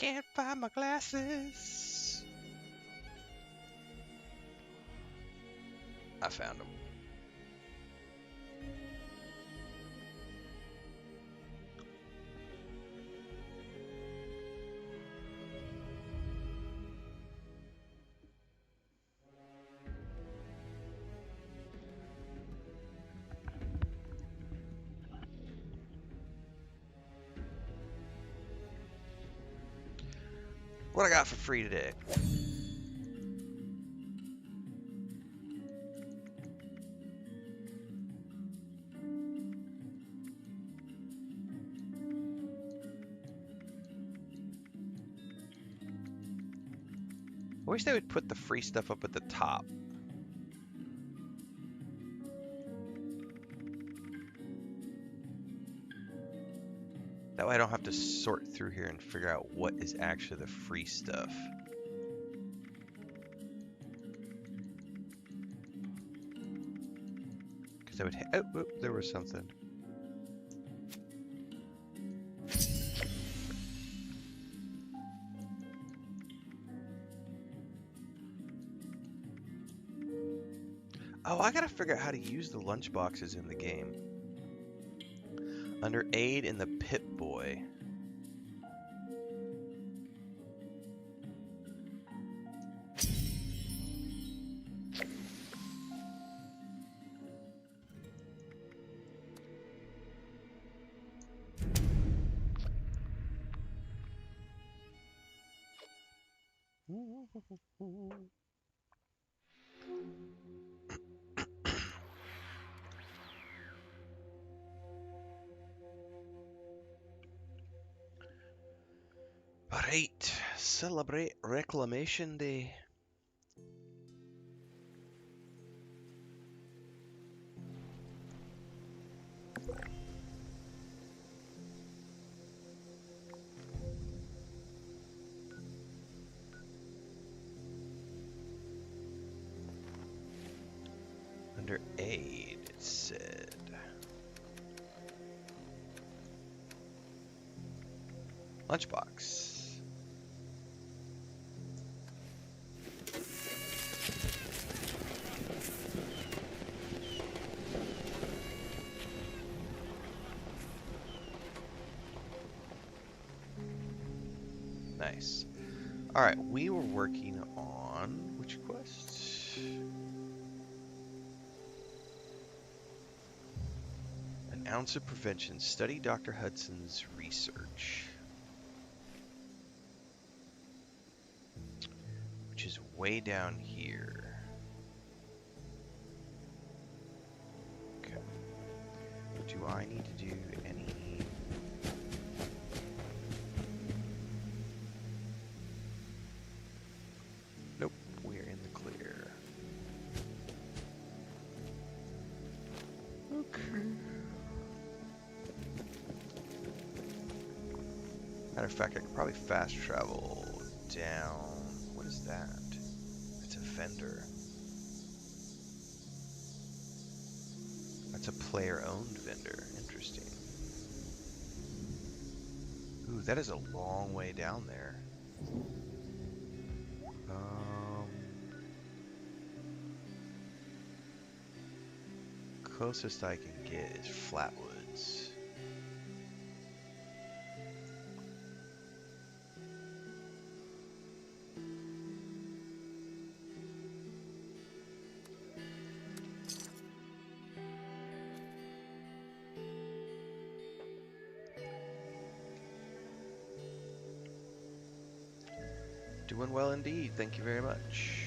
Can't find my glasses. I found them. What I got for free today? I wish they would put the free stuff up at the top. That way I don't have to sort through here and figure out what is actually the free stuff. Because I would... Oh, there was something. Oh, I gotta figure out how to use the lunchboxes in the game. Under aid in the Pip-Boy. Right, celebrate Reclamation Day. Under aid, it said. Lunchbox. Nice. Alright, we were working on which quest? An ounce of prevention. Study Dr. Hudson's research. Which is way down here. Okay. Do I need to do any... Nope, we're in the clear. Okay. Matter of fact, I could probably fast travel down. What is that? It's a vendor. That's a player-owned vendor. Interesting. Ooh, that is a long way down there. Closest I can get is Flatwoods. Doing well indeed, thank you very much.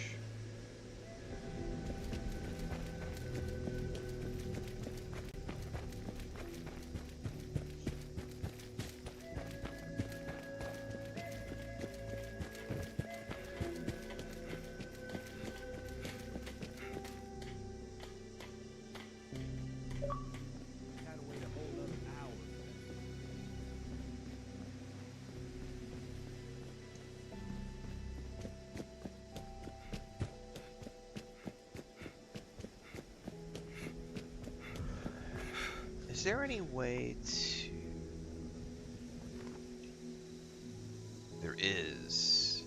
Is there any way to... There is.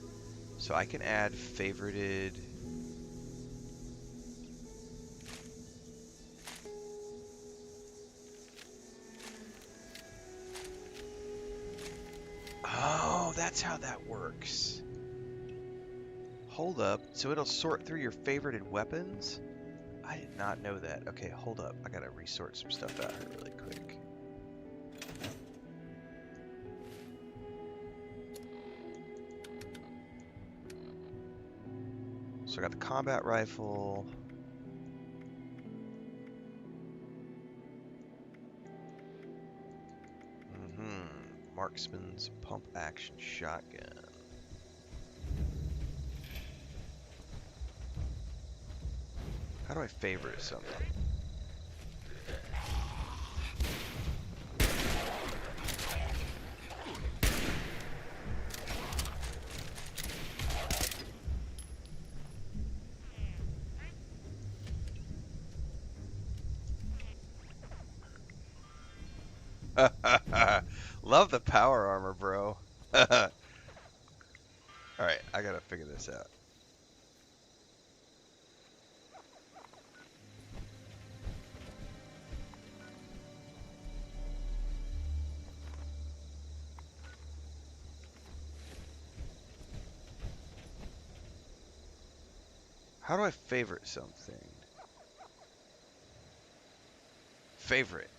So I can add favorited. Oh, that's how that works. Hold up. So it'll sort through your favorited weapons? I did not know that. Okay, hold up. I gotta resort some stuff out here really quick. So I got the combat rifle. Marksman's pump action shotgun. How do I favorite something? Love the power armor, bro. Alright, I gotta figure this out. How do I favorite something? Favorite.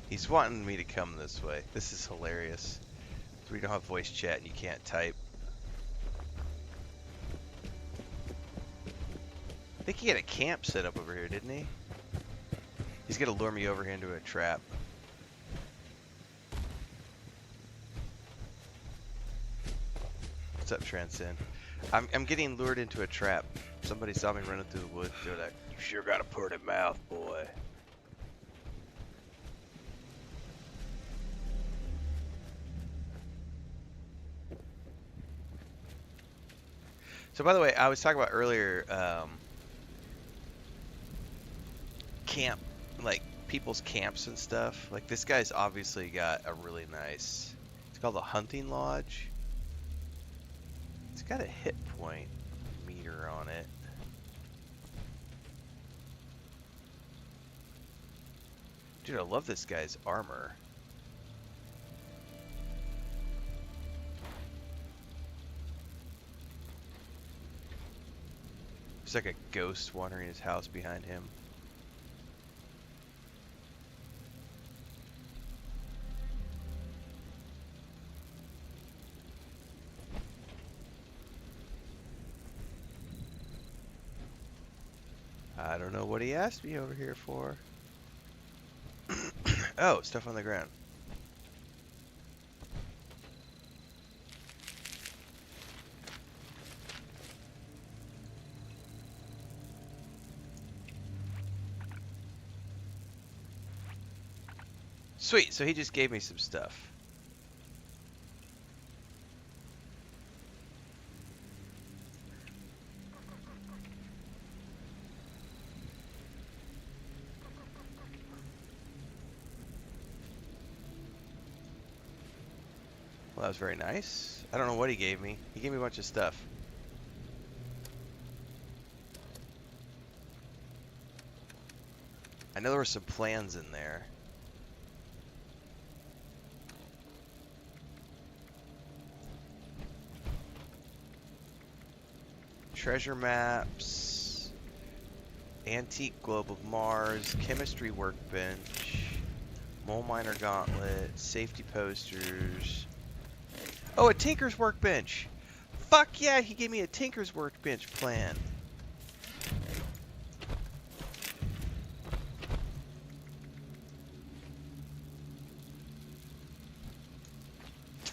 He's wanting me to come this way. This is hilarious. We don't have voice chat and you can't type. I think he had a camp set up over here, didn't he? He's gonna lure me over here into a trap. What's up, Transcend? I'm getting lured into a trap. Somebody saw me running through the woods. They're like, "You sure got a pretty mouth, boy." So, by the way, I was talking about earlier, camp, like people's camps and stuff. Like this guy's obviously got a really nice. It's called a hunting lodge. It's got a hit point meter on it. Dude, I love this guy's armor. There's like a ghost wandering his house behind him. I don't know what he asked me over here for. Oh, stuff on the ground. Sweet, so he just gave me some stuff. Well, that was very nice. I don't know what he gave me. He gave me a bunch of stuff. I know there were some plans in there. Treasure maps, antique globe of Mars, chemistry workbench, mole miner gauntlet, safety posters. Oh, a tinker's workbench! Fuck yeah, he gave me a tinker's workbench plan.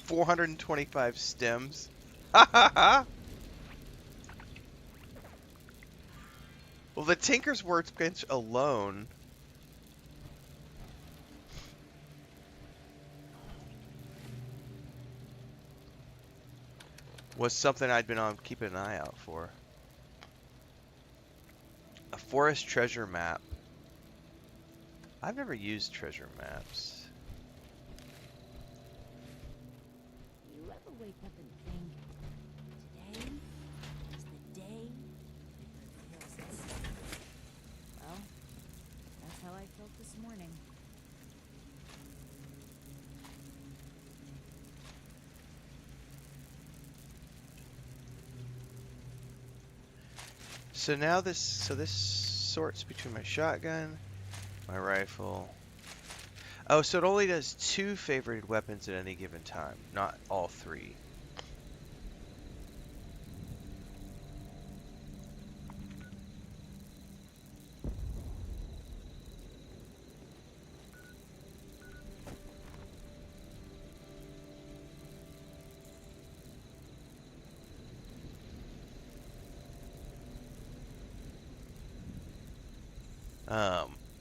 $425 stems. Ha ha ha! Well, the Tinker's Workbench alone was something I'd been on keeping an eye out for. A forest treasure map. I've never used treasure maps. You ever wake up and think, today is the day the hills and stuff? Well, that's how I felt this morning. So now this sorts between my shotgun, my rifle. Oh, so it only does 2 favorited weapons at any given time, not all 3.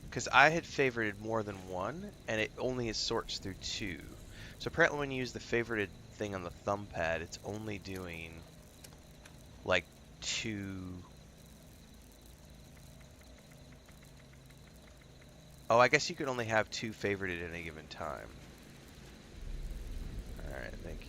Because I had favorited more than one, and it only sorts through 2. So apparently when you use the favorited thing on the thumb pad, it's only doing like 2. Oh, I guess you could only have 2 favorited at any given time. Alright, thank you.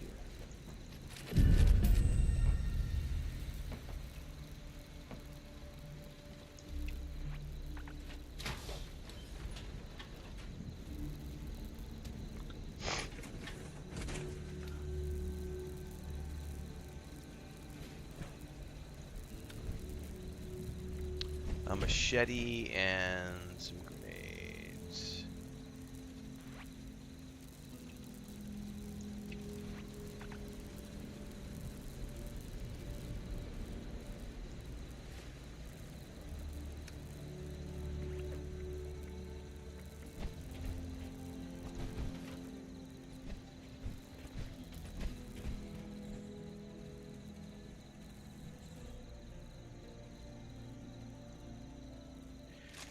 A machete and some grenades.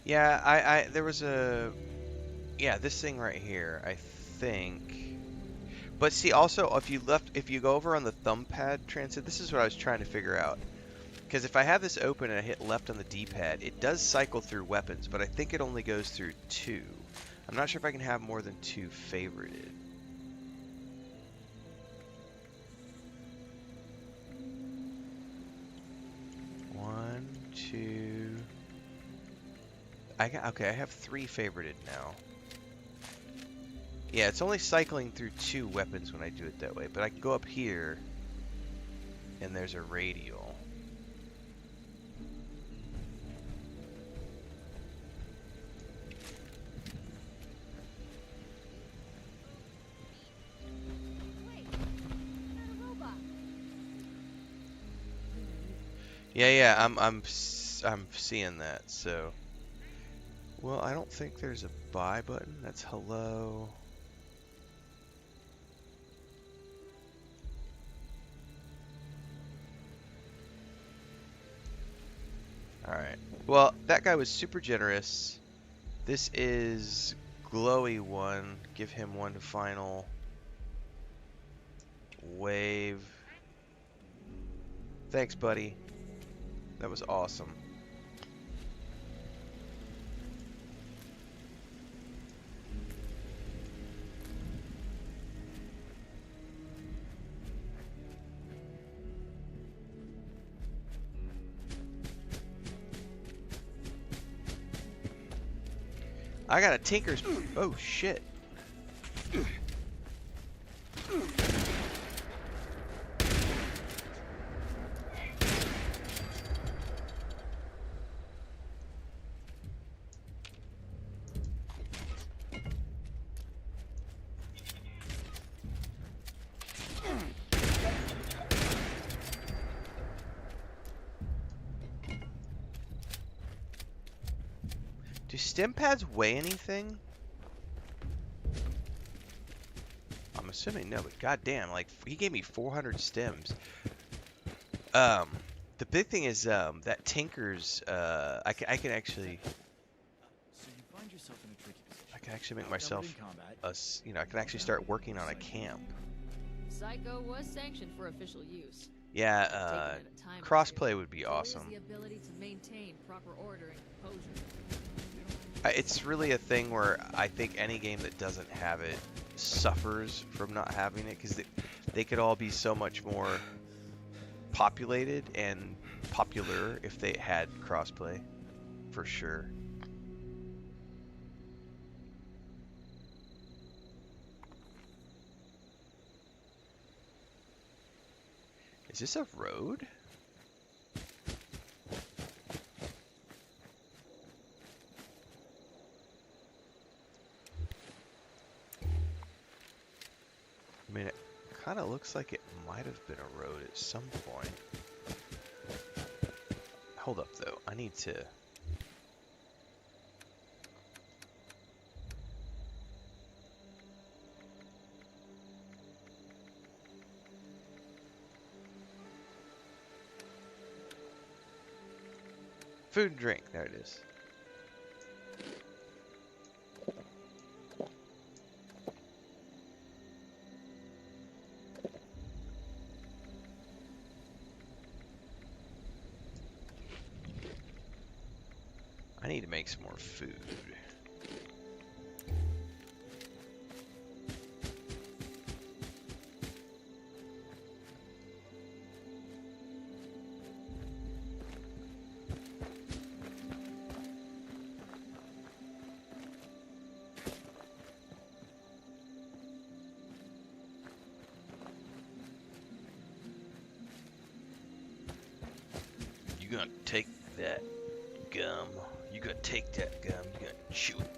Yeah, there was a, yeah, this thing right here, I think. But see, also, if you go over on the thumb pad transit, this is what I was trying to figure out. Because if I have this open and I hit left on the D-pad, it does cycle through weapons, but I think it only goes through 2. I'm not sure if I can have more than 2 favorited. One, two. Okay, I have 3 favorited now. Yeah, it's only cycling through 2 weapons when I do it that way, but I can go up here, and there's a radial. Yeah, I'm seeing that. So, well, I don't think there's a buy button. That's hello. All right. Well, that guy was super generous. This is glowy one. Give him one final wave. Thanks, buddy. That was awesome. I got a tinker's. Oh shit. Do stim pads weigh anything? I'm assuming no, but goddamn, like he gave me 400 stems. The big thing is that Tinker's. I can actually. So you find yourself in a tricky position. I can actually make myself. Combat, You know, I can actually start working on a camp. Psycho was sanctioned for official use. Yeah, Taking it a time or two. crossplay would be So is awesome. the ability to maintain proper order and composure. It's really a thing where I think any game that doesn't have it suffers from not having it because they could all be so much more populated and popular if they had crossplay, for sure. Is this a road? I mean, it kind of looks like it might have been a road at some point. Hold up, though. I need to... Food and drink. There it is. I need to make some more food. You gonna take that gum? You gonna take that gum? You gonna chew it?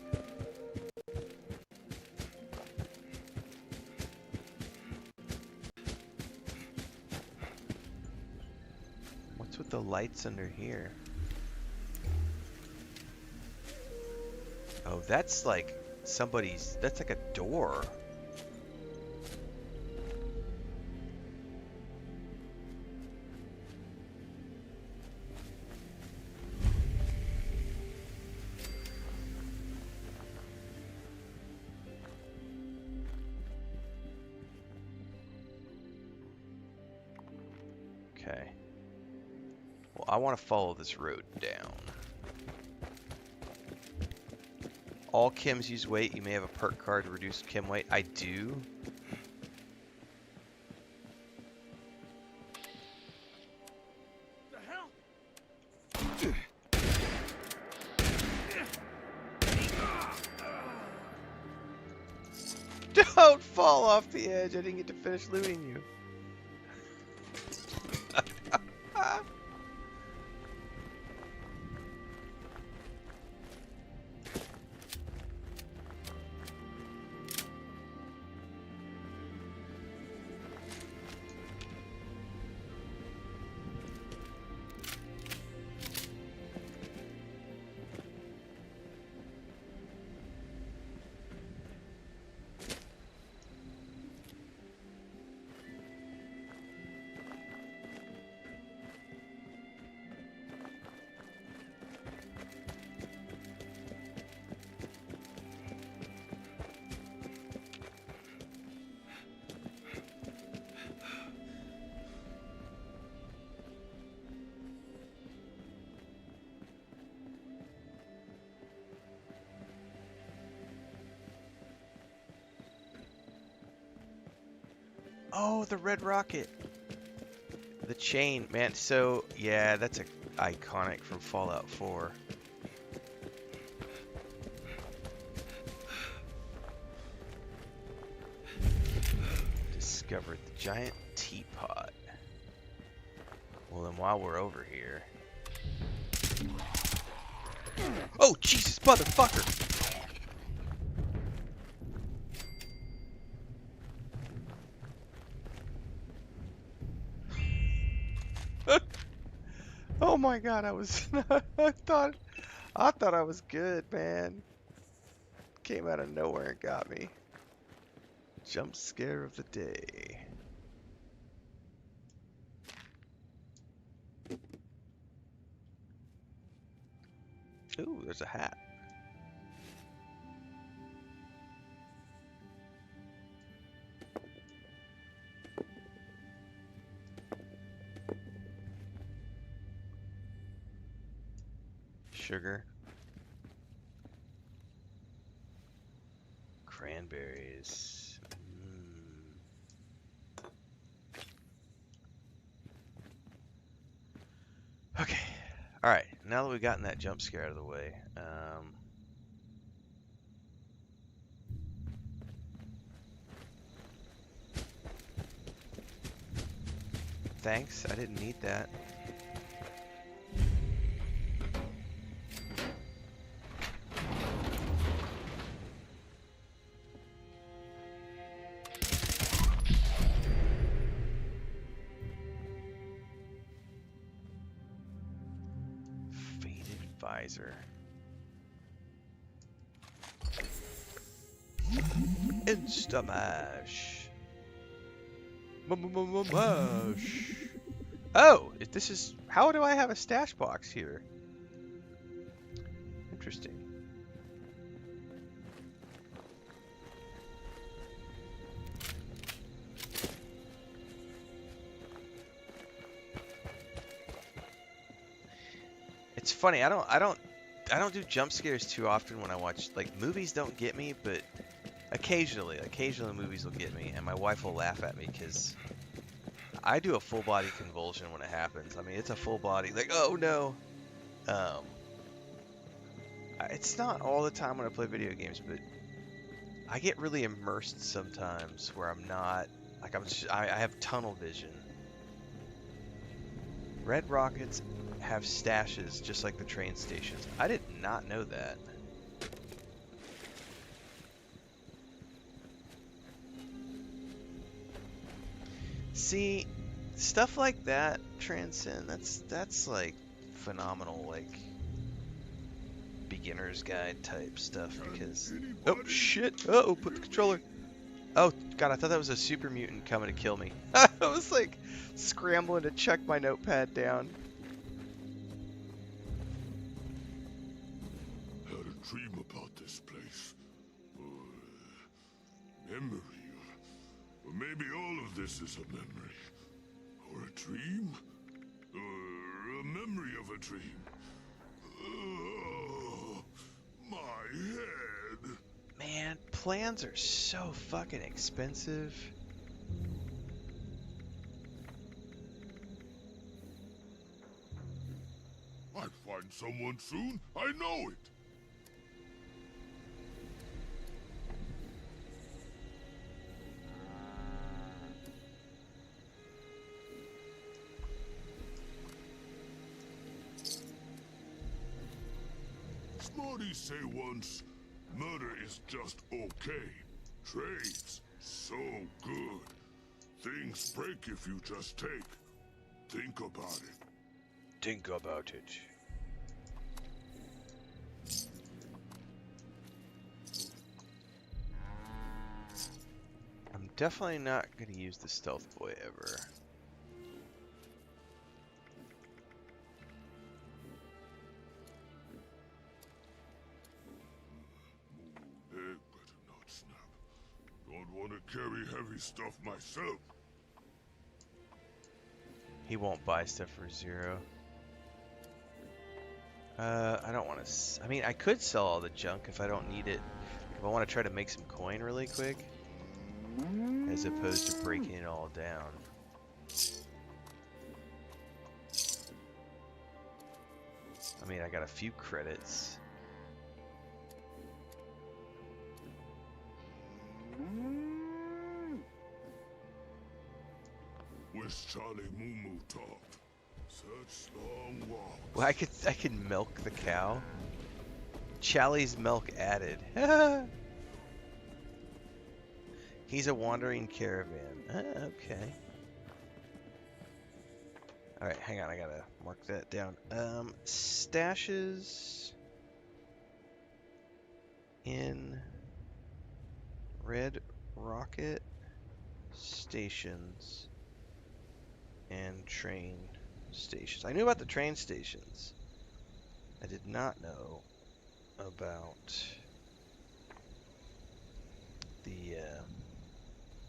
What's with the lights under here? Oh, that's like somebody's. That's like a door. Okay. Well, I want to follow this road down. All chems use weight. You may have a perk card to reduce chem weight. I do. The hell? Don't fall off the edge. I didn't get to finish looting you. Oh, the red rocket. The chain, man. So, yeah, that's iconic from Fallout 4. Discovered the giant teapot. Well, then while we're over here... Oh, Jesus, motherfucker! Oh my god, I was... I thought I was good, man. Came out of nowhere and got me. Jump scare of the day. Ooh, there's a hat. sugar. Cranberries. Okay. Alright, now that we've gotten that jump scare out of the way, thanks, I didn't need that. Faded visor. Instamash. Mash. Oh, this is. How do I have a stash box here? Interesting. It's funny. I don't do jump scares too often when I watch, like, movies don't get me, but occasionally movies will get me, and my wife will laugh at me because I do a full body convulsion when it happens. I mean, it's a full body, like, oh no. It's not all the time when I play video games, but I get really immersed sometimes where I'm not, like, I have tunnel vision. Red rockets have stashes just like the train stations. I did not know that. See, stuff like that, Transcend, that's like phenomenal, like beginner's guide type stuff because oh shit. Oh, put the controller. Oh god, I thought that was a super mutant coming to kill me. I was like scrambling to check my notepad down. Had a dream about this place. Memory. Or maybe all of this is a memory. Or a dream? Or a memory of a dream. Oh, my head. Man, plans are so fucking expensive. I'll find someone soon. I know it. Smarty say once, murder is just okay. Trade's so good. Things break if you just take. Think about it. Think about it. I'm definitely not going to use the stealth boy ever. Leg better not snap. Don't want to carry heavy stuff myself. He won't buy stuff for 0. I don't want to. I mean, I could sell all the junk if I don't need it. If I want to try to make some coin really quick, as opposed to breaking it all down. I mean, I got a few credits. Wish Charlie Moo talked. Such long walks. Well, I could milk the cow. Charlie's milk added. He's a wandering caravan. Okay. Alright, hang on, I gotta mark that down. Stashes in Red Rocket stations and train stations. I knew about the train stations. I did not know about the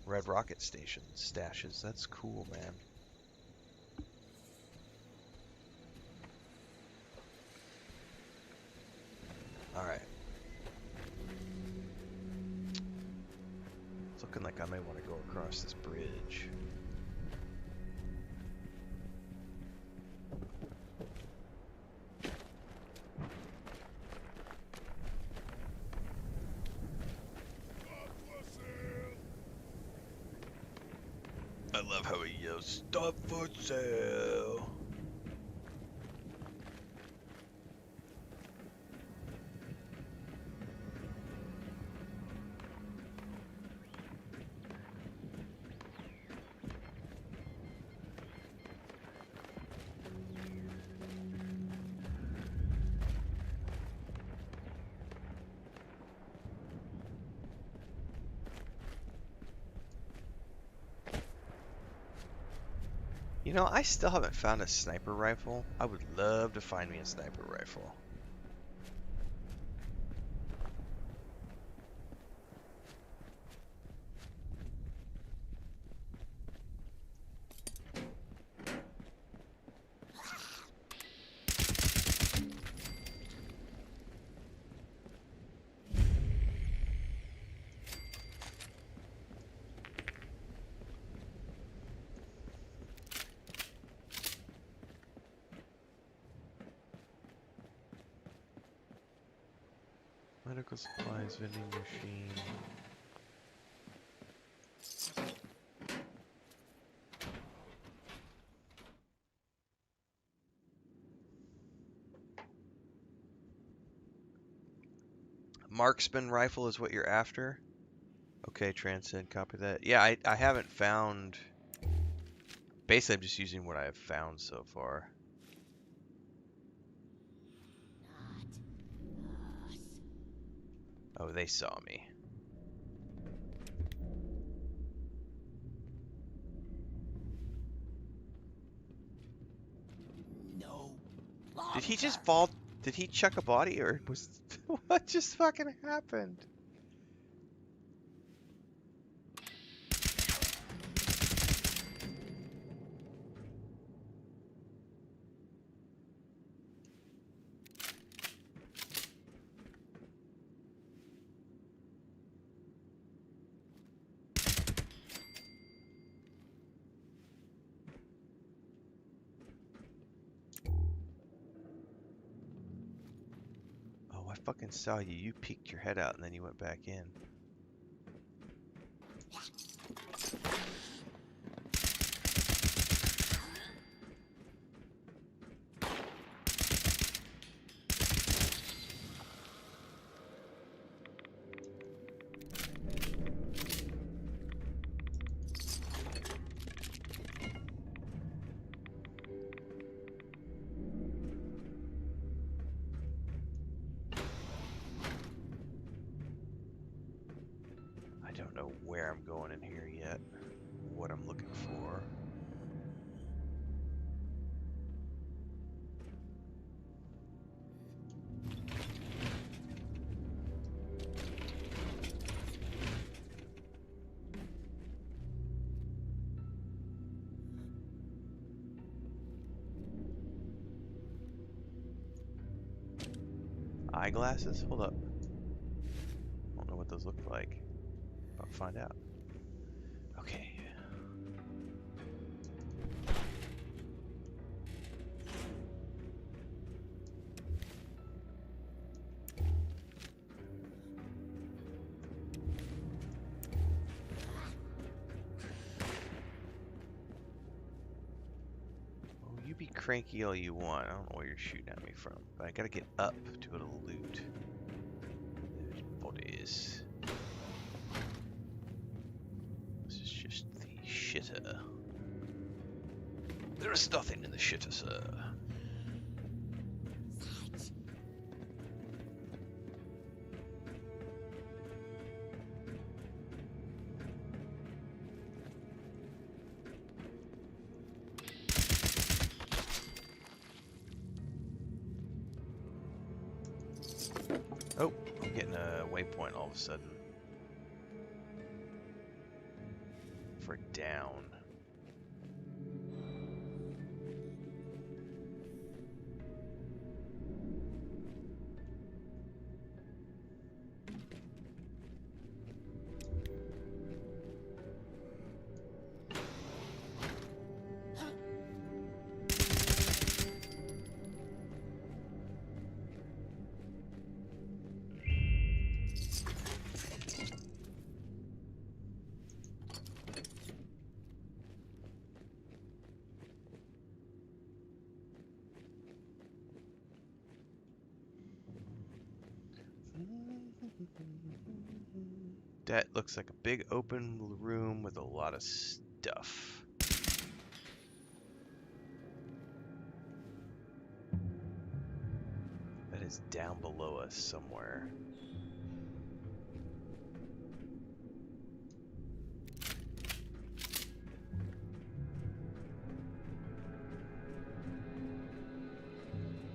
Red Rocket station stashes. That's cool, man. looking like I may want to go across this bridge. I love how he yells, "Stop for sale!" You know, I still haven't found a sniper rifle. I would love to find me a sniper rifle. Medical supplies, vending machine. Marksman rifle is what you're after? Okay, Transcend, copy that. Yeah, I haven't found... Basically, I'm just using what I have found so far. Not us. Oh, they saw me. No. Did he just Longer. fall? Did he chuck a body, or was... What just fucking happened? Oh, I fucking saw you. You peeked your head out and then you went back in. I don't know where I'm going in here yet. What I'm looking for. Eyeglasses? Hold up. Don't know what those look like. I'll find out. Okay. Oh, you be cranky all you want. I don't know where you're shooting at me from, but I gotta get up to be able to loot. There's bodies. This is just the shitter. There is nothing in the shitter, sir. Oh, I'm getting a waypoint all of a sudden. For down. That looks like a big open room with a lot of stuff. That is down below us somewhere.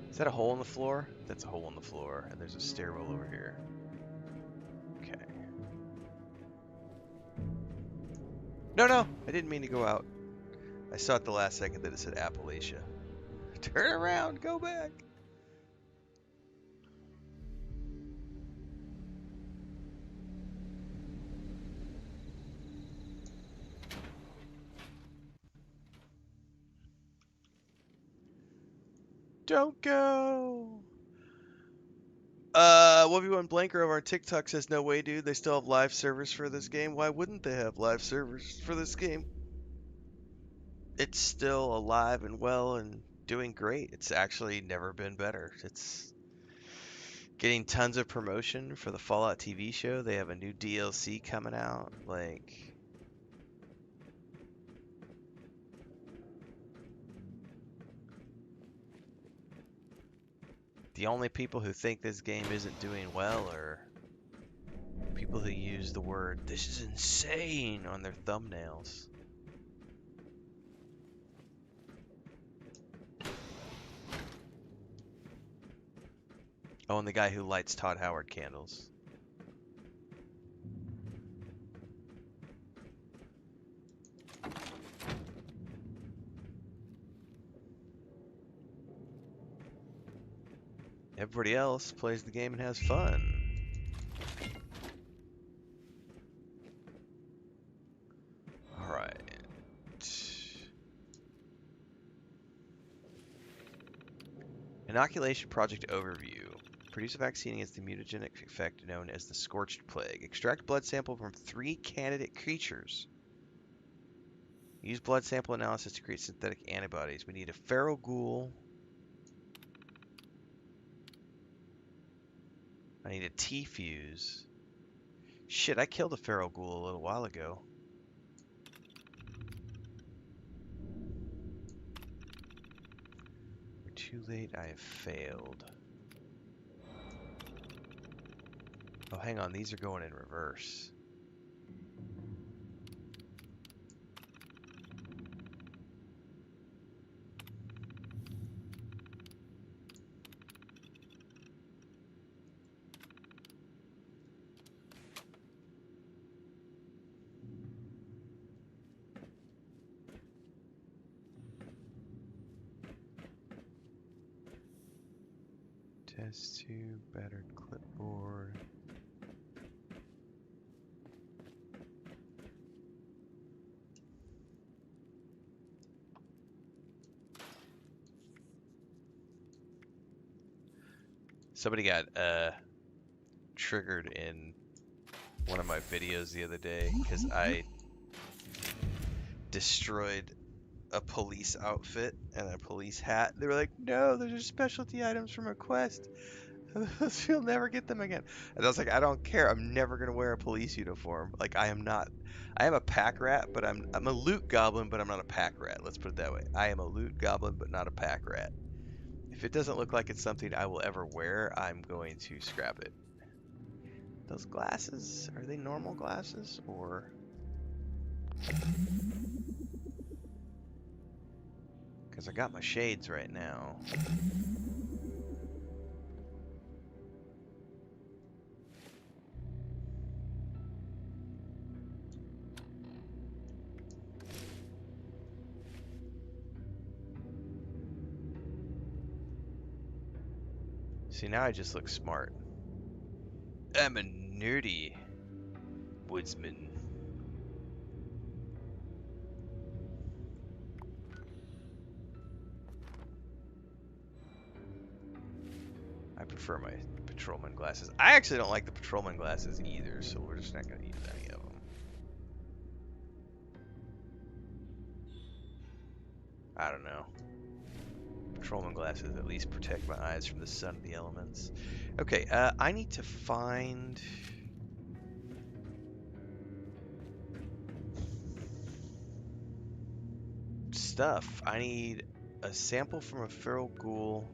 Is that a hole in the floor? That's a hole in the floor, and there's a stairwell over here. Okay. No, I didn't mean to go out. I saw at the last second that it said Appalachia. Turn around, go back. Don't go. 1v1 Blanker over on TikTok says, no way, dude. They still have live servers for this game. Why wouldn't they have live servers for this game? It's still alive and well and doing great. It's actually never been better. It's getting tons of promotion for the Fallout TV show. They have a new DLC coming out. Like, the only people who think this game isn't doing well are people who use the word, this is insane, on their thumbnails. Oh, and the guy who lights Todd Howard candles. Everybody else plays the game and has fun. Alright. Inoculation Project Overview. Produce a vaccine against the mutagenic effect known as the Scorched Plague. Extract blood sample from 3 candidate creatures. Use blood sample analysis to create synthetic antibodies. We need a feral ghoul. I need a T-fuse. Shit, I killed a feral ghoul a little while ago. We're too late, I have failed. Oh, hang on, these are going in reverse. Test tube, battered clipboard. Somebody got triggered in one of my videos the other day because I destroyed a police outfit and a police hat. They were like, no, those are specialty items from a quest. You'll never get them again. And I was like, I don't care. I'm never gonna wear a police uniform. Like, I am not. I am a pack rat, but I'm a loot goblin, but I'm not a pack rat. Let's put it that way. I am a loot goblin, but not a pack rat. If it doesn't look like it's something I will ever wear, I'm going to scrap it. Those glasses, are they normal glasses or? Because I got my shades right now. See, now I just look smart. I'm a nerdy woodsman. I prefer my patrolman glasses. I actually don't like the patrolman glasses either, so we're just not going to use any of them. I don't know. patrolman glasses at least protect my eyes from the sun and the elements. Okay, I need to find... stuff. I need a sample from a feral ghoul.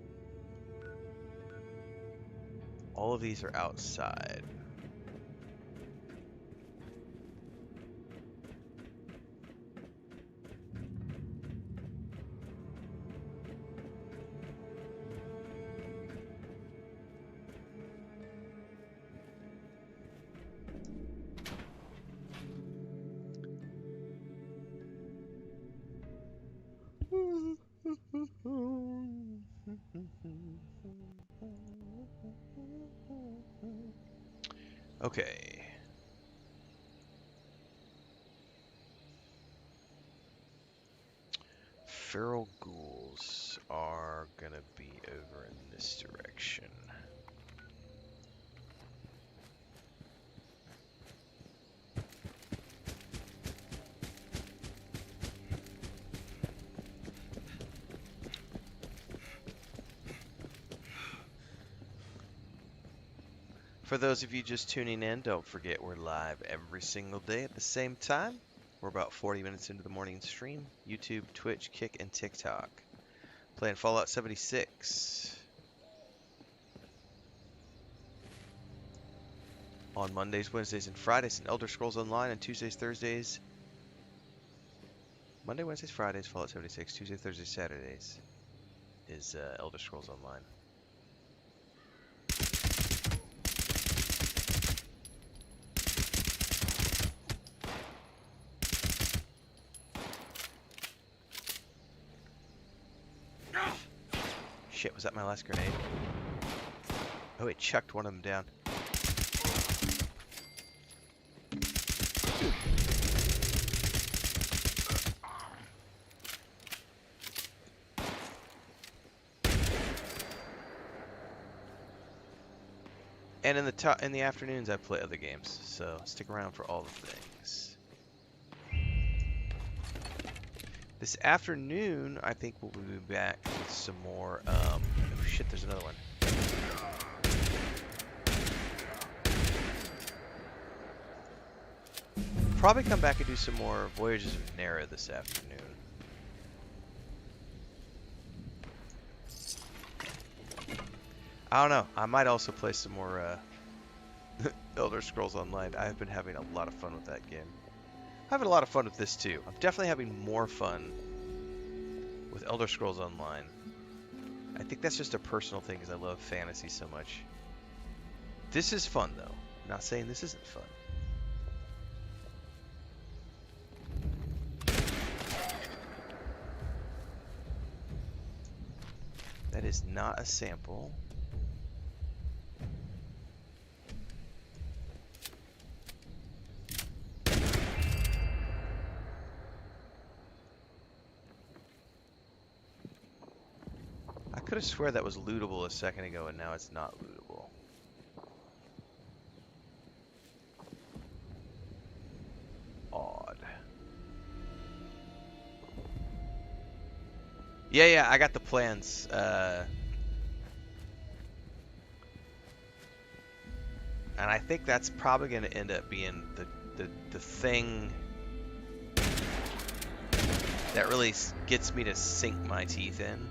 All of these are outside. Okay. Feral ghouls are gonna be over in this direction. For those of you just tuning in, don't forget we're live every single day at the same time. We're about 40 minutes into the morning stream. YouTube, Twitch, Kick, and TikTok. Playing Fallout 76. On Mondays, Wednesdays, and Fridays in Elder Scrolls Online, and Tuesdays, Thursdays. Monday, Wednesdays, Fridays, Fallout 76. Tuesdays, Thursdays, Saturdays is Elder Scrolls Online. Shit, was that my last grenade? Oh, it chucked one of them down. And in the afternoons, I play other games, so stick around for all the things. This afternoon, I think we'll be back with some more. Oh shit, there's another one. Probably come back and do some more Voyages of Nera this afternoon. I don't know. I might also play some more Elder Scrolls Online. I've been having a lot of fun with that game. I'm having a lot of fun with this too. I'm definitely having more fun with Elder Scrolls Online. I think that's just a personal thing because I love fantasy so much. This is fun though. I'm not saying this isn't fun. That is not a sample. I could have swear that was lootable a second ago and now it's not lootable. Odd. Yeah, I got the plans. And I think that's probably going to end up being the thing that really gets me to sink my teeth in.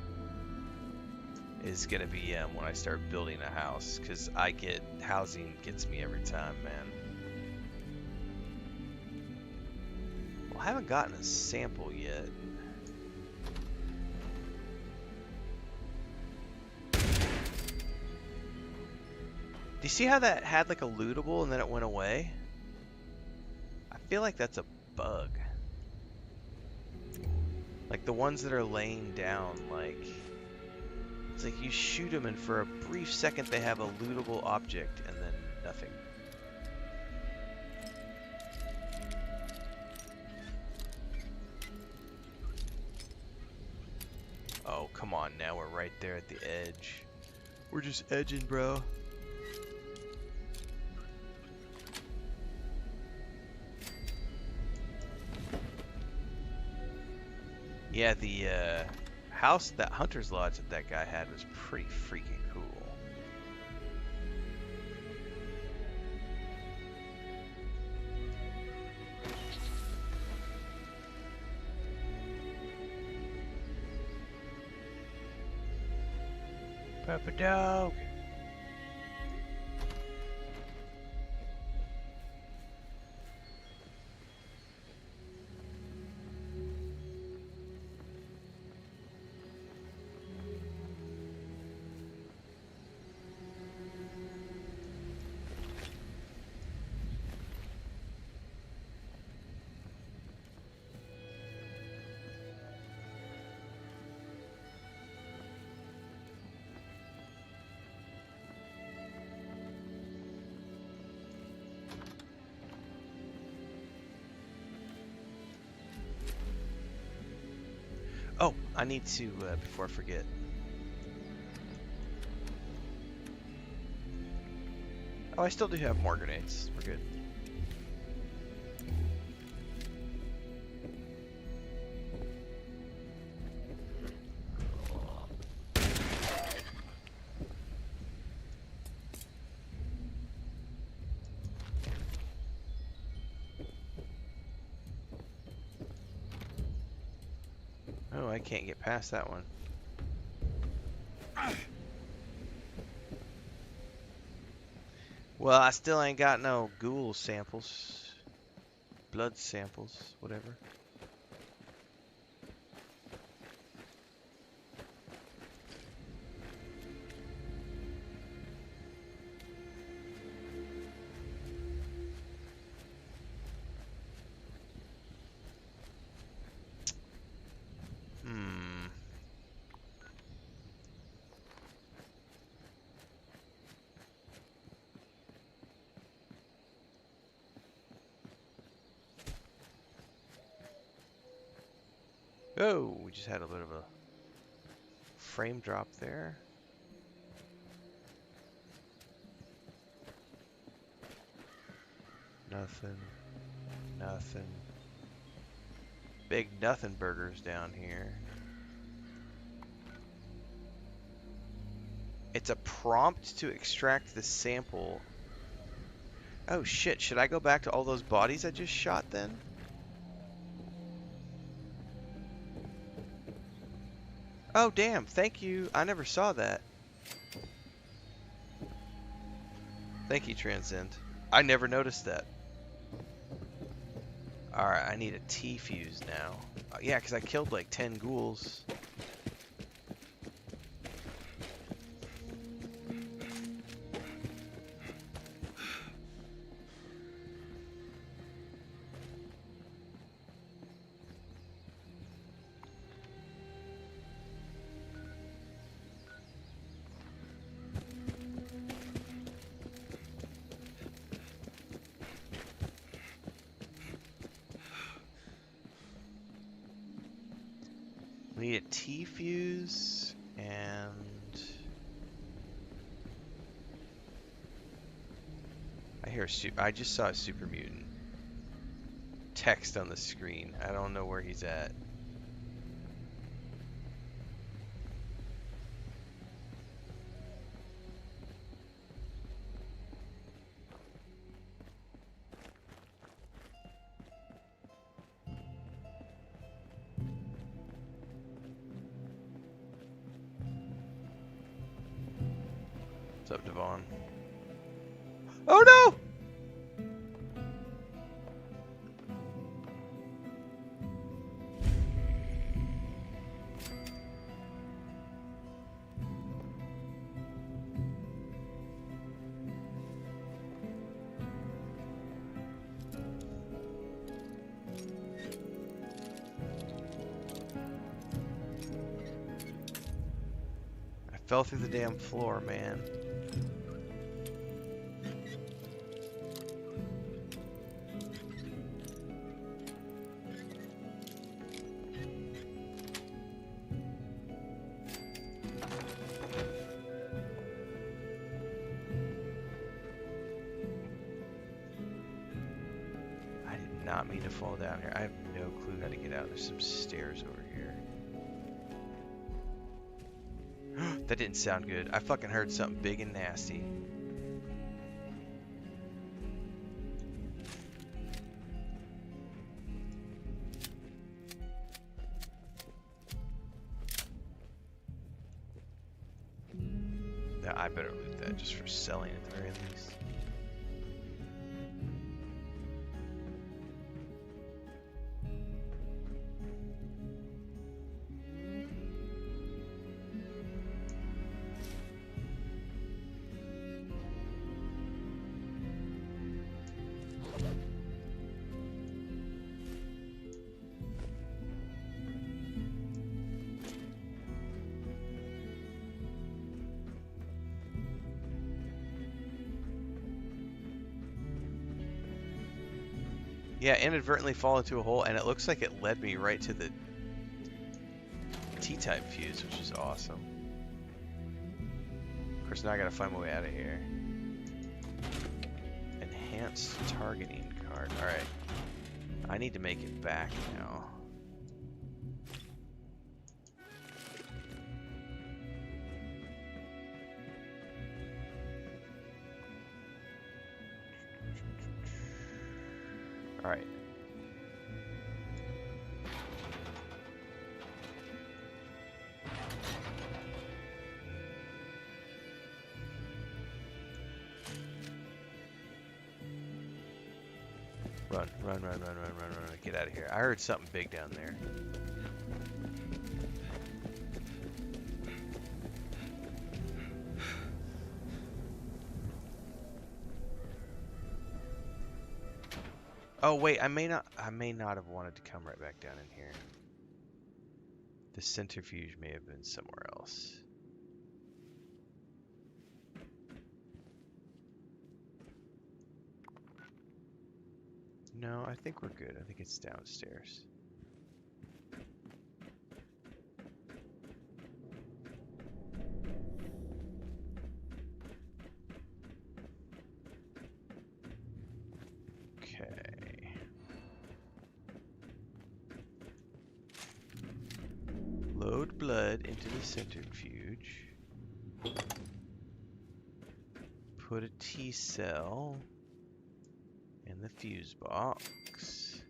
Is going to be when I start building a house, because housing gets me every time, man. Well, I haven't gotten a sample yet. Do you see how that had like a lootable and then it went away? I feel like that's a bug. Like the ones that are laying down, like... It's like you shoot them and for a brief second they have a lootable object and then nothing. Oh, come on now, we're right there at the edge. We're just edging, bro. Yeah, the house, that hunter's lodge that that guy had was pretty freaking cool. Papa Dog. Oh, I need to, before I forget. Oh, I still do have more grenades. We're good. Oh, I can't get past that one. Well, I still ain't got no ghoul samples. Blood samples, whatever. Hmm. Oh, we just had a bit of a frame drop there. Nothing. Nothing. Big nothing burgers down here. It's a prompt to extract the sample. Oh shit, should I go back to all those bodies I just shot then? Oh damn, thank you. I never saw that. Thank you, Transcend. I never noticed that. Alright, I need a T-fuse now. Yeah, because I killed like 10 ghouls. We need a T-fuse and I just saw a super mutant text on the screen. I don't know where he's at. What's up, Devon? Oh no! I fell through the damn floor, man. I did not mean to fall down here. I have no clue how to get out. There's some stairs over here. That didn't sound good. I fucking heard something big and nasty. Yeah, I better loot that just for selling at the very least. Yeah, inadvertently fall into a hole, and it looks like it led me right to the T-type fuse, which is awesome. Of course, now I gotta find my way out of here. Enhanced targeting card. Alright. I need to make it back now. Alright. Run, run, run, run, run, run, run. Get out of here. I heard something big down there. Oh wait, I may not have wanted to come right back down in here. The centrifuge may have been somewhere else. No, I think we're good. I think it's downstairs. Okay. Load blood into the centrifuge. Put a T-cell in the fuse box.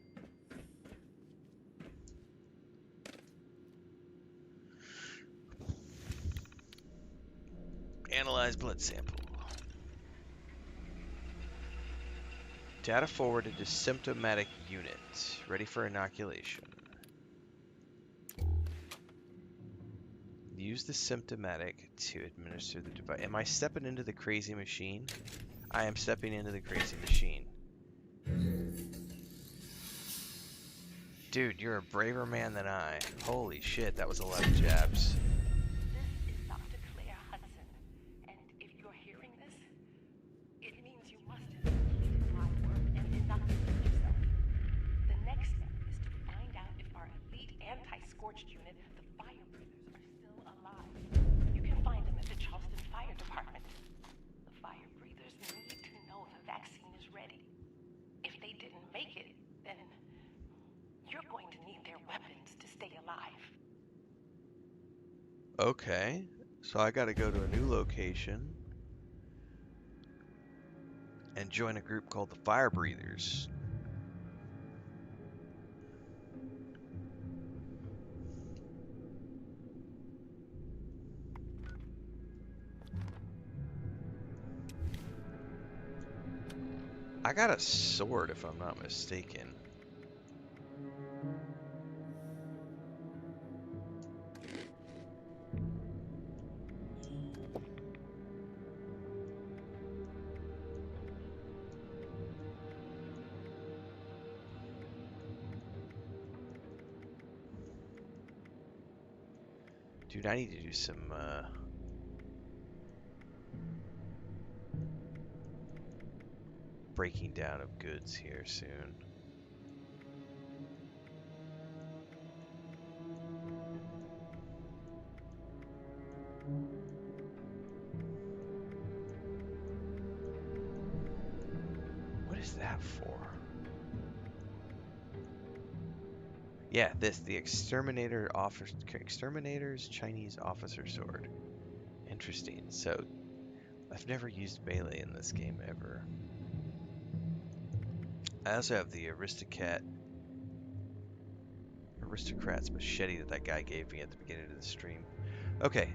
Analyze blood sample. Data forwarded to symptomatic unit. Ready for inoculation. Use the symptomatic to administer the device. Am I stepping into the crazy machine? I am stepping into the crazy machine. Dude, you're a braver man than I. Holy shit, that was 11 jabs. This is Dr. Claire Hudson, and if you're hearing this, it means you must have completed my work and inoculate yourself. The next step is to find out if our elite anti-scorched unit, the fire breathers, are still alive. You can find them at the Charleston Fire Department. The fire breathers need to know the vaccine is ready. If they didn't make it, then you're going to need their weapons to stay alive. Okay, so I gotta go to a new location and join a group called the Fire Breathers. I got a sword if I'm not mistaken. Dude, I need to do some, breaking down of goods here soon. What is that for? Yeah, the exterminator's Chinese officer sword. interesting. So I've never used melee in this game ever. I also have the aristocrat's machete that guy gave me at the beginning of the stream. Okay,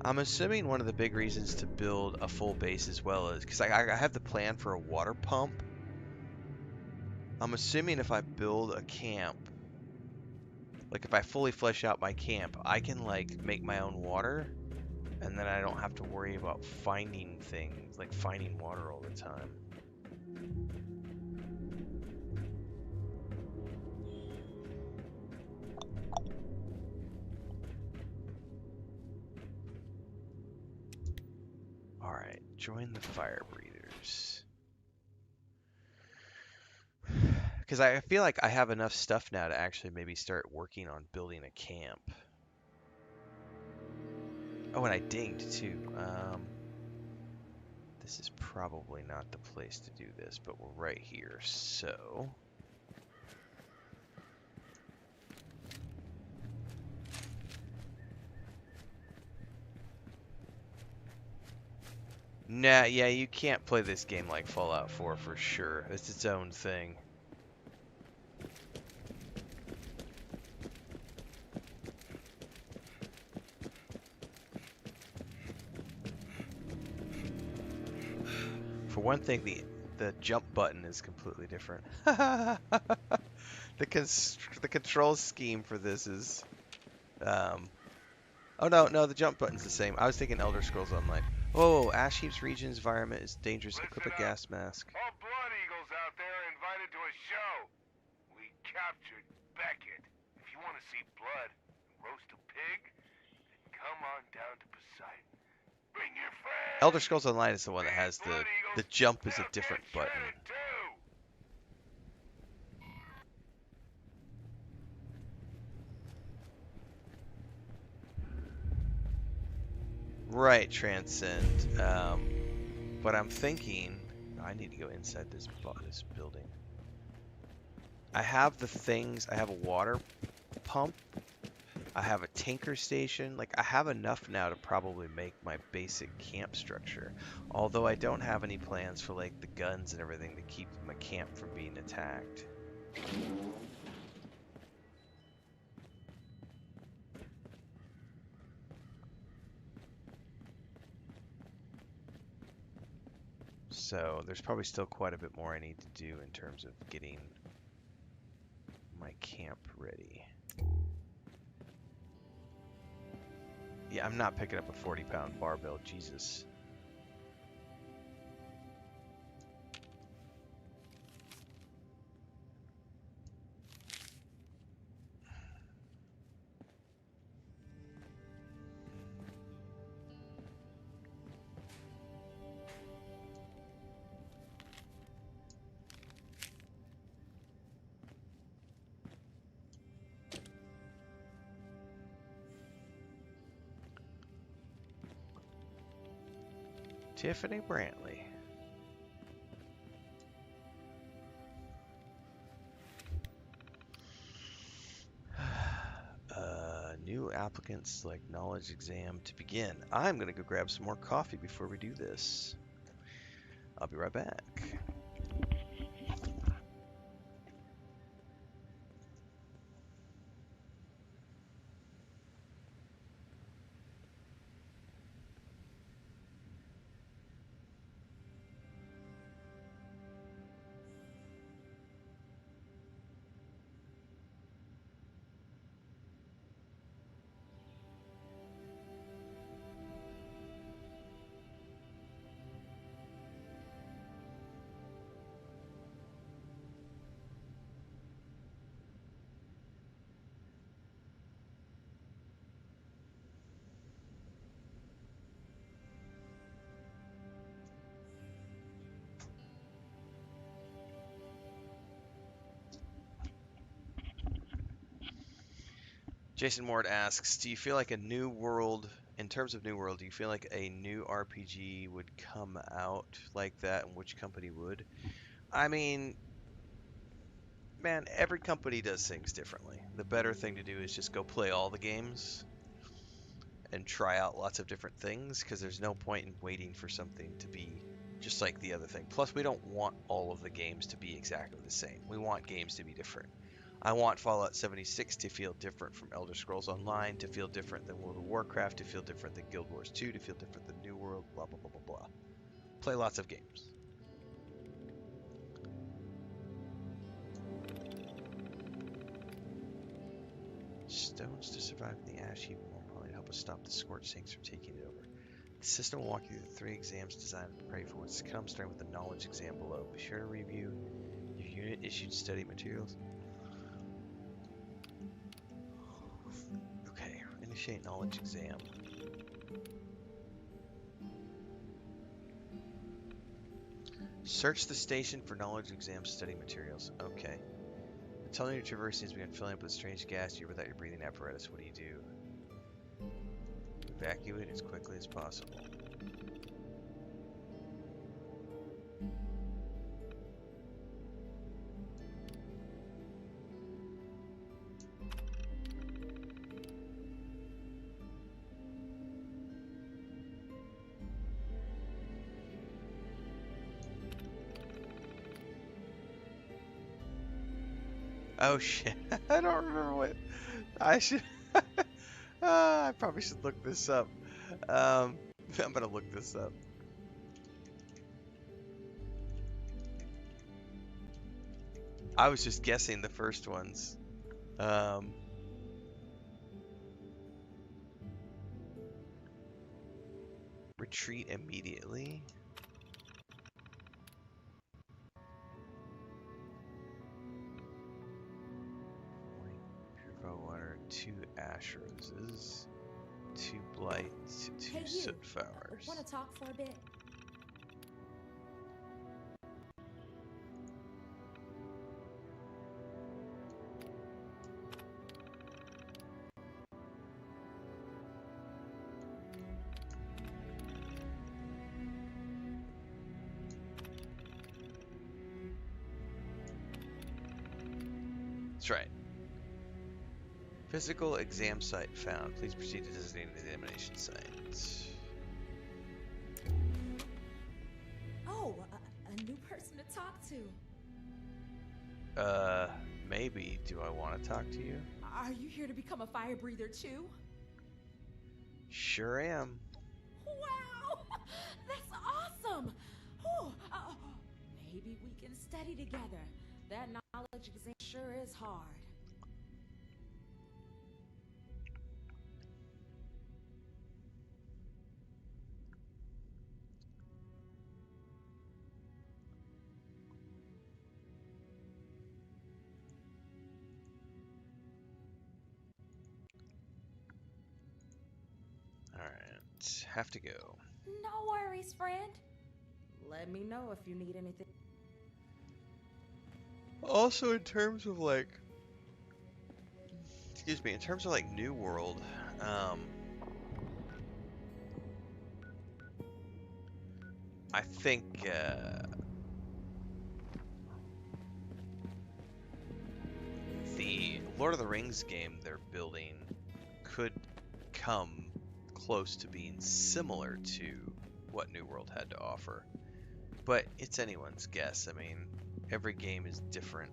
I'm assuming one of the big reasons to build a full base as well is because I have the plan for a water pump. I'm assuming if I build a camp, like if I fully flesh out my camp, I can like make my own water, and then I don't have to worry about finding things, like finding water all the time. Alright, join the fire breathers. Because I feel like I have enough stuff now to actually maybe start working on building a camp. Oh, and I dinged too. This is probably not the place to do this, but we're right here, so... Nah, yeah, you can't play this game like Fallout 4 for sure. It's its own thing. For one thing, the jump button is completely different. The control scheme for this is... Oh no, the jump button's the same. I was thinking Elder Scrolls Online. Oh, Ash Heap's region's environment is dangerous. Equip a gas mask. All Blood Eagles out there are invited to a show. We captured Beckett. If you want to see blood and roast a pig, then come on down to Poseidon. Bring your friends. Elder Scrolls Online is the one that has the jump is a different button. Right, Transcend. But I'm thinking I need to go inside this building. I have the things. I have a water pump. I have a tanker station. Like, I have enough now to probably make my basic camp structure. Although I don't have any plans for, like, the guns and everything to keep my camp from being attacked. So, there's probably still quite a bit more I need to do in terms of getting my camp ready. Yeah, I'm not picking up a 40-pound barbell, Jesus. Tiffany Brantley. New applicants select knowledge exam to begin. I'm going to go grab some more coffee before we do this. I'll be right back. Jason Ward asks, do you feel like a new world in terms of New World, do you feel like a new RPG would come out like that, and which company would? I mean, man, every company does things differently. The better thing to do is just go play all the games and try out lots of different things, because there's no point in waiting for something to be just like the other thing. Plus, we don't want all of the games to be exactly the same. We want games to be different. I want Fallout 76 to feel different from Elder Scrolls Online, to feel different than World of Warcraft, to feel different than Guild Wars 2, to feel different than New World, blah, blah, blah, blah, blah. Play lots of games. Stones to survive in the ash heap will probably help us stop the Scorch Sinks from taking it over. The system will walk you through 3 exams designed to prepare you for what's to come, starting with the knowledge exam below. Be sure to review your unit-issued study materials. Okay, initiate knowledge exam. Search the station for knowledge exam study materials. Okay. The tunnel you're traversing has begun filling up with strange gas here without your breathing apparatus. What do you do? Evacuate as quickly as possible. Oh shit, I don't remember what I should. I probably should look this up. I'm gonna look this up. I was just guessing the first ones. Retreat immediately. Purify water, 2 ash roses, 2 blights, 2 Hey, you. soot flowers. Want to talk for a bit? That's right. Physical exam site found. Please proceed to designated examination site. Oh, a new person to talk to. Maybe. Do I want to talk to you? Are you here to become a fire breather too? Sure am. Wow, that's awesome. Whew. Maybe we can study together. That knowledge exam sure is hard. Alright. Have to go. No worries, friend. Let me know if you need anything. Also, in terms of like, excuse me, in terms of like New World, I think the Lord of the Rings game they're building could come close to being similar to what New World had to offer. But it's anyone's guess. I mean, every game is different.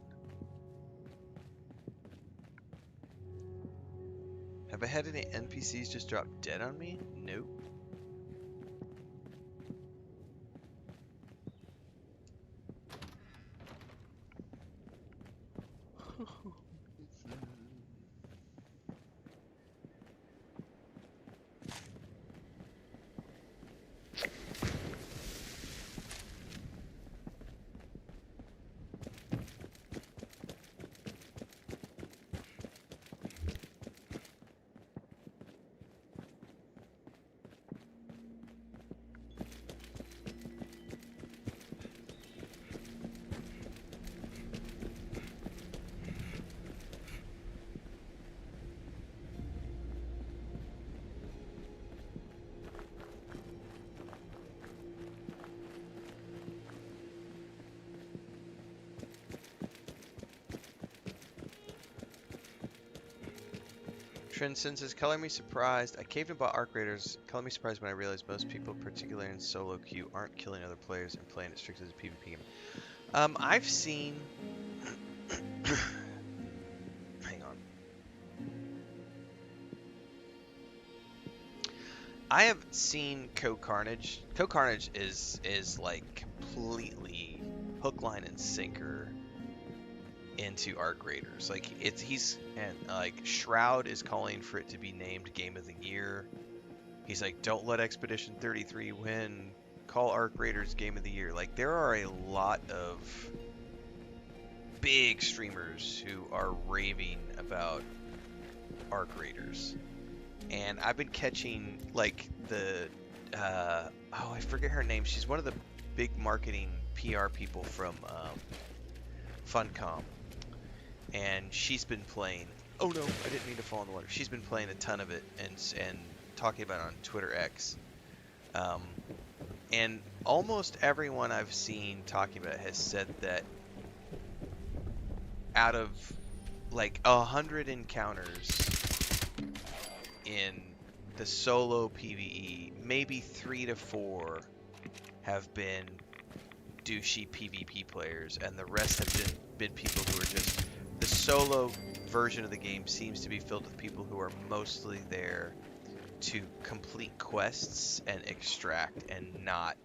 Have I had any NPCs just drop dead on me? Nope. Trinson says, color me surprised. I caved and bought Arc Raiders. Color me surprised when I realized most people, particularly in solo queue, aren't killing other players and playing it strictly as a PvP game. I've seen... Hang on. I have seen Co-Carnage. Co-Carnage is like completely hook, line, and sinker into Arc Raiders. Like like Shroud is calling for it to be named Game of the Year. He's like, don't let Expedition 33 win. Call Arc Raiders Game of the Year. Like, there are a lot of big streamers who are raving about Arc Raiders. And I've been catching, like, I forget her name. She's one of the big marketing PR people from Funcom. And she's been playing... Oh no, I didn't mean to fall in the water. She's been playing a ton of it and talking about it on Twitter X. And almost everyone I've seen talking about it has said that out of like 100 encounters in the solo PvE, maybe 3 to 4 have been douchey PvP players, and the rest have been people who are just... The solo version of the game seems to be filled with people who are mostly there to complete quests and extract and not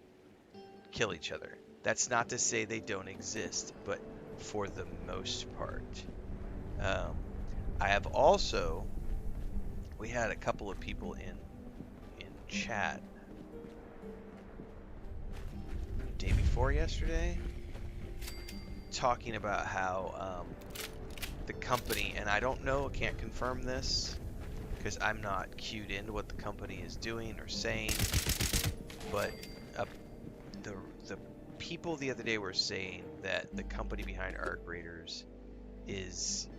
kill each other. That's not to say they don't exist, but for the most part. I have also... We had a couple of people in chat day before yesterday talking about how the company, and I don't know, I can't confirm this because I'm not cued into what the company is doing or saying, but the people the other day were saying that the company behind Arc Raiders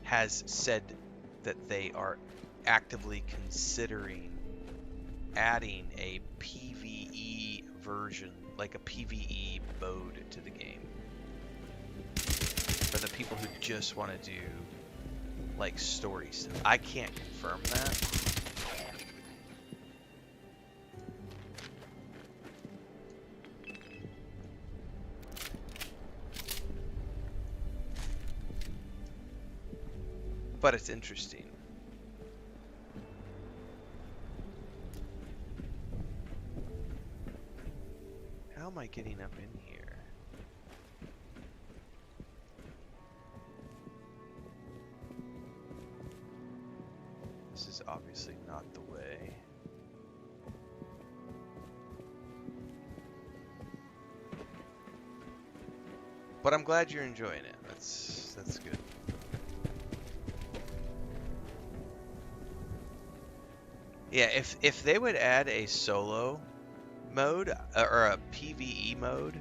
has said that they are actively considering adding a PvE version, like a PvE mode to the game. For the people who just want to do like story stuff. I can't confirm that. But it's interesting. How am I getting up in here? This is obviously not the way. But I'm glad you're enjoying it. That's good. Yeah, if they would add a solo mode or a PvE mode,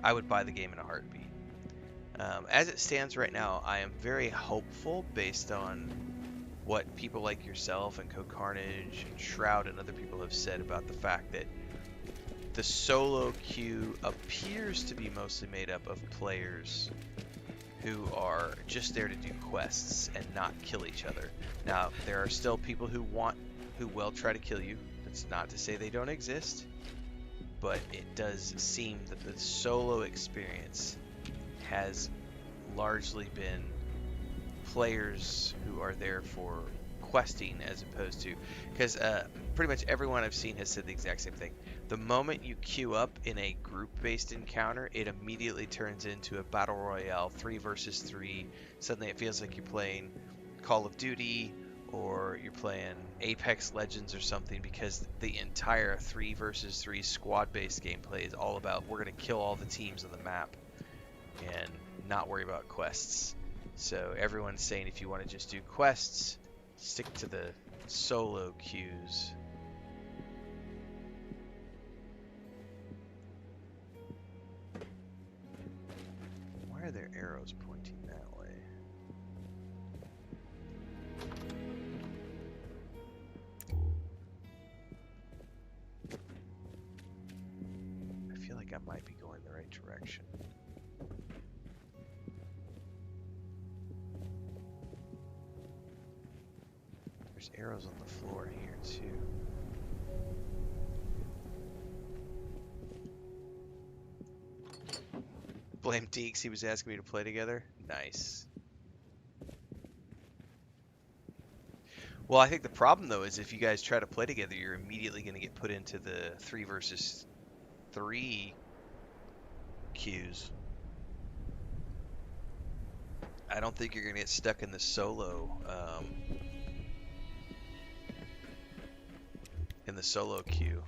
I would buy the game in a heartbeat. As it stands right now, I am very hopeful based on what people like yourself and Co-Carnage and Shroud and other people have said about the fact that the solo queue appears to be mostly made up of players who are just there to do quests and not kill each other. Now, there are still people who will try to kill you. That's not to say they don't exist, but it does seem that the solo experience has largely been players who are there for questing as opposed to... Because pretty much everyone I've seen has said the exact same thing. The moment you queue up in a group-based encounter, it immediately turns into a battle royale, 3 versus 3. Suddenly it feels like you're playing Call of Duty or you're playing Apex Legends or something, because the entire 3 versus 3 squad-based gameplay is all about we're going to kill all the teams on the map and not worry about quests. So everyone's saying if you want to just do quests, stick to the solo queues. Why are there arrows pointing that way? I feel like I might be going the right direction. There's arrows on the floor here too. Blame Deeks, he was asking me to play together. Nice. Well, I think the problem though is if you guys try to play together, you're immediately going to get put into the 3 versus 3 queues. I don't think you're going to get stuck in the solo queue.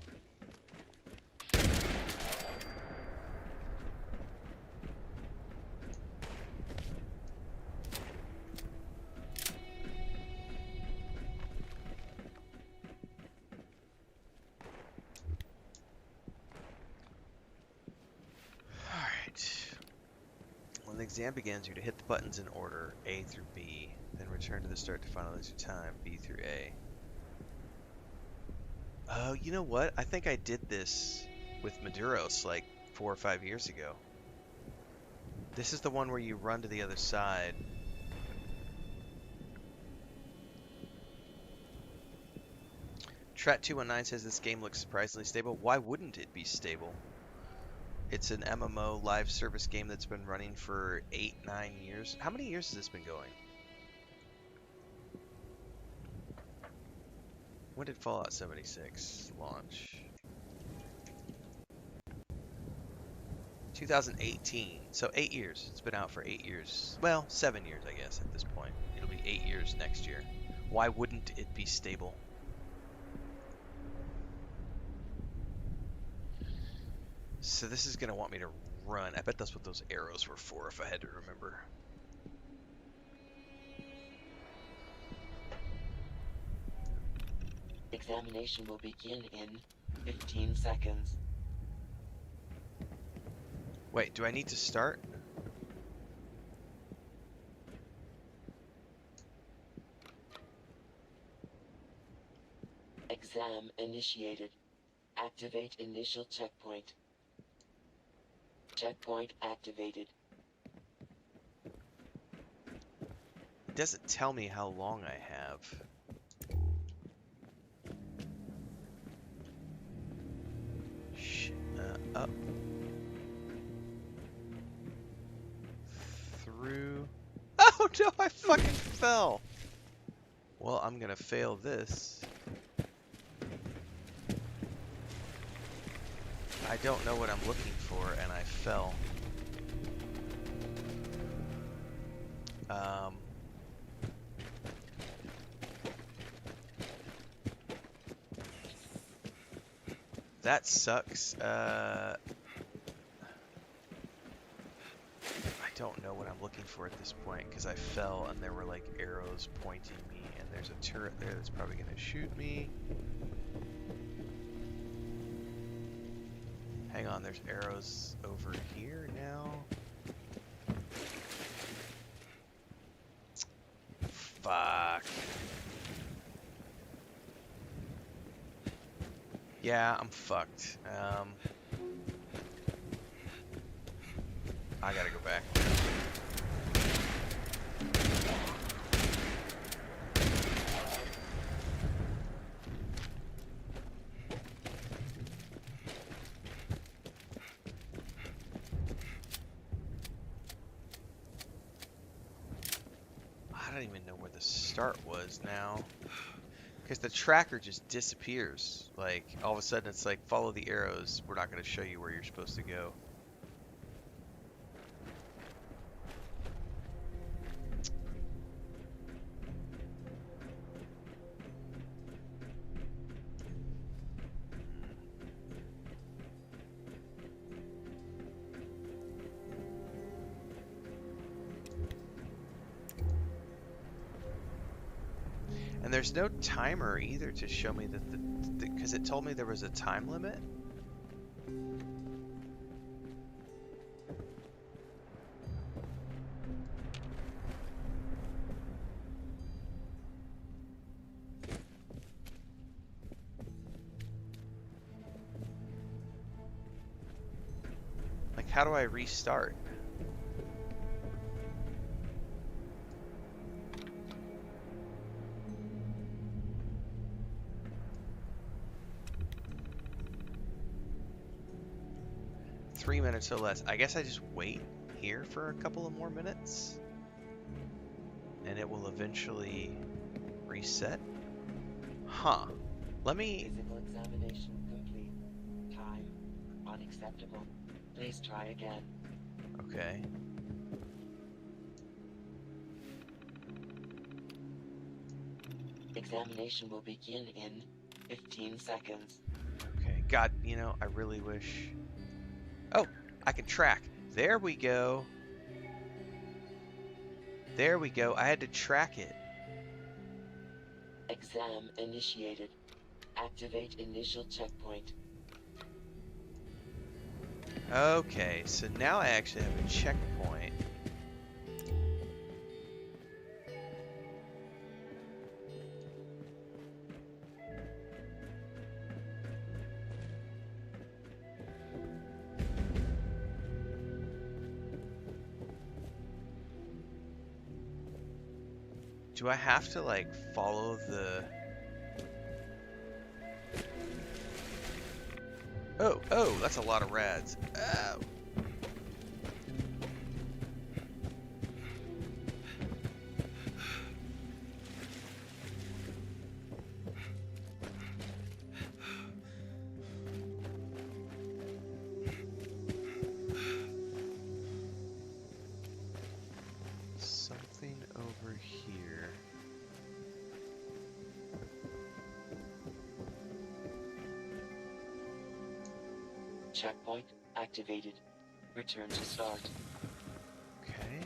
When the exam begins, you're to hit the buttons in order, A through B, then return to the start to finalize your time, B through A. Oh, you know what? I think I did this with Maduros like 4 or 5 years ago. This is the one where you run to the other side. Trat219 says this game looks surprisingly stable. Why wouldn't it be stable? It's an MMO live service game that's been running for 8-9 years. How many years has this been going? When did Fallout 76 launch? 2018. So 8 years. It's been out for 8 years. Well, 7 years, I guess, at this point. It'll be 8 years next year. Why wouldn't it be stable? So this is going to want me to run. I bet that's what those arrows were for, if I had to remember. Examination will begin in 15 seconds. Wait, do I need to start? Exam initiated. Activate initial checkpoint. Checkpoint activated. It doesn't tell me how long I have. Up. Through. Oh no, I fucking fell. Well, I'm gonna fail this. I don't know what I'm looking for, and I fell. That sucks. I don't know what I'm looking for at this point, because I fell and there were like arrows pointing me, and there's a turret there that's probably going to shoot me. Hang on, there's arrows over here now. Fuck. Yeah, I'm fucked. I gotta go back. I don't even know where the start was now. Because the tracker just disappears. Like, all of a sudden it's like, follow the arrows. We're not going to show you where you're supposed to go. And there's no timer either to show me that because it told me there was a time limit. Like, how do I restart? 3 minutes or less. I guess I just wait here for a couple of more minutes. And it will eventually reset. Huh. Let me... Physical examination complete. Time unacceptable. Please try again. Okay. Examination will begin in 15 seconds. Okay. God, you know, I really wish... Oh, I can track. There we go. There we go. I had to track it. Exam initiated. Activate initial checkpoint. Okay, so now I actually have a checkpoint. Do I have to, like, follow the... Oh, that's a lot of rads. Oh. Something over here. Checkpoint activated. Return to start. Okay.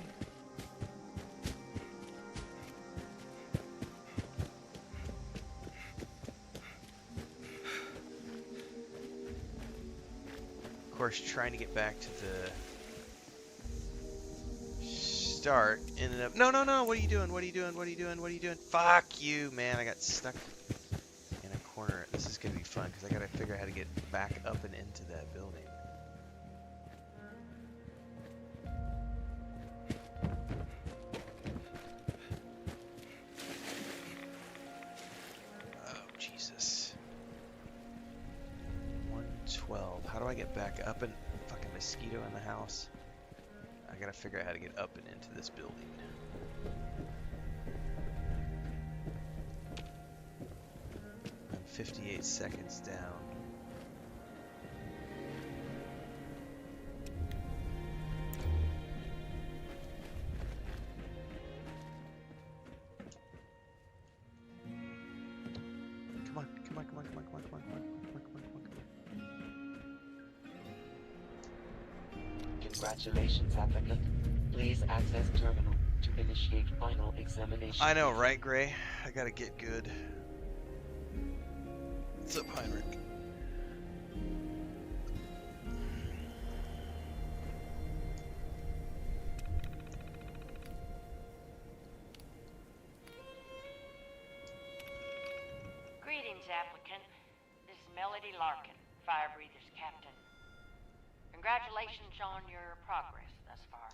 Of course, trying to get back to the start ended up... No, what are you doing? What are you doing? What are you doing? What are you doing? Fuck you, man. I got stuck in a corner. This is gonna be fun, because I gotta figure out how to get back up and into that building. Oh, Jesus. 112. How do I get back up and... Fucking mosquito in the house. I gotta figure out how to get up and into this building. I'm 58 seconds down. Come on, come on, come on, come on, come on, come on, come on, come on, come on, come on, come on. Congratulations, applicant. Please access terminal to initiate final examination. I know, right, Gray? I gotta get good. What's up, Heinrich? Greetings, applicant. This is Melody Larkin, Fire Breathers Captain. Congratulations on your progress thus far.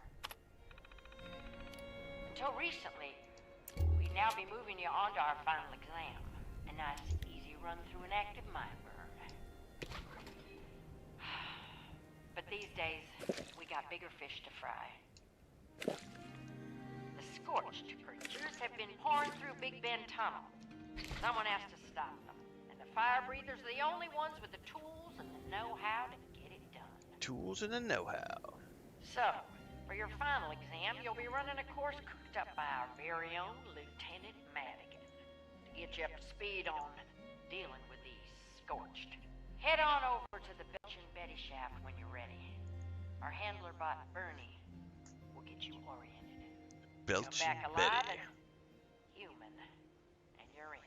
Until recently, we'd now be moving you on to our final exam. A nice, easy run through an active mind burn. But these days, we got bigger fish to fry. The scorched creatures have been pouring through Big Bend Tunnel. Someone has to stop them. And the fire breathers are the only ones with the tools and the know-how to get it done. Tools and the know-how. So, for your final exam, you'll be running a course cooked up by our very own Lieutenant Madigan to get you up to speed on dealing with these scorched. Head on over to the Belch and Betty shaft when you're ready. Our handler bot, Bernie, will get you oriented. Belch Come back and alive Betty. and human, and you're in.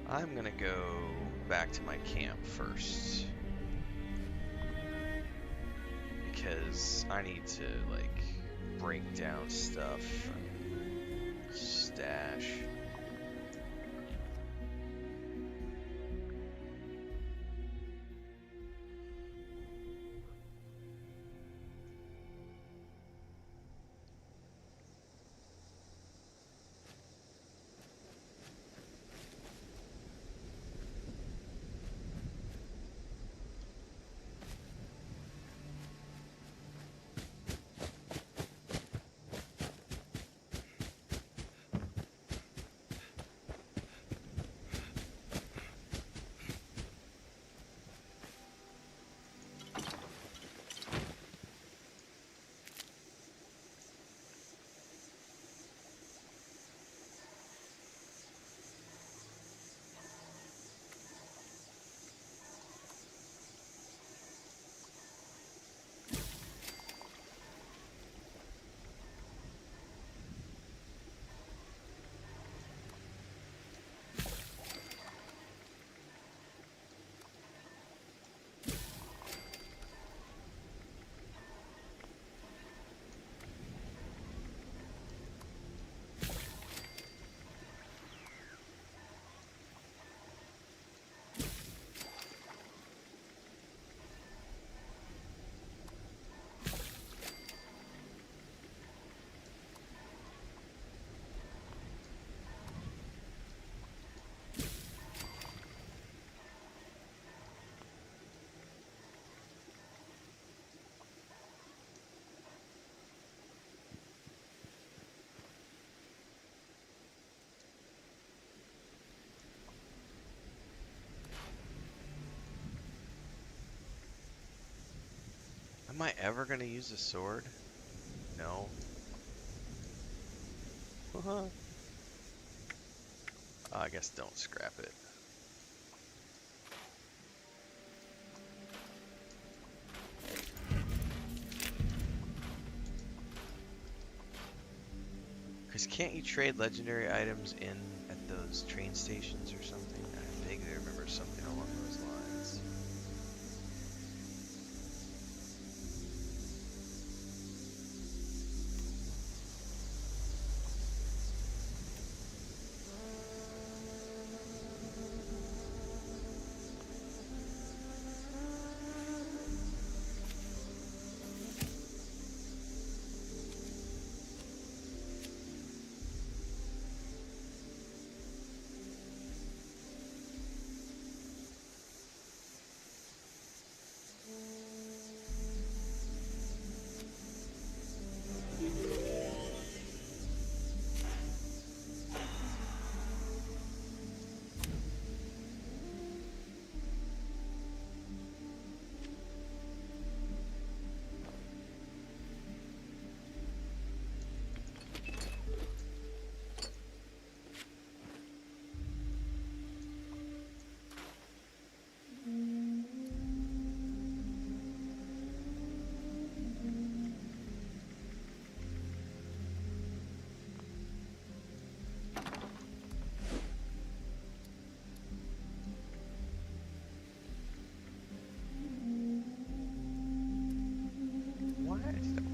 I'm gonna go back to my camp first. Because I need to, like, break down stuff. Stash. Am I ever gonna use a sword? No. I guess don't scrap it. Because can't you trade legendary items in at those train stations or something? I vaguely remember something along those lines.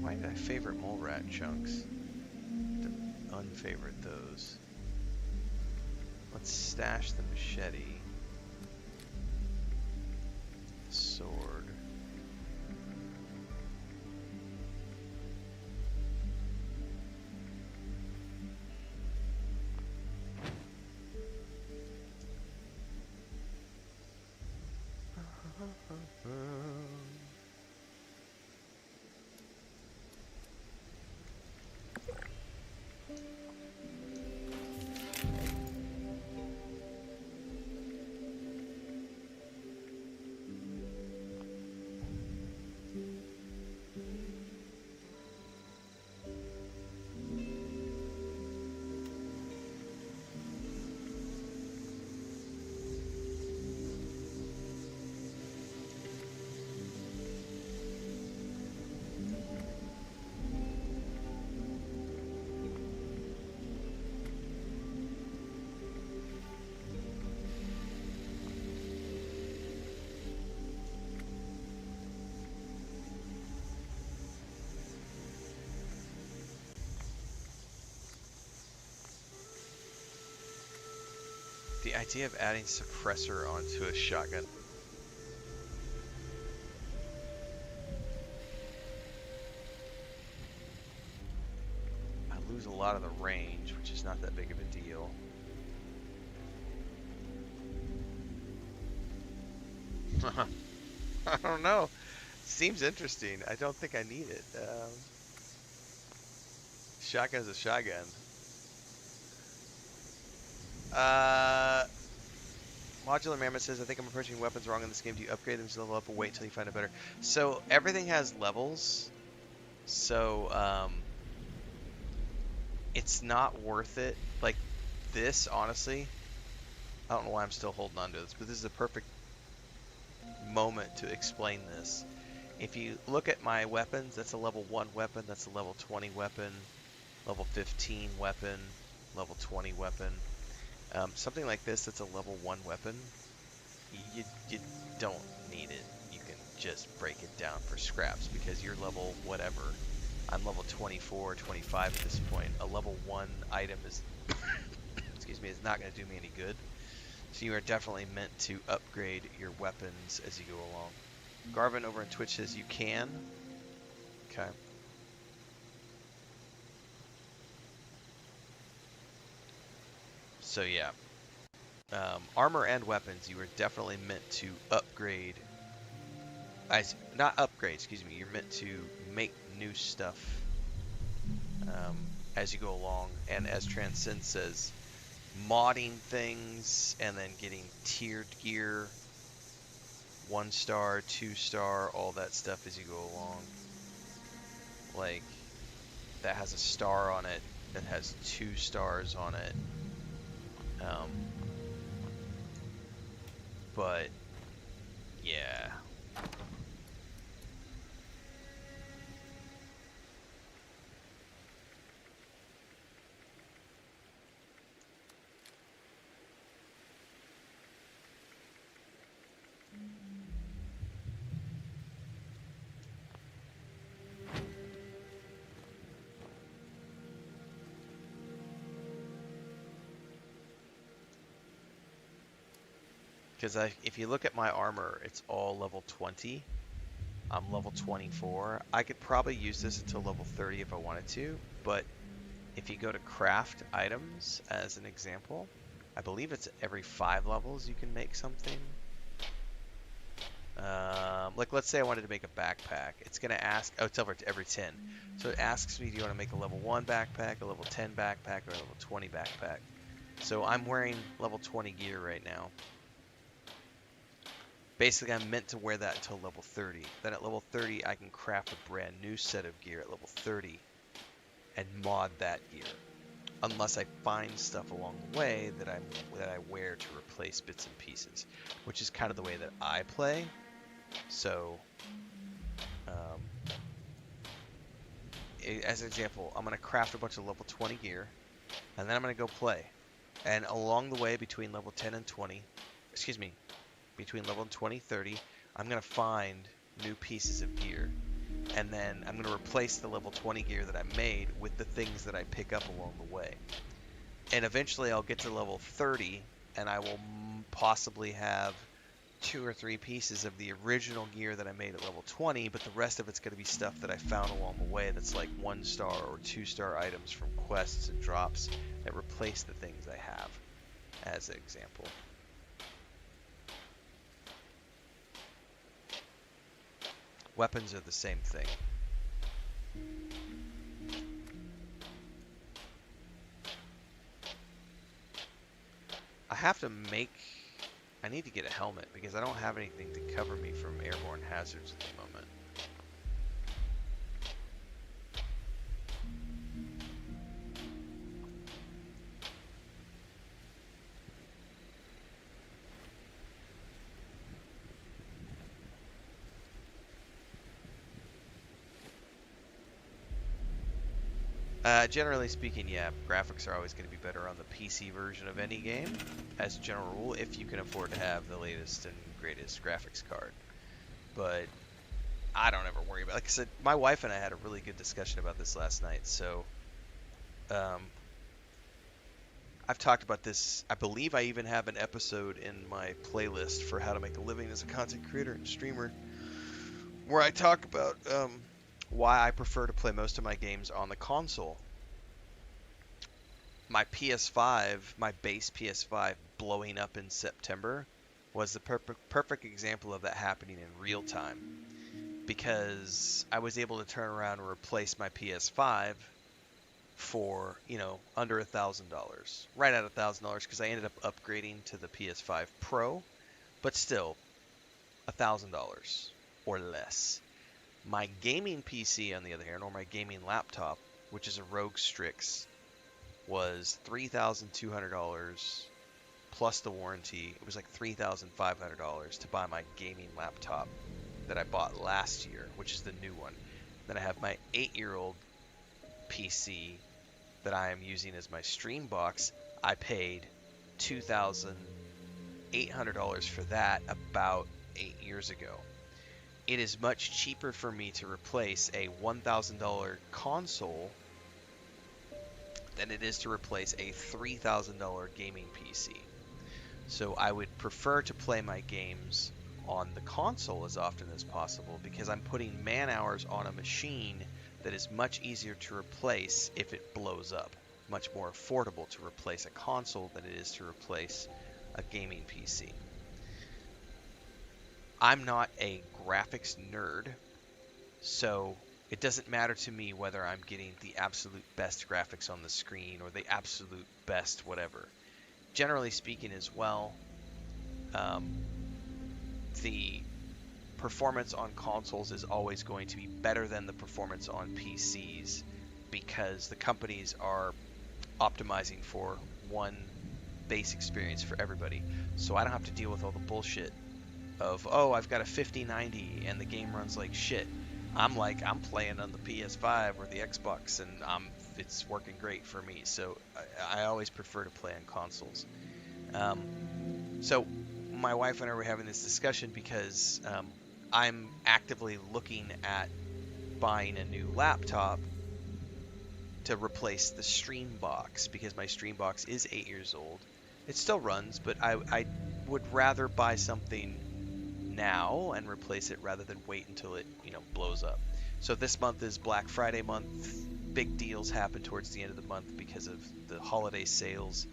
Why did I favorite mole rat chunks? To unfavorite those. Let's stash the machete. Sword. The idea of adding suppressor onto a shotgun. I lose a lot of the range, which is not that big of a deal. I don't know. Seems interesting. I don't think I need it. Shotgun's a shotgun. Modular Mammoth says, I think I'm approaching weapons wrong in this game. Do you upgrade them to level up or wait until you find a better? So everything has levels. So it's not worth it. Like this, honestly, I don't know why I'm still holding on to this, but this is a perfect moment to explain this. If you look at my weapons, that's a level 1 weapon, that's a level 20 weapon, level 15 weapon, level 20 weapon. Something like this that's a level 1 weapon, you don't need it. You can just break it down for scraps because you're level whatever. I'm level 24, 25 at this point. A level 1 item is, excuse me, is not going to do me any good. So you are definitely meant to upgrade your weapons as you go along. Garvin over on Twitch says you can. Okay. So yeah. Armor and weapons, you are definitely meant to upgrade. Not upgrade, excuse me. You're meant to make new stuff as you go along. And as Transcend says, modding things and then getting tiered gear 1-star, 2-star, all that stuff as you go along. Like, that has a star on it, that has 2 stars on it. But, yeah. Because if you look at my armor, it's all level 20. I'm level 24. I could probably use this until level 30 if I wanted to, but if you go to craft items as an example, I believe it's every 5 levels you can make something. Like, let's say I wanted to make a backpack. It's going to ask, oh, it's every 10. So it asks me, do you want to make a level 1 backpack, a level 10 backpack, or a level 20 backpack? So I'm wearing level 20 gear right now. Basically, I'm meant to wear that until level 30. Then at level 30, I can craft a brand new set of gear at level 30 and mod that gear. Unless I find stuff along the way that I wear to replace bits and pieces, which is kind of the way that I play. So, as an example, I'm going to craft a bunch of level 20 gear, and then I'm going to go play. And along the way, between level 10 and 20, excuse me, between level 20 and 30, I'm going to find new pieces of gear. And then I'm going to replace the level 20 gear that I made with the things that I pick up along the way. And eventually I'll get to level 30, and I will possibly have 2 or 3 pieces of the original gear that I made at level 20, but the rest of it's going to be stuff that I found along the way that's like 1-star or 2-star items from quests and drops that replace the things I have, as an example. Weapons are the same thing. I need to get a helmet because I don't have anything to cover me from airborne hazards at the moment. Generally speaking, yeah, graphics are always going to be better on the PC version of any game, as a general rule, if you can afford to have the latest and greatest graphics card. But I don't ever worry about it. Like I said, my wife and I had a really good discussion about this last night, so I've talked about this. I believe I even have an episode in my playlist for how to make a living as a content creator and streamer, where I talk about why I prefer to play most of my games on the console. My PS5, my base PS5 blowing up in September was the perfect example of that happening in real time, because I was able to turn around and replace my PS5 for, under $1,000, right at $1,000, because I ended up upgrading to the PS5 Pro, but still $1,000 or less. My gaming PC, on the other hand, or my gaming laptop, which is a Rogue Strix, was $3,200 plus the warranty. It was like $3,500 to buy my gaming laptop that I bought last year, which is the new one. Then I have my 8-year-old PC that I am using as my stream box. I paid $2,800 for that about 8 years ago. It is much cheaper for me to replace a $1,000 console than it is to replace a $3,000 gaming PC. So I would prefer to play my games on the console as often as possible, because I'm putting man hours on a machine that is much easier to replace if it blows up. Much more affordable to replace a console than it is to replace a gaming PC. I'm not a graphics nerd, so it doesn't matter to me whether I'm getting the absolute best graphics on the screen or the absolute best whatever. Generally speaking as well, the performance on consoles is always going to be better than the performance on PCs because the companies are optimizing for one base experience for everybody. So I don't have to deal with all the bullshit of, oh, I've got a 5090 and the game runs like shit. I'm playing on the PS5 or the Xbox and it's working great for me. So I always prefer to play on consoles. So my wife and I were having this discussion because I'm actively looking at buying a new laptop to replace the Stream Box because my Stream Box is 8 years old. It still runs, but I would rather buy something now and replace it rather than wait until it, blows up. So this month is Black Friday month. Big deals happen towards the end of the month because of the holiday sales.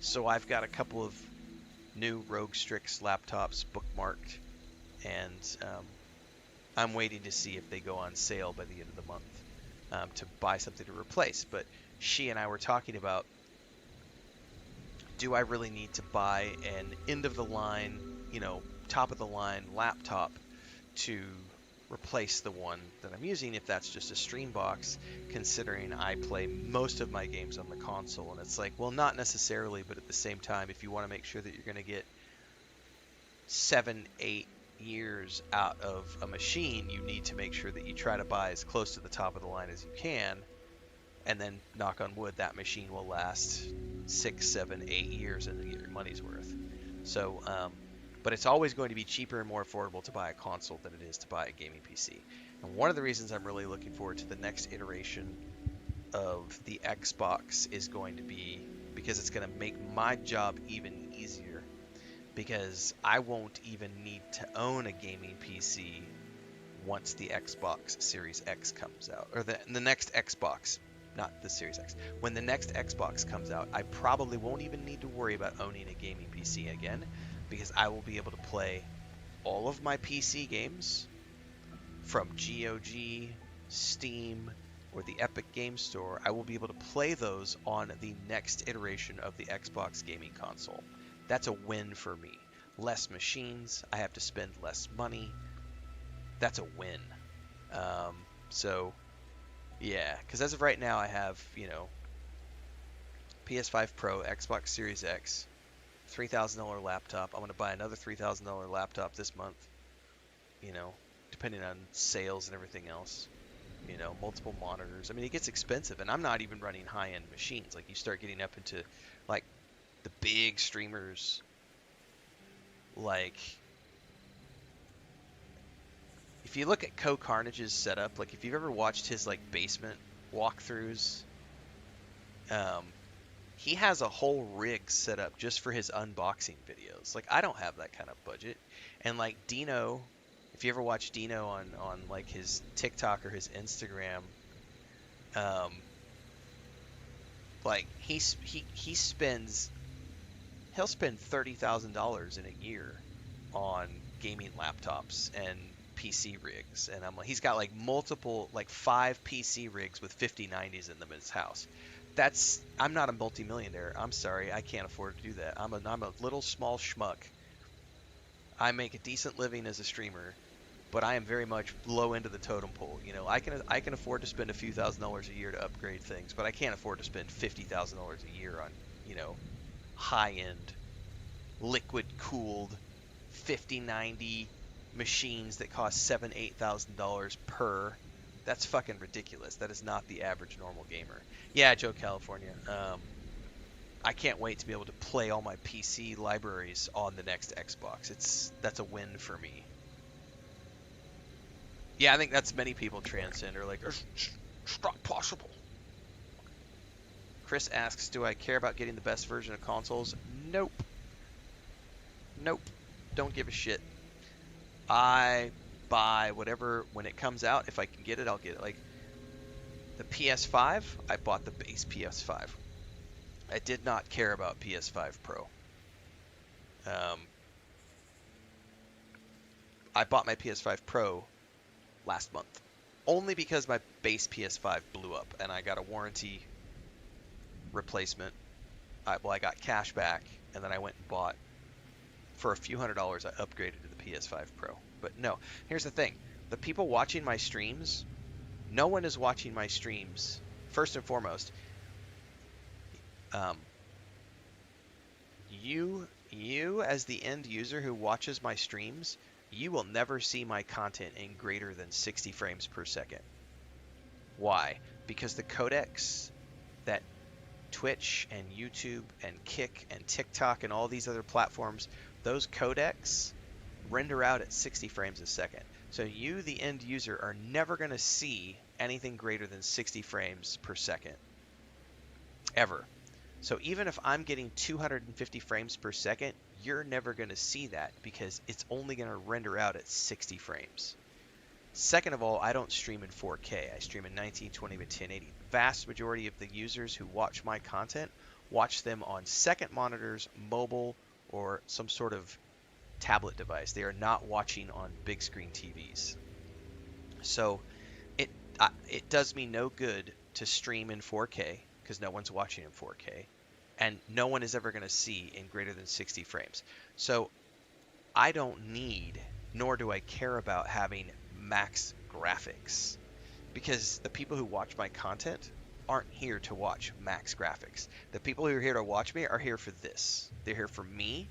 So I've got a couple of new Rogue Strix laptops bookmarked, and I'm waiting to see if they go on sale by the end of the month to buy something to replace. But she and I were talking about, do I really need to buy an end-of-the-line, top-of-the-line laptop to replace the one that I'm using if that's just a Stream Box, considering I play most of my games on the console? And it's like, well, not necessarily, but at the same time, if you want to make sure that you're going to get 7-8 years out of a machine, you need to make sure that you try to buy as close to the top of the line as you can, and then knock on wood, that machine will last 6, 7, 8 years and you get your money's worth. So but it's always going to be cheaper and more affordable to buy a console than it is to buy a gaming PC. And one of the reasons I'm really looking forward to the next iteration of the Xbox is going to be because it's going to make my job even easier, because I won't even need to own a gaming PC once the Xbox Series X comes out, or the next Xbox, not the Series X. When the next Xbox comes out, I probably won't even need to worry about owning a gaming PC again, because I will be able to play all of my PC games from GOG, Steam, or the Epic Game Store. I will be able to play those on the next iteration of the Xbox gaming console. That's a win for me. Less machines, I have to spend less money. That's a win. So, yeah, because as of right now, I have, PS5 Pro, Xbox Series X, $3,000 laptop. I'm going to buy another $3,000 laptop this month, depending on sales and everything else. Multiple monitors. I mean, it gets expensive, and I'm not even running high-end machines. Like, you start getting up into, like, the big streamers, like, if you look at Carnage's setup, like, if you've ever watched his, like, basement walkthroughs, he has a whole rig set up just for his unboxing videos. Like, I don't have that kind of budget. And, like, Dino, if you ever watch Dino on like, his TikTok or his Instagram, like, he'll spend $30,000 in a year on gaming laptops and PC rigs. And he's got, like, multiple, like, 5 PC rigs with 5090s in them in his house. I'm not a multimillionaire. I'm sorry, I can't afford to do that. I'm a little small schmuck. I make a decent living as a streamer, but I am very much low into the totem pole. I can afford to spend a few $1,000s a year to upgrade things, but I can't afford to spend $50,000 a year on, high-end, liquid-cooled 5090 machines that cost $7,000-$8,000 per. That's fucking ridiculous. That is not the average normal gamer. Yeah, Joe California. I can't wait to be able to play all my PC libraries on the next Xbox. That's a win for me. Yeah, I think that's many people transcend, or like, it's not possible. Chris asks, do I care about getting the best version of consoles? Nope. Nope. Don't give a shit. I buy whatever when it comes out. If I can get it, I'll get it. Like, the PS5, I bought the base PS5. I did not care about PS5 Pro. I bought my PS5 Pro last month, only because my base PS5 blew up and I got a warranty replacement. I got cash back, and then I went and bought, for a few $100s, I upgraded to the PS5 Pro. But no, here's the thing. The people watching my streams, no one is watching my streams. First and foremost, um, you as the end user who watches my streams, you will never see my content in greater than 60 frames per second. Why? Because the codecs that Twitch and YouTube and Kick and TikTok and all these other platforms, those codecs render out at 60 frames a second. So you, the end user, are never going to see anything greater than 60 frames per second, ever. So even if I'm getting 250 frames per second, you're never going to see that because it's only going to render out at 60 frames. Second of all, I don't stream in 4K. I stream in 1920 by 1080. The vast majority of the users who watch my content watch them on second monitors, mobile, or some sort of tablet device. They are not watching on big screen TVs. So it it does me no good to stream in 4K because no one's watching in 4K, and no one is ever going to see in greater than 60 frames. So I don't need, nor do I care about having max graphics because the people who watch my content aren't here to watch max graphics. The people who are here to watch me are here for this. They're here for me,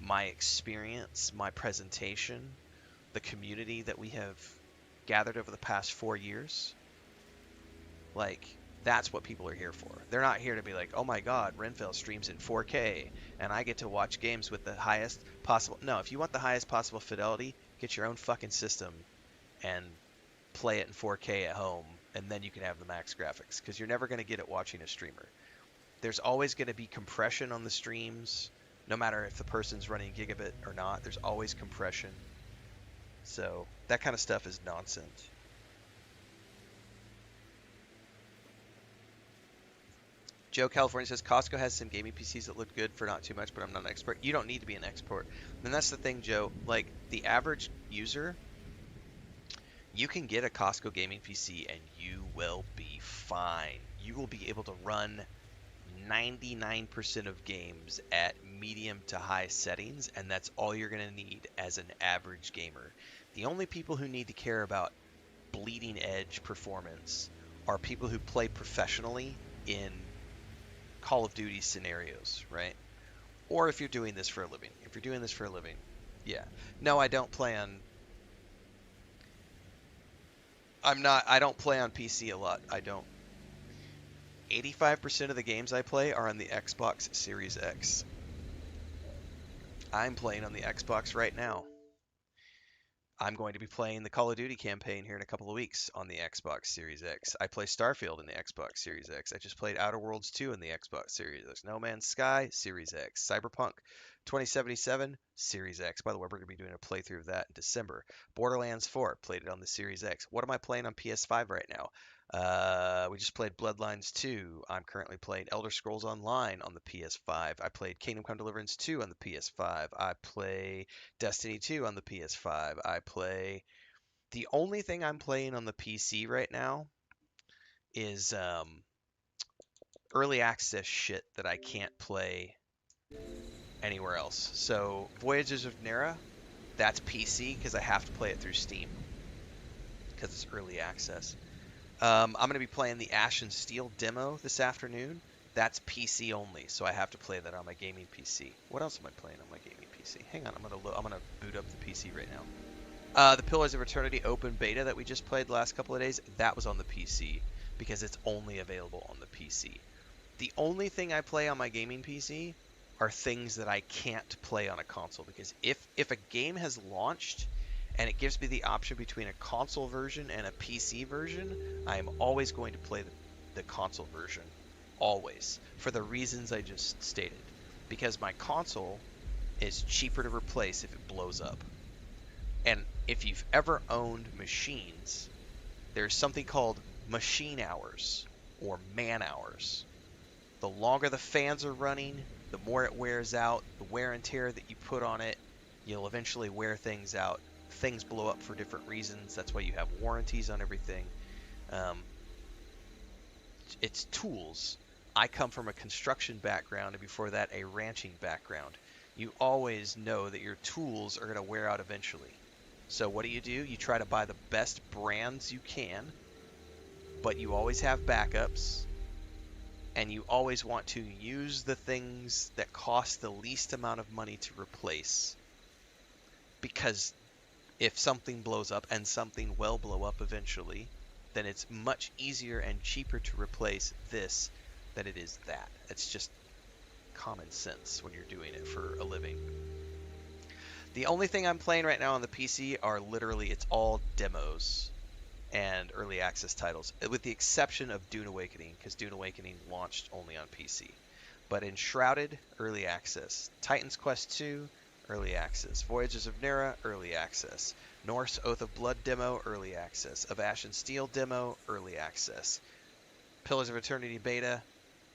my experience, my presentation, the community that we have gathered over the past 4 years. Like, that's what people are here for. They're not here to be like, oh my god, Renfail streams in 4K and I get to watch games with the highest possible. No, if you want the highest possible fidelity, get your own fucking system and play it in 4K at home, and then you can have the max graphics because you're never going to get it watching a streamer. There's always going to be compression on the streams, no matter if the person's running gigabit or not. There's always compression. So that kind of stuff is nonsense. Joe California says Costco has some gaming PCs that look good for not too much, but I'm not an expert. You don't need to be an expert. And that's the thing, Joe. Like, the average user, you can get a Costco gaming PC and you will be fine. You will be able to run 99% of games at medium to high settings, and that's all you're going to need as an average gamer. The only people who need to care about bleeding edge performance are people who play professionally in Call of Duty scenarios, right? Or if you're doing this for a living. If you're doing this for a living, yeah. No, I don't play on... I don't play on PC a lot. I don't. 85% of the games I play are on the Xbox Series X. I'm playing on the Xbox right now. I'm going to be playing the Call of Duty campaign here in a couple of weeks on the Xbox Series X. I play Starfield in the Xbox Series X. I just played Outer Worlds 2 in the Xbox Series X. No Man's Sky, Series X. Cyberpunk 2077, Series X. By the way, we're going to be doing a playthrough of that in December. Borderlands 4, played it on the Series X. What am I playing on PS5 right now? We just played Bloodlines 2. I'm currently playing Elder Scrolls Online on the PS5. I played Kingdom Come Deliverance 2 on the PS5. I play Destiny 2 on the PS5. I play... The only thing I'm playing on the PC right now is early access shit that I can't play anywhere else. So Voyages of Nera, that's PC because I have to play it through Steam because it's early access. I'm going to be playing the Ash and Steel demo this afternoon. That's PC only, so I have to play that on my gaming PC. What else am I playing on my gaming PC? Hang on, I'm gonna boot up the PC right now. The Pillars of Eternity open beta that we just played the last couple of days, that was on the PC because it's only available on the PC. The only thing I play on my gaming PC are things that I can't play on a console because if a game has launched and it gives me the option between a console version and a PC version, I am always going to play the console version. Always. For the reasons I just stated. Because my console is cheaper to replace if it blows up. And if you've ever owned machines, there's something called machine hours or man hours. The longer the fans are running, the more it wears out, the wear and tear that you put on it, you'll eventually wear things out. Things blow up for different reasons. That's why you have warranties on everything. It's tools. I come from a construction background, and before that, a ranching background. You always know that your tools are going to wear out eventually. So what do? You try to buy the best brands you can, but you always have backups, and you always want to use the things that cost the least amount of money to replace. Because if something blows up, and something will blow up eventually, then it's much easier and cheaper to replace this than it is that. It's just common sense when you're doing it for a living. The only thing I'm playing right now on the PC are literally, it's all demos and early access titles, with the exception of Dune Awakening, because Dune Awakening launched only on PC. But Enshrouded, early access. Titan's Quest 2, early access. Voyages of Nera, early access. Norse Oath of Blood demo, early access. Of Ash and Steel demo, early access. Pillars of Eternity beta,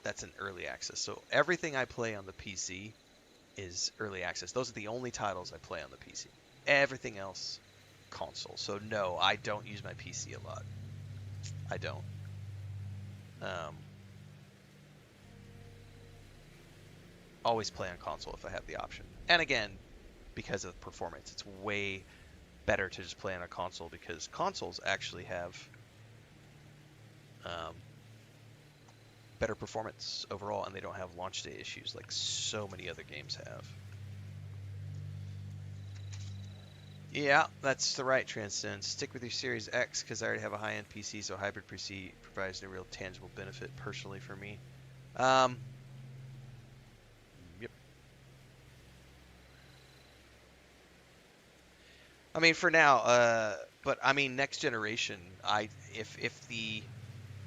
that's an early access. So everything I play on the PC is early access. Those are the only titles I play on the PC. Everything else, console. So no, I don't use my PC a lot. I don't. Always play on console if I have the option. And again, because of performance, it's way better to just play on a console, because consoles actually have better performance overall, and they don't have launch day issues like so many other games have. Yeah, that's the right Transcend. Stick with your Series X, because I already have a high-end PC, so hybrid PC provides no real tangible benefit personally for me. Yep. I mean, for now, but I mean, next generation,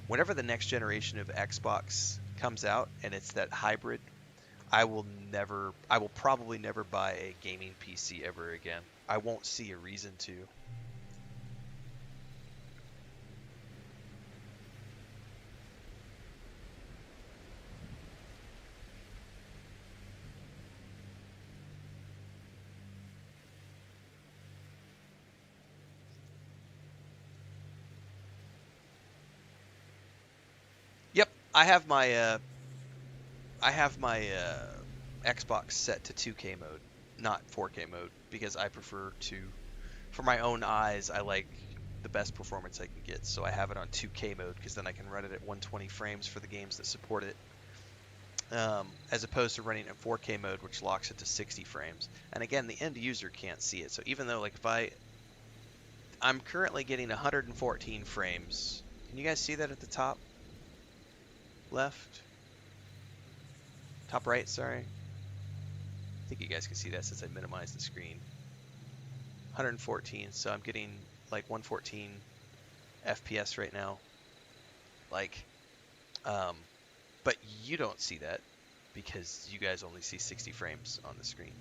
whenever the next generation of Xbox comes out and it's that hybrid, I will probably never buy a gaming PC ever again. I won't see a reason to. Yep, I have my Xbox set to 2K mode, not 4K mode, because I prefer to, for my own eyes, I like the best performance I can get. So I have it on 2K mode, because then I can run it at 120 frames for the games that support it, as opposed to running it in 4K mode, which locks it to 60 frames. And again, the end user can't see it. So even though, like, I'm currently getting 114 frames. Can you guys see that at the top left? Top right, sorry. I think you guys can see that since I minimized the screen. 114, so I'm getting like 114 FPS right now. Like, but you don't see that because you guys only see 60 frames on the screen.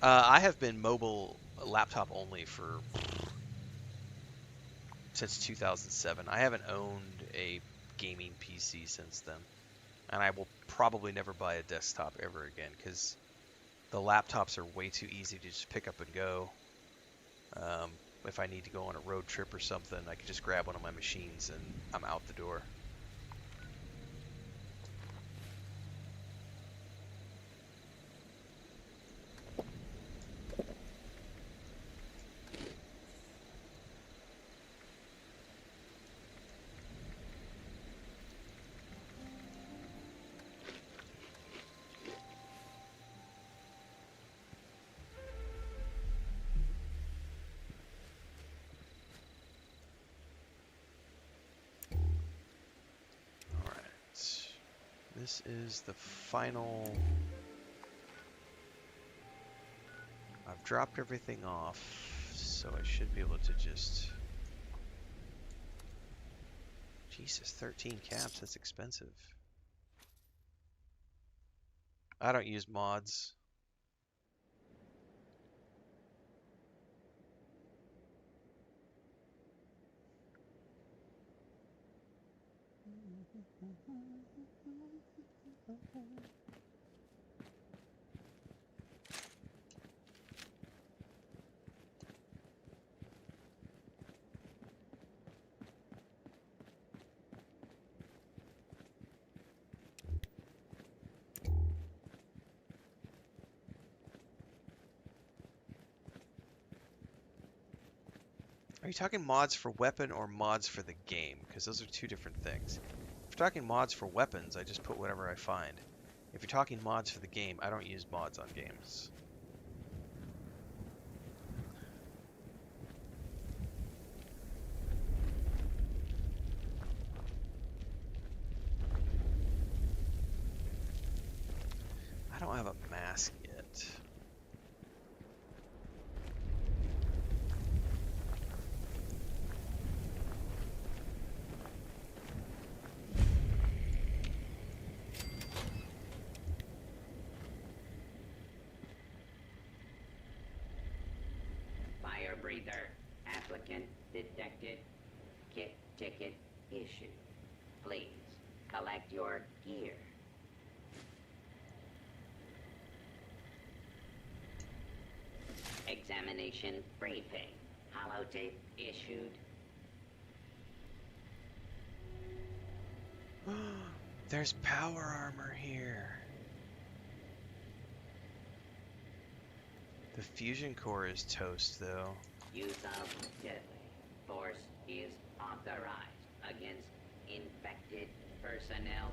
I have been mobile laptop only since 2007. I haven't owned a gaming PC since then. And I will probably never buy a desktop ever again, because the laptops are way too easy to just pick up and go. If I need to go on a road trip or something, I can just grab one of my machines and I'm out the door. This is the final. I've dropped everything off, so I should be able to just. Jesus, 13 caps, that's expensive. I don't use mods. Are you talking mods for weapon or mods for the game? Because those are two different things. If you're talking mods for weapons, I just put whatever I find. If you're talking mods for the game, I don't use mods on games. I don't have a mask yet. Fire breather. Applicant detected. Kit ticket issued. Please collect your gear. Examination briefing. Holotape issued. There's power armor here. The fusion core is toast, though. Use of deadly force is authorized against infected personnel.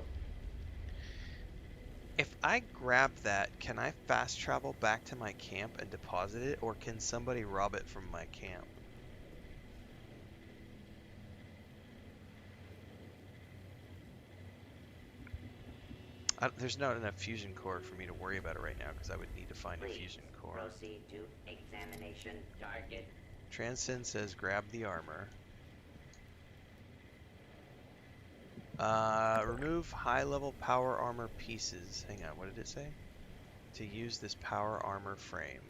If I grab that, can I fast travel back to my camp and deposit it, or can somebody rob it from my camp? There's not enough fusion core for me to worry about it right now, because I would need to find a Please fusion core. proceed to examination target. Transcend says grab the armor. Remove high-level power armor pieces. Hang on, what did it say? To use this power armor frame.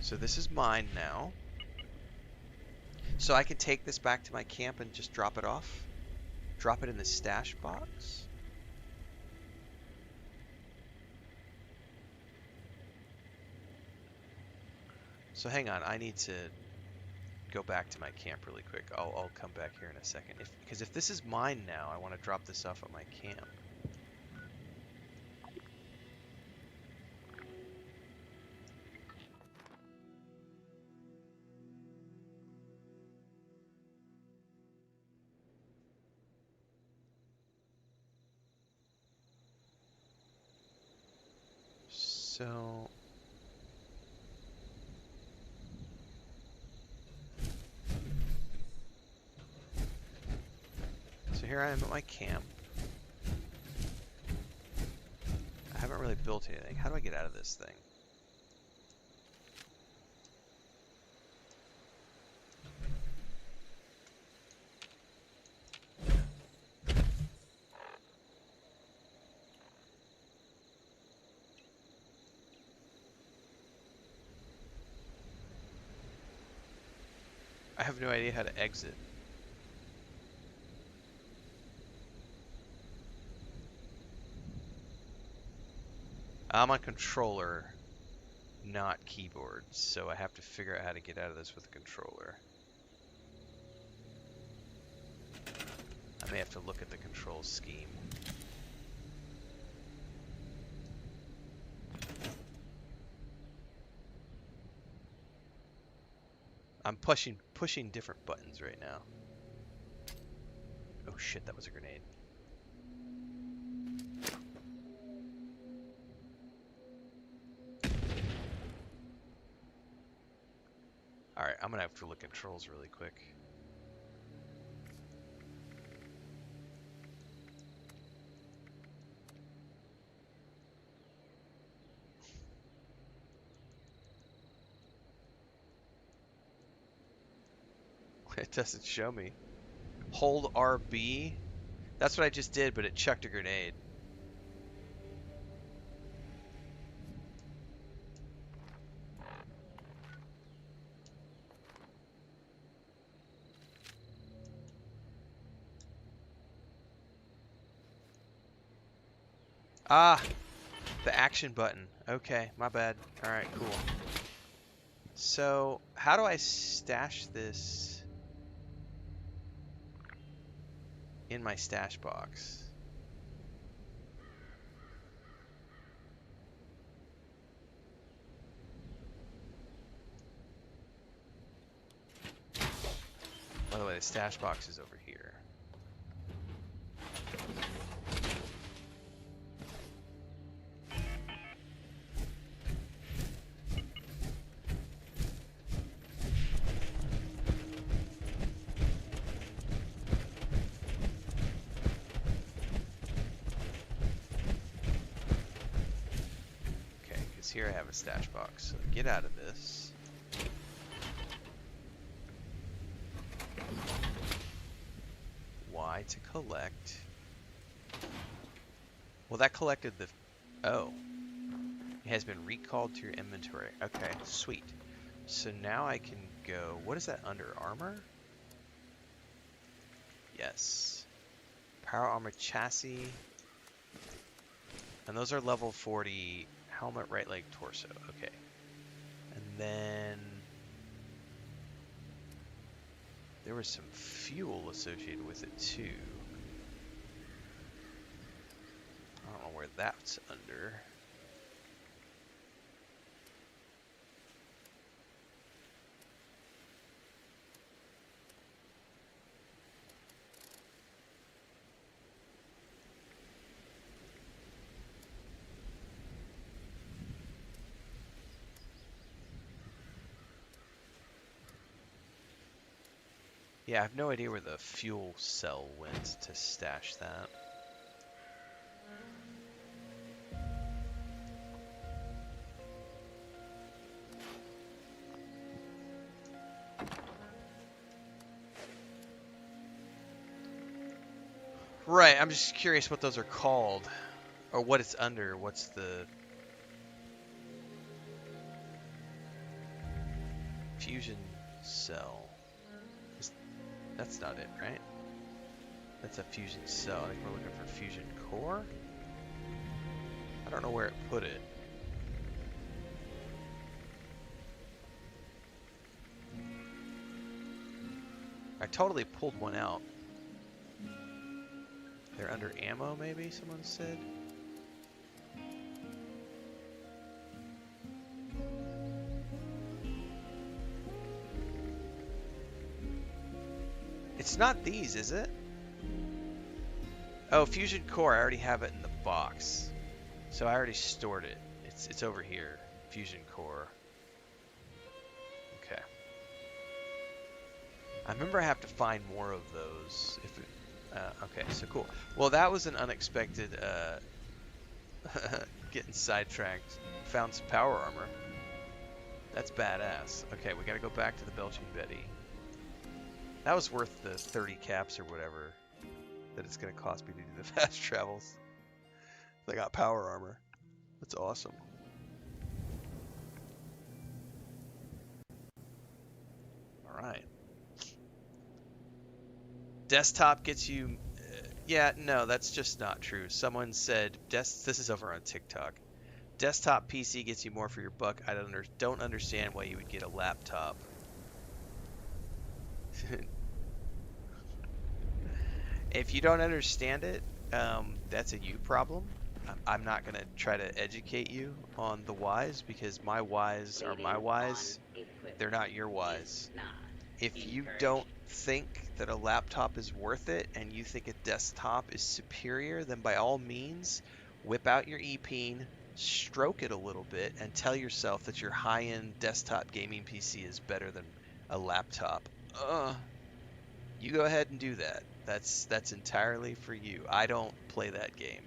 So this is mine now. So I can take this back to my camp and just drop it off? Drop it in the stash box? So hang on, I need to go back to my camp really quick. I'll come back here in a second. Because if this is mine now, I want to drop this off at my camp. So here I am at my camp. I haven't really built anything. How do I get out of this thing? I have no idea how to exit. I'm on controller, not keyboard, so I have to figure out how to get out of this with a controller. I may have to look at the control scheme. I'm pushing different buttons right now. Oh shit, that was a grenade. Alright, I'm gonna have to look at controls really quick. It doesn't show me. Hold RB? That's what I just did, but it chucked a grenade. Ah, the action button. Okay, my bad. All right, cool. So, how do I stash this in my stash box? By the way, the stash box is over here. Okay, because here I have a stash box. So get out of this. Y to collect. Well, that collected the... Oh. It has been recalled to your inventory. Okay, sweet. So now I can go... What is that under armor? Yes. Power armor chassis. And those are level 40. Helmet, right leg, torso. Okay. And then... There was some fuel associated with it too. I don't know where that's under. Yeah, I have no idea where the fuel cell went to stash that. Right, I'm just curious what those are called. Or what it's under. What's the... Fusion cell. That's not it, right? That's a fusion cell. I think we're looking for fusion core? I don't know where it put it. I totally pulled one out. They're under ammo, maybe, someone said? It's not these, is it? Oh, fusion core. I already have it in the box. So I already stored it. It's over here. Fusion core. Okay. I remember I have to find more of those. If it, okay, so cool. Well, that was an unexpected getting sidetracked. Found some power armor. That's badass. Okay, we gotta go back to the Belching Betty. That was worth the 30 caps or whatever that it's gonna cost me to do the fast travels. I got power armor. That's awesome. Alright. Desktop gets you... yeah, no, that's just not true. Someone said... This is over on TikTok. Desktop PC gets you more for your buck. I don't understand why you would get a laptop. If you don't understand it, that's a you problem. I'm not going to try to educate you on the whys because my whys are my whys. They're not your whys. If you don't think that a laptop is worth it and you think a desktop is superior, then by all means, whip out your e-peen, stroke it a little bit, and tell yourself that your high-end desktop gaming PC is better than a laptop. You go ahead and do that. That's entirely for you. I don't play that game.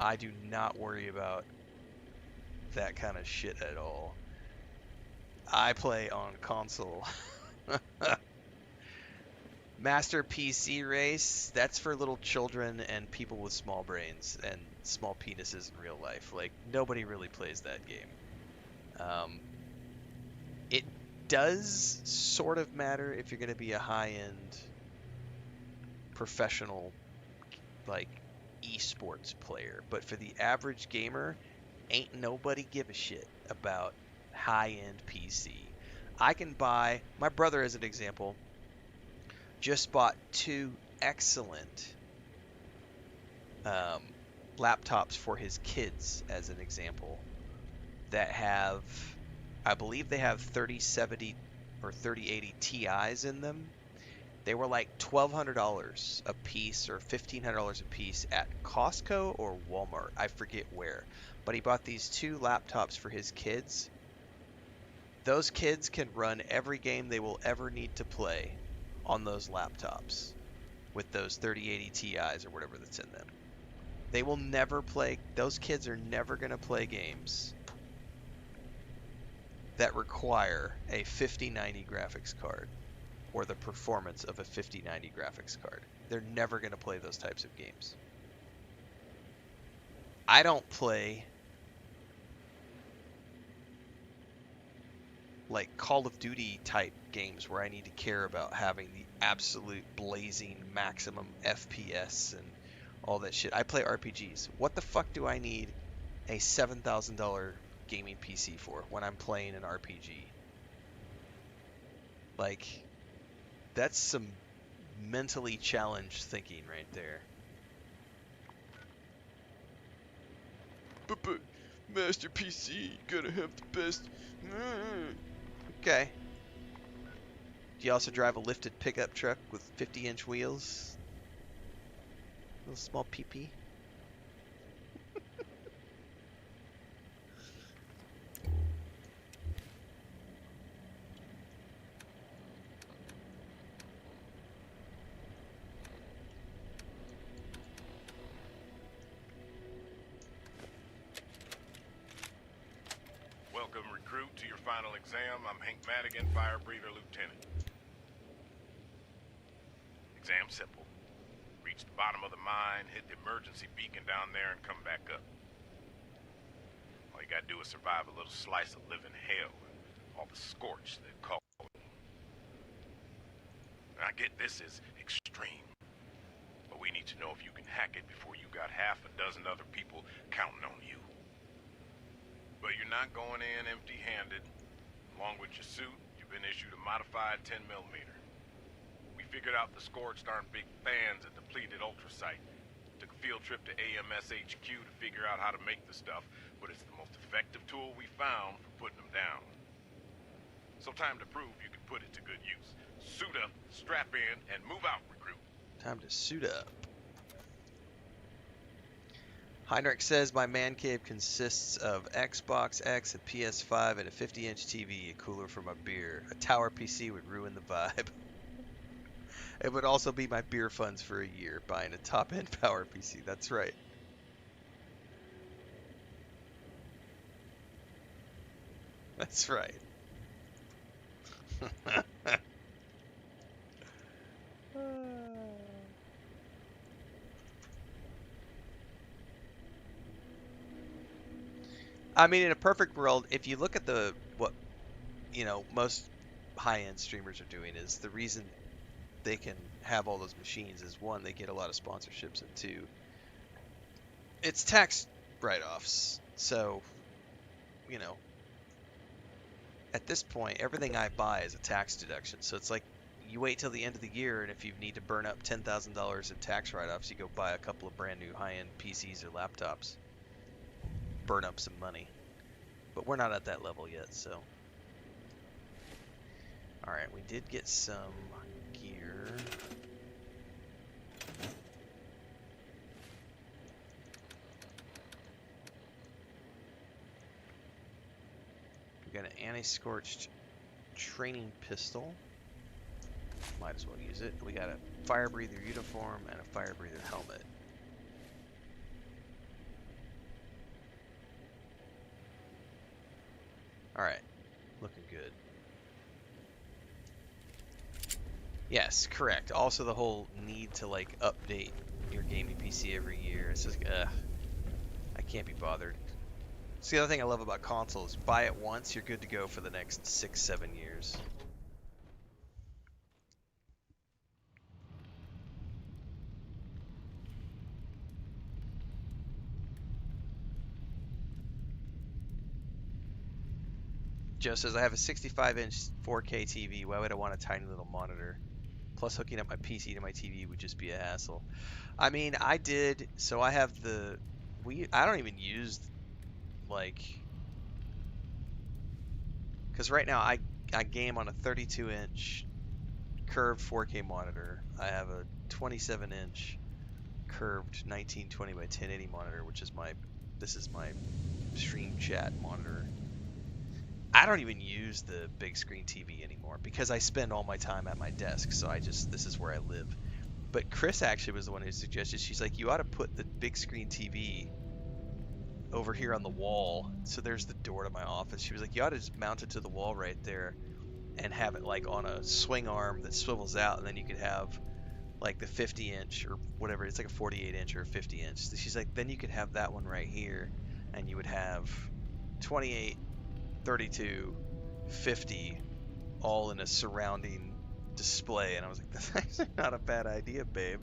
I do not worry about that kind of shit at all. I play on console. Master PC Race, that's for little children and people with small brains and small penises in real life. Like, nobody really plays that game. It does sort of matter if you're going to be a high-end professional, like, esports player, but for the average gamer, ain't nobody give a shit about high-end PC. I can buy, my brother as an example, just bought two excellent laptops for his kids as an example that have, I believe they have 3070 or 3080 Ti's in them. They were like $1,200 a piece or $1,500 a piece at Costco or Walmart. I forget where. But he bought these two laptops for his kids. Those kids can run every game they will ever need to play on those laptops with those 3080 Ti's or whatever that's in them. They will never play, those kids are never going to play games that require a 5090 graphics card or the performance of a 5090 graphics card. They're never going to play those types of games. I don't play like Call of Duty type games where I need to care about having the absolute blazing maximum FPS and all that shit. I play RPGs. What the fuck do I need a $7,000 gaming PC for when I'm playing an RPG? Like, that's some mentally challenged thinking right there. But Master PC, gotta have the best. Okay. Do you also drive a lifted pickup truck with 50-inch wheels? Little small PP? Welcome, recruit, to your final exam. I'm Hank Madigan, fire breather lieutenant. Exam simple. Reach the bottom of the mine, hit the emergency beacon down there, and come back up. All you gotta do is survive a little slice of living hell and all the scorch that call it. I get this is extreme, but we need to know if you can hack it before you got half a dozen other people counting on you. But you're not going in empty-handed. Along with your suit, you've been issued a modified 10mm. We figured out the Scorched aren't big fans of depleted ultracite. Took a field trip to AMS HQ to figure out how to make the stuff, but it's the most effective tool we found for putting them down. So time to prove you can put it to good use. Suit up, strap in, and move out, recruit. Time to suit up. Heinrich says my man cave consists of Xbox X, a PS5, and a 50-inch TV, a cooler for my beer. A tower PC would ruin the vibe. It would also be my beer funds for a year, buying a top-end power PC. That's right. That's right. I mean, in a perfect world, if you look at what most high-end streamers are doing, is the reason they can have all those machines is, one, they get a lot of sponsorships, and two, it's tax write-offs. So, at this point, everything I buy is a tax deduction. So it's like you wait till the end of the year, and if you need to burn up $10,000 in tax write-offs, you go buy a couple of brand new high-end PCs or laptops. Burn up some money. But we're not at that level yet, so. Alright, we did get some gear. We got an anti-scorched training pistol. Might as well use it. We got a fire breather uniform and a fire breather helmet. Alright, looking good. Yes, correct. Also the whole need to like update your gaming PC every year. It's just, I can't be bothered. It's the other thing I love about consoles. Buy it once, you're good to go for the next 6-7 years. Joe says, I have a 65-inch 4K TV. Why would I want a tiny little monitor? Plus, hooking up my PC to my TV would just be a hassle. I mean, I did. So I have the. I don't even use like. Because right now I game on a 32-inch curved 4K monitor. I have a 27-inch curved 1920 by 1080 monitor, which is my. This is my stream chat monitor. I don't even use the big screen TV anymore because I spend all my time at my desk. So this is where I live. But Chris actually was the one who suggested, she's like, you ought to put the big screen TV over here on the wall. So there's the door to my office. She was like, you ought to just mount it to the wall right there and have it like on a swing arm that swivels out. And then you could have like the 50-inch or whatever. It's like a 48-inch or a 50-inch. So she's like, then you could have that one right here. And you would have 28, 32, 50 all in a surrounding display. And I was like, that's actually not a bad idea, babe.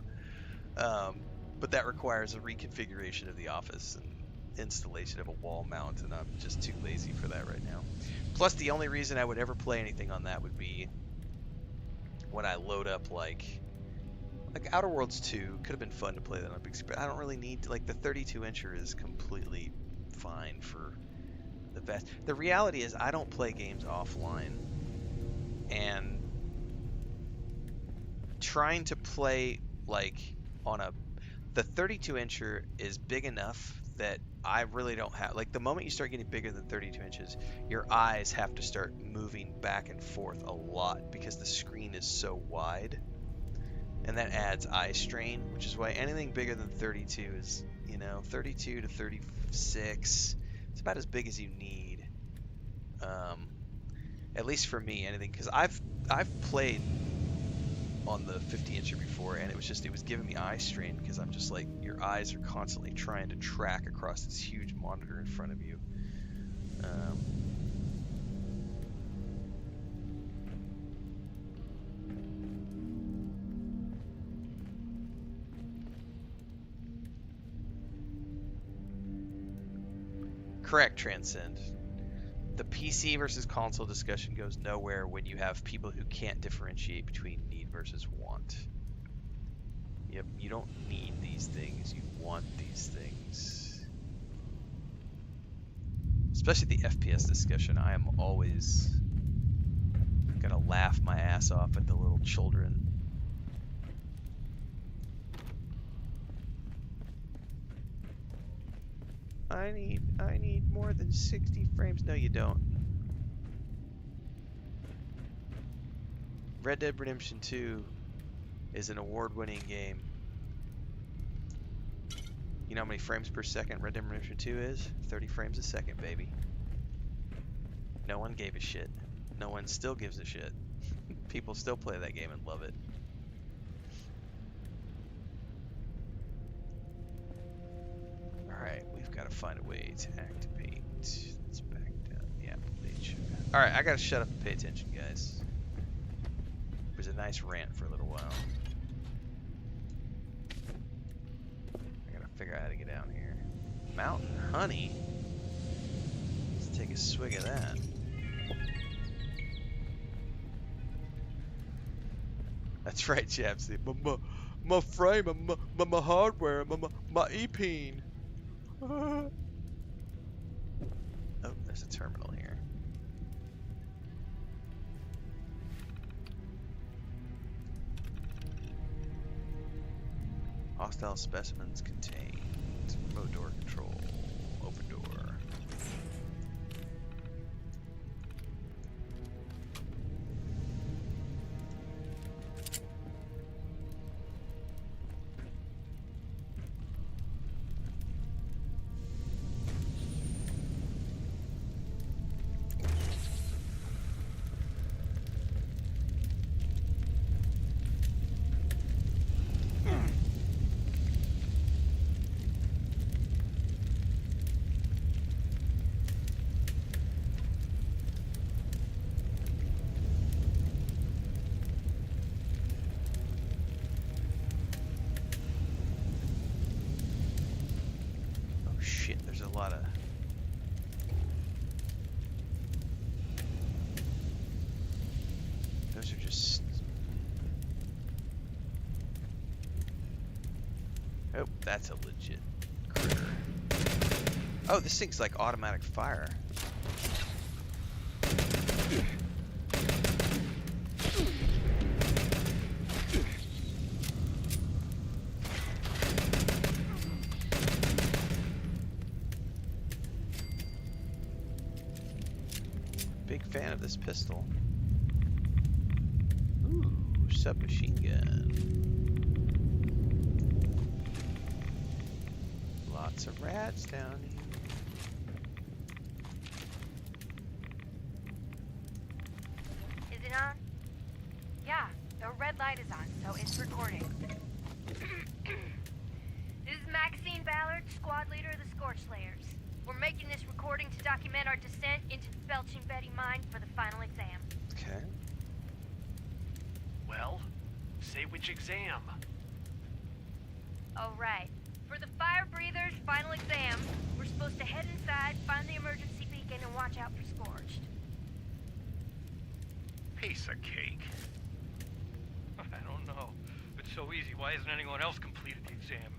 But that requires a reconfiguration of the office and installation of a wall mount, and I'm just too lazy for that right now. Plus, the only reason I would ever play anything on that would be when I load up like Outer Worlds 2. Could have been fun to play that on a big screen, but I don't really need like the 32-incher is completely fine for the best. The reality is I don't play games offline, and trying to play like on the 32-incher is big enough that I really don't have, like, the moment you start getting bigger than 32 inches, your eyes have to start moving back and forth a lot because the screen is so wide, and that adds eye strain, which is why anything bigger than 32 is, 32 to 36, it's about as big as you need, at least for me, anything, because I've played on the 50-incher before, and it was giving me eye strain because I'm just like, your eyes are constantly trying to track across this huge monitor in front of you. Correct, Transcend. The PC versus console discussion goes nowhere when you have people who can't differentiate between need versus want. Yep, you don't need these things, you want these things. Especially the FPS discussion, I am always gonna laugh my ass off at the little children. I need more than 60 frames. No, you don't. Red Dead Redemption 2 is an award-winning game. You know how many frames per second Red Dead Redemption 2 is? 30 frames a second, baby. No one gave a shit. No one still gives a shit. People still play that game and love it. Alright, we've got to find a way to activate. Let's back down the Apple page. Alright, I gotta shut up and pay attention, guys. It was a nice rant for a little while. I gotta figure out how to get down here. Mountain honey? Let's take a swig of that. That's right, Chapsy. My frame, my hardware, my e-peen. Oh, there's a terminal here. Hostile specimens contained. Remote door control. Open door. Oh, that's a legit critter. Oh, this thing's like automatic fire. Big fan of this pistol. Ooh, submachine gun. Lots of rats down here. Is it on? Yeah, the red light is on, so it's recording. This is Maxine Ballard, squad leader of the Scorch Slayers. We're making this recording to document our descent into the Belching Betty mine for the final exam. Okay. Well, say which exam. Oh, right. For the fire breathers' final exam, we're supposed to head inside, find the emergency beacon, and watch out for Scorched. Piece of cake. I don't know. If it's so easy, why hasn't anyone else completed the exam?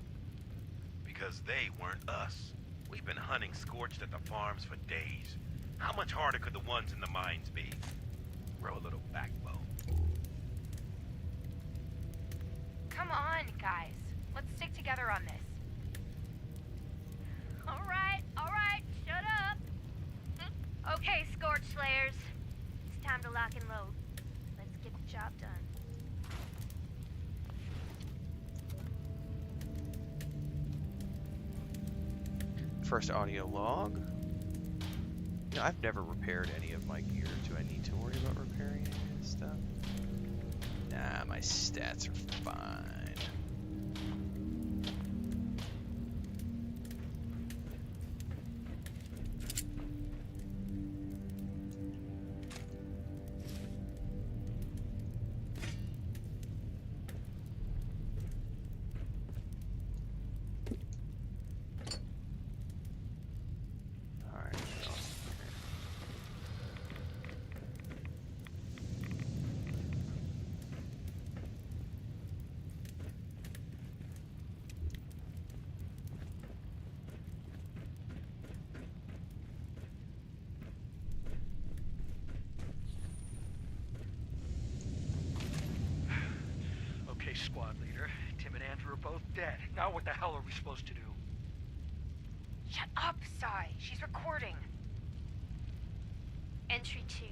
Because they weren't us. We've been hunting Scorched at the farms for days. How much harder could the ones in the mines be? Grow a little backbone. Come on, guys. Let's stick together on this. All right, shut up. Okay, Scorch Slayers. It's time to lock and load. Let's get the job done. First audio log. You know, I've never repaired any of my gear. Do I need to worry about repairing any of this stuff? Nah, my stats are fine. Okay, squad leader. Tim and Andrew are both dead. Now what the hell are we supposed to do? Shut up, Sai. She's recording. Entry 2.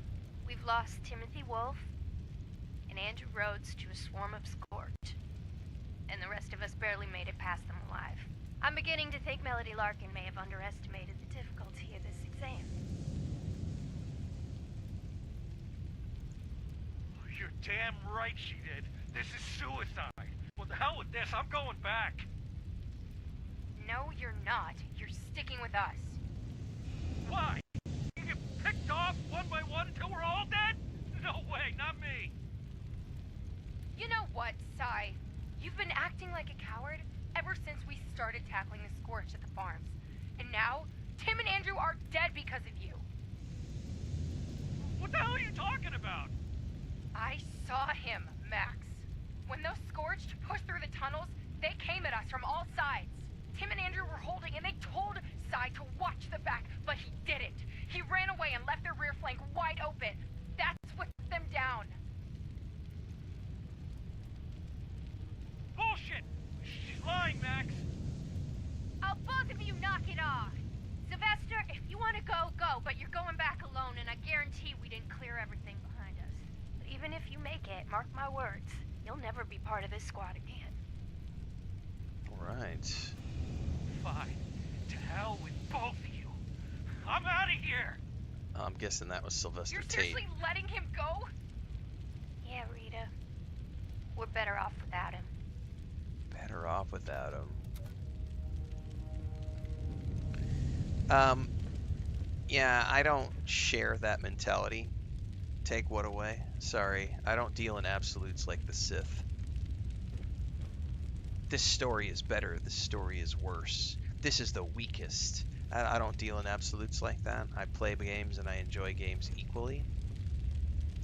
We've lost Timothy Wolf and Andrew Rhodes to a swarm of Scorch. And the rest of us barely made it past them alive. I'm beginning to think Melody Larkin may have underestimated the difficulty of this exam. You're damn right she did. This is suicide. What the hell with this? I'm going back. No, you're not. You're sticking with us. Why? You get picked off one by one until we're all dead? No way, not me. You know what, Sai? You've been acting like a coward ever since we started tackling the Scorch at the farms. And now, Tim and Andrew are dead because of you. What the hell are you talking about? I saw him, Max. When those Scorched pushed through the tunnels, they came at us from all sides. Tim and Andrew were holding, and they told Sai to watch the back, but he didn't. He ran away and left their rear flank wide open. That's what put them down. Bullshit! She's lying, Max. Oh, both of you knock it off. Sylvester, if you want to go, go, but you're going back alone, and I guarantee we didn't clear everything behind us. But even if you make it, mark my words, you'll never be part of this squad again. Alright. Fine. To hell with both of you. I'm out of here! I'm guessing that was Sylvester You're Tate. seriously letting him go? Yeah, Rita. We're better off without him. Better off without him. Yeah, I don't share that mentality. Take what away? Sorry, I don't deal in absolutes like the Sith. This story is better, this story is worse. This is the weakest. I don't deal in absolutes like that. I play games and I enjoy games equally.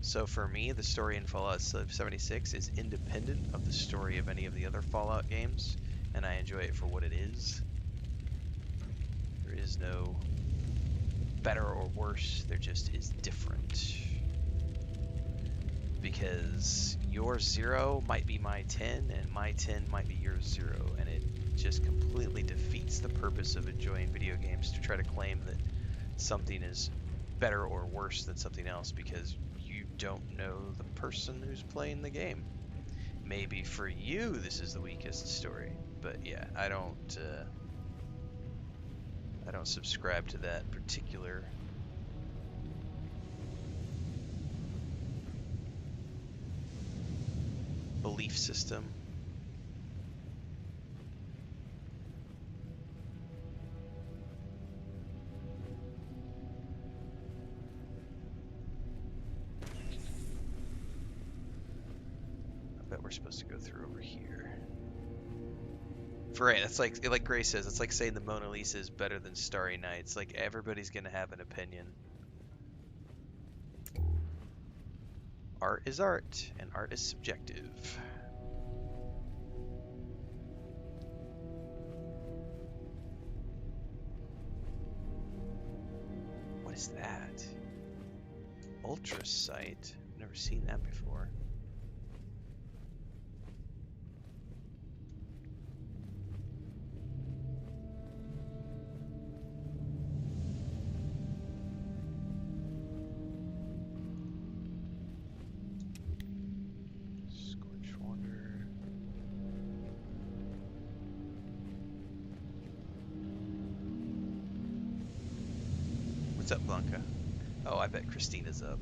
So for me, the story in Fallout 76 is independent of the story of any of the other Fallout games. and I enjoy it for what it is. There is no better or worse, there just is different. Because your 0 might be my 10, and my 10 might be your 0, and it just completely defeats the purpose of enjoying video games to try to claim that something is better or worse than something else because you don't know the person who's playing the game. Maybe for you this is the weakest story, but yeah, I don't subscribe to that particular belief system. I bet we're supposed to go through over here. Right, that's like Gray says, it's like saying the Mona Lisa is better than Starry Nights. Like, everybody's gonna have an opinion. Art is art, and art is subjective. What is that? Ultra sight? I've never seen that before. Scorch Wander. What's up, Blanca? Oh, I bet Christina's up.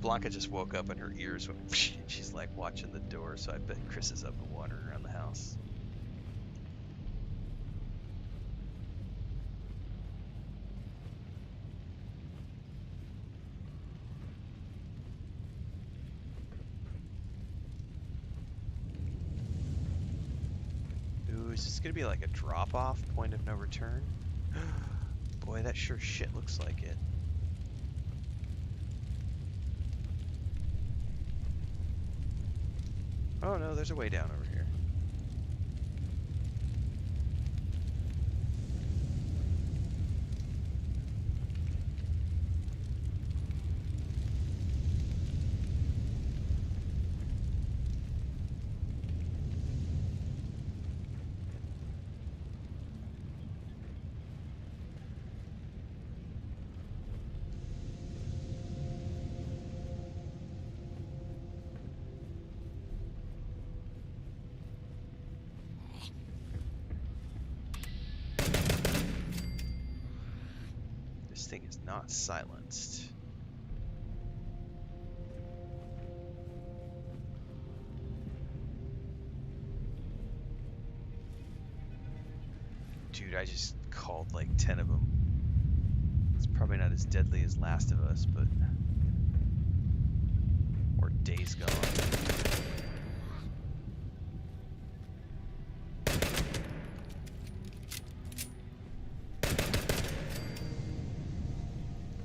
Blanca just woke up and her ears went psh, and she's like watching the door, so I bet Chris is up and wandering around the house. Ooh, is this gonna be like a drop-off point of no return? Boy, that sure shit looks like it. Oh no, there's a way down over here. This thing is not silenced. Dude, I just called like 10 of them. It's probably not as deadly as Last of Us, but... or Days Gone.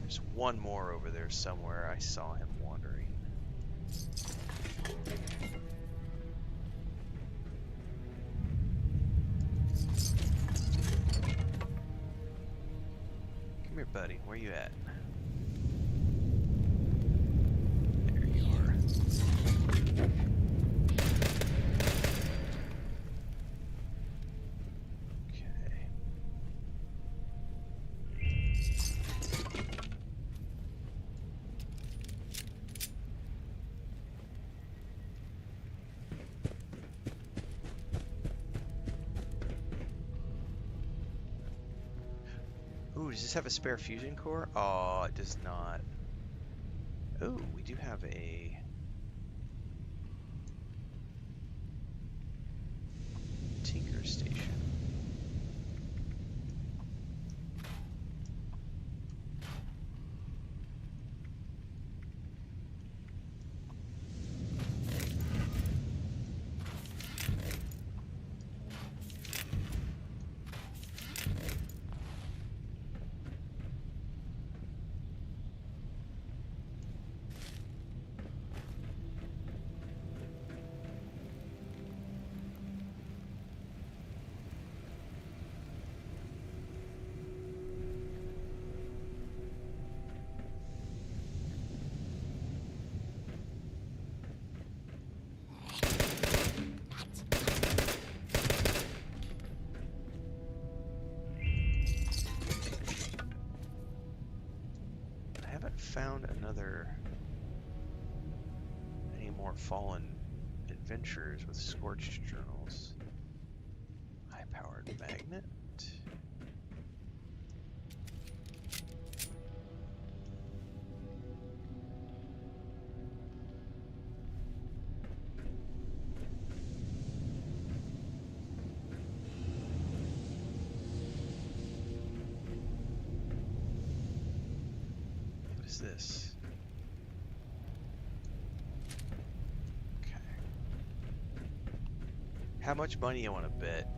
There's one more over there somewhere. I saw him wandering. Come here, buddy. Where you at? There you are. Okay. Ooh, does this have a spare fusion core? Oh, it does not. Ooh, we do have a... Tinker station. found any more fallen adventurers with scorched journals. High-powered magnet. What is this? Okay. How much money I want to bet?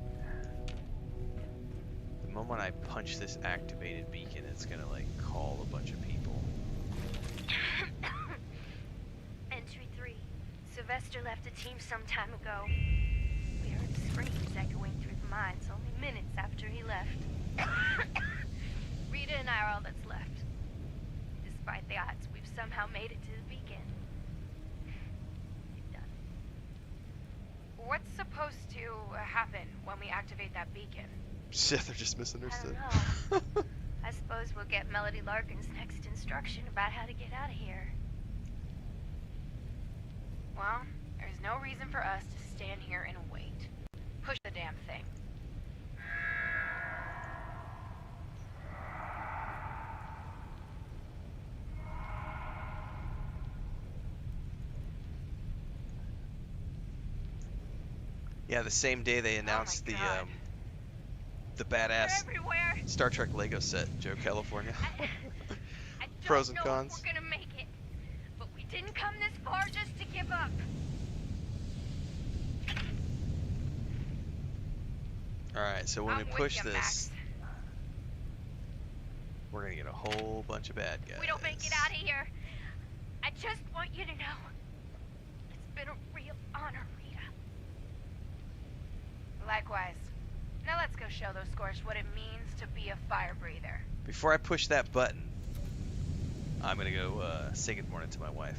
The moment I punch this activated beacon, it's gonna like call a bunch of people. Entry 3. Sylvester left a team some time ago. We heard screams echoing through the mines only minutes after he left. Rita and I are all that's left. Despite the odds, we've somehow made it to the beacon. We've done it. What's supposed to happen when we activate that beacon? Shit, they're just misunderstood. I don't know. I suppose we'll get Melody Larkin's next instruction about how to get out of here. Well, there's no reason for us to stand here and wait. Push the damn thing. Yeah, the same day they announced Oh my God. the badass They're everywhere. Star Trek Lego set, Joe California. I don't Pros and know cons. if we're gonna make it, but we didn't come this far just to give up. Alright, so when I'm we with push ya, this, Max. we're gonna get a whole bunch of bad guys. We don't make it out of here. I just want you to know, it's been a real honor, Rita. Likewise. Now let's go show those Scorched what it means to be a fire breather. Before I push that button, I'm gonna go say good morning to my wife.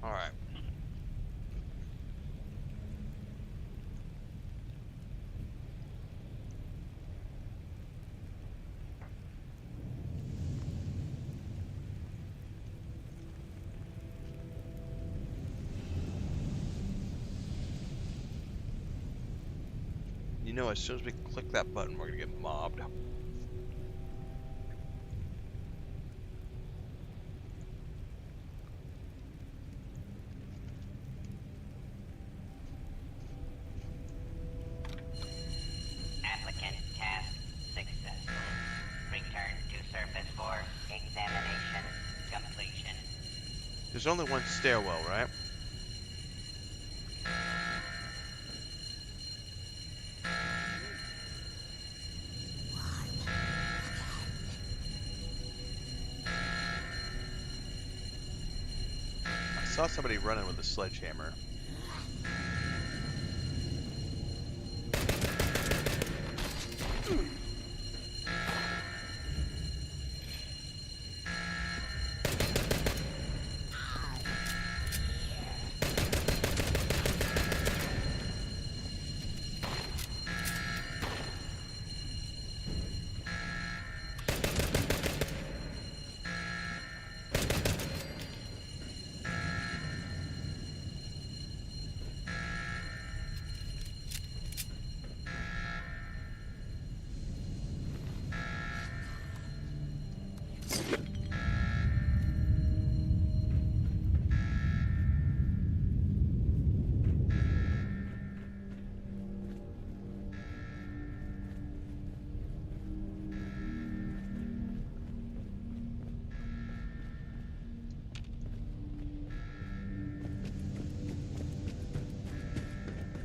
Alright. You know, as soon as we click that button, we're gonna get mobbed. Applicant task successful. Return to surface for examination completion. There's only one stairwell, right? saw somebody running with a sledgehammer.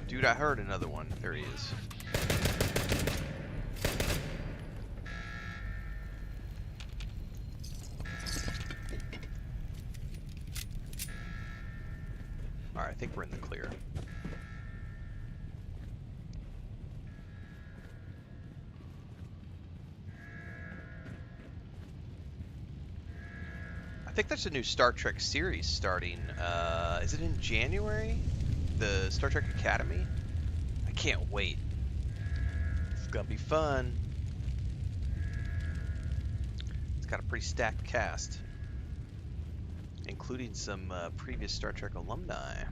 Dude, I heard another one. There he is. Alright, I think we're in the clear. I think there's a new Star Trek series starting. Is it in January? The Star Trek Academy? I can't wait. It's gonna be fun. It's got a pretty stacked cast, including some previous Star Trek alumni.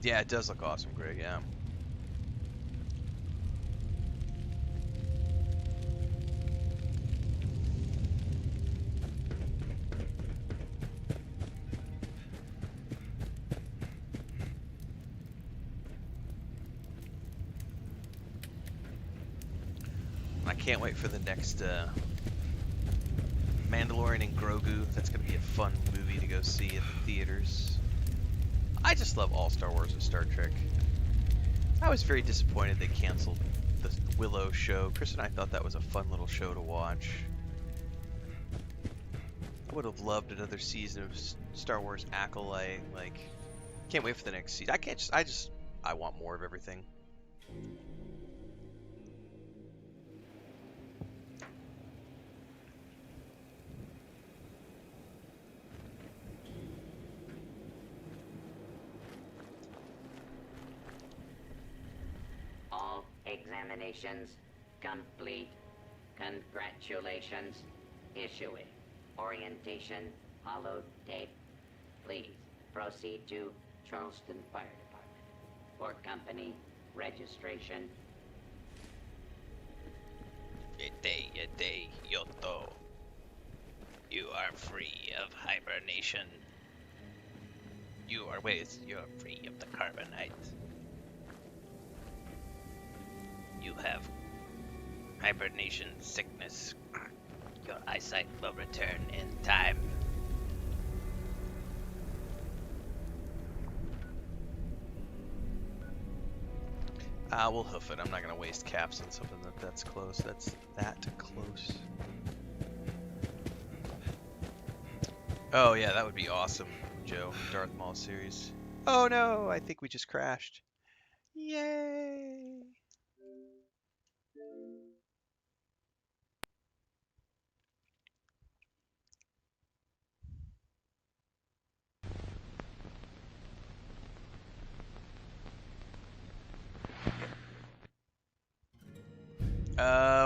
Yeah, it does look awesome, Greg, yeah. I can't wait for the next Mandalorian and Grogu. That's going to be a fun movie to go see at the theaters. I just love all Star Wars and Star Trek. I was very disappointed they canceled the Willow show. Chris and I thought that was a fun little show to watch. I would have loved another season of Star Wars Acolyte. Like, can't wait for the next season. I want more of everything. All examinations complete. Congratulations. Issuing orientation holotape. Please proceed to Charleston Fire Department for company registration. Yete, Yoto. You are free of hibernation. You're free of the carbonite. You have hibernation sickness. Your eyesight will return in time. We'll hoof it. I'm not going to waste caps on something that's close. That's that close. Oh, yeah, that would be awesome, Joe. Darth Maul series. Oh, no, I think we just crashed. Yay!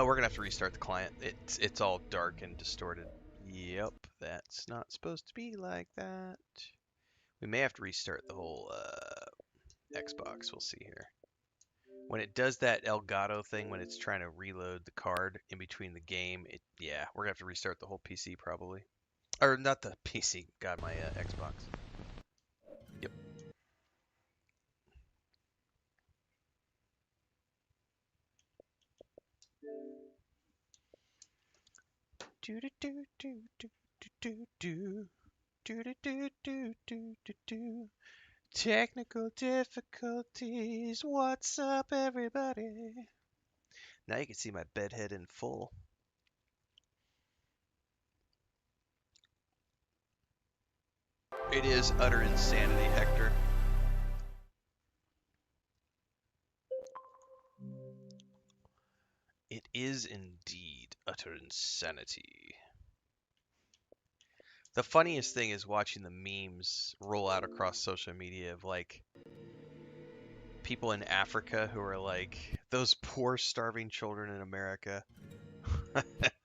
We're gonna have to restart the client. It's all dark and distorted. Yep, that's not supposed to be like that. We may have to restart the whole Xbox. We'll see here. When it does that Elgato thing, when it's trying to reload the card in between the game, yeah, we're gonna have to restart the whole PC probably. Or not the PC. God, my Xbox. Yep. Do do do do do do do do do do do do do do. Technical difficulties. What's up, everybody? Now you can see my bedhead in full. It is utter insanity, Hector. It is indeed utter insanity. The funniest thing is watching the memes roll out across social media of like people in Africa who are like those poor starving children in America.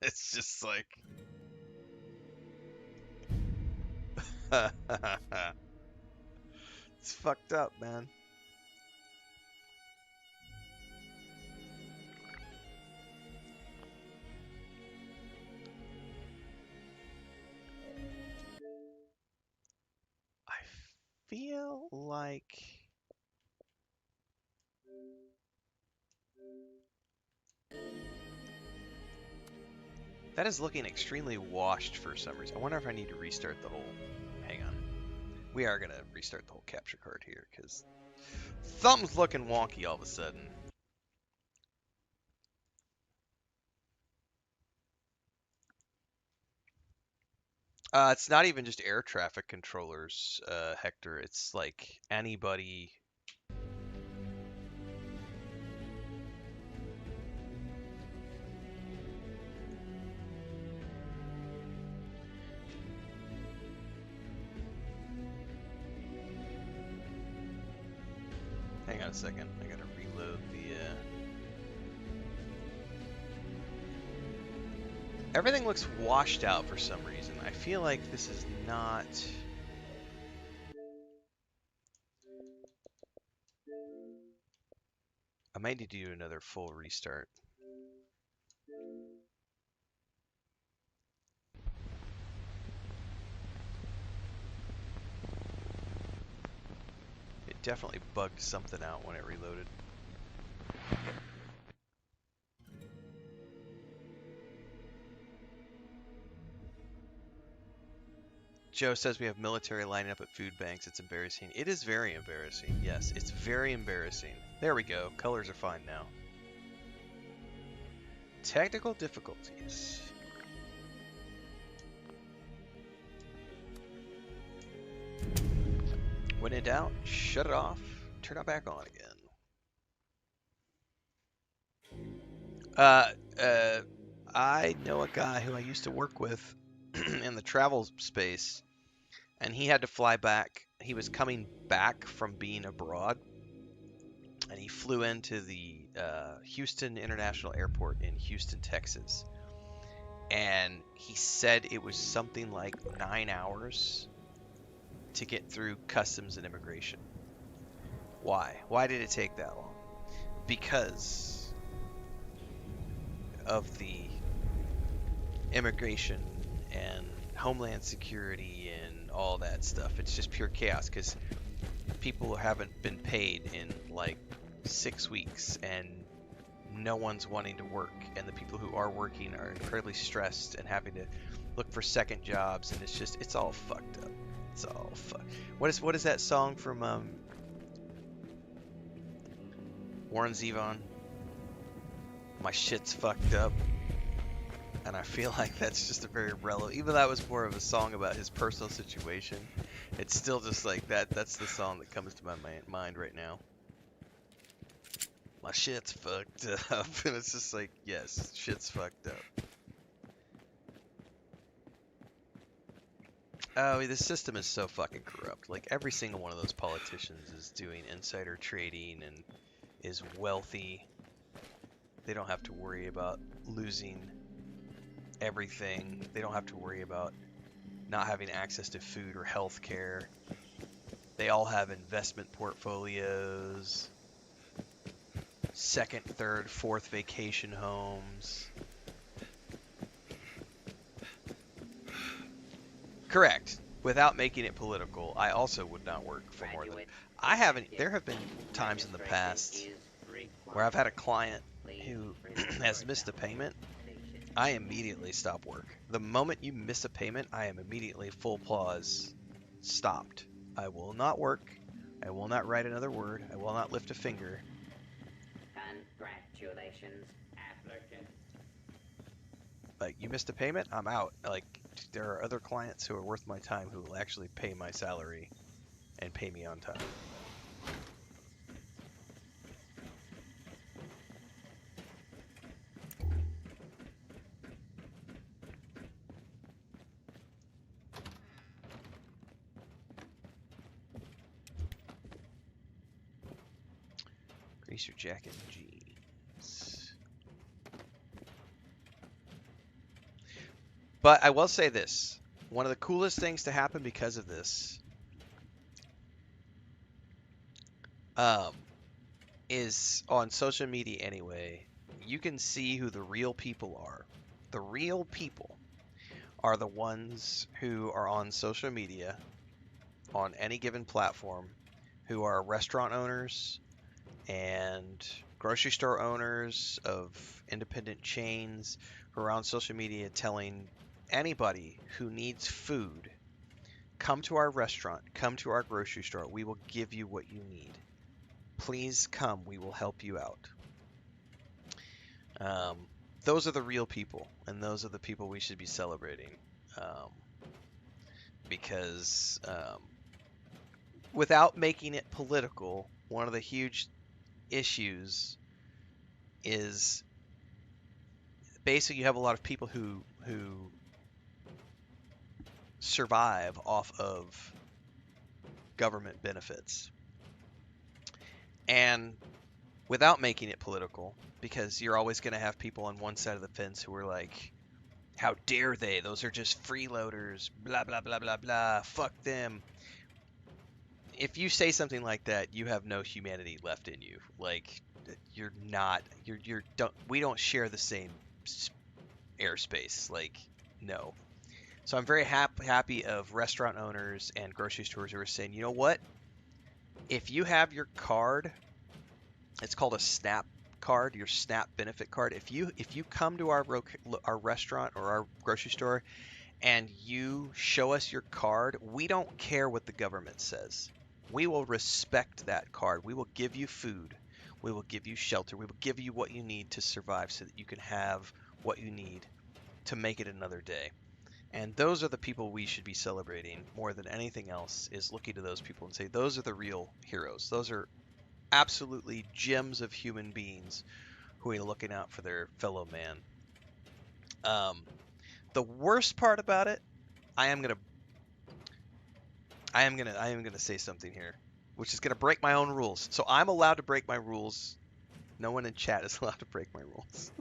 It's just like it's fucked up, man. I feel like that is looking extremely washed for some reason. I wonder if I need to restart the whole... Hang on. We are going to restart the whole capture card here, because something's looking wonky all of a sudden. It's not even just air traffic controllers, Hector. It's like anybody... Hang on a second. I gotta reload the... Everything looks washed out for some reason. I feel like this is not... I might need to do another full restart. It definitely bugged something out when it reloaded. Joe says we have military lining up at food banks. It's embarrassing. It is very embarrassing. Yes, it's very embarrassing. There we go. Colors are fine now. Technical difficulties. When in doubt, shut it off, turn it back on again. I know a guy who I used to work with in the travel space, and he had to fly back. He was coming back from being abroad, and he flew into the Houston International Airport in Houston, Texas. And he said it was something like 9 hours to get through customs and immigration. Why? Why did it take that long? Because of the immigration and homeland security and all that stuff. It's just pure chaos because people haven't been paid in like 6 weeks and no one's wanting to work, and the people who are working are incredibly stressed and having to look for second jobs, and it's all fucked up. It's all what is that song from Warren Zevon? My shit's fucked up. And I feel like that's just a very relevant, even though that was more of a song about his personal situation, it's still just like that's the song that comes to my mind right now. My shit's fucked up. And it's just like, yes, shit's fucked up. Oh, the system is so fucking corrupt. Like, every single one of those politicians is doing insider trading and is wealthy. They don't have to worry about losing everything. They don't have to worry about not having access to food or health care. They all have investment portfolios, second, third, fourth vacation homes. Correct. Without making it political, I also would not work for more than... There have been times in the past where I've had a client who has missed a payment, I immediately stop work. The moment you miss a payment, I am immediately full pause stopped. I will not work. I will not write another word. I will not lift a finger. Congratulations, applicant. Like, you missed a payment, I'm out. Like, there are other clients who are worth my time who will actually pay my salary and pay me on time. Grease your jacket and jeans. But I will say this. One of the coolest things to happen because of this is on social media anyway, you can see who the real people are. The real people are the ones who are on social media on any given platform, who are restaurant owners and grocery store owners of independent chains, who are on social media telling anybody who needs food, come to our restaurant, come to our grocery store, we will give you what you need. Please come, we will help you out. Those are the real people, and those are the people we should be celebrating. Because without making it political, one of the huge issues is basically you have a lot of people who survive off of government benefits. And without making it political, because you're always going to have people on one side of the fence who are like, how dare they? Those are just freeloaders, blah, blah, blah, blah, blah, fuck them. If you say something like that, you have no humanity left in you. Like, you're not, we don't share the same airspace. Like, no. So I'm very happy of restaurant owners and grocery stores who are saying, you know what? If you have your card, it's called a SNAP card, your SNAP benefit card. If you come to our restaurant or our grocery store and you show us your card, we don't care what the government says. We will respect that card. We will give you food. We will give you shelter. We will give you what you need to survive so that you can have what you need to make it another day. And those are the people we should be celebrating more than anything else, is looking to those people and say, those are the real heroes. Those are absolutely gems of human beings who are looking out for their fellow man. The worst part about it, I am gonna say something here, which is gonna break my own rules. So I'm allowed to break my rules. No one in chat is allowed to break my rules.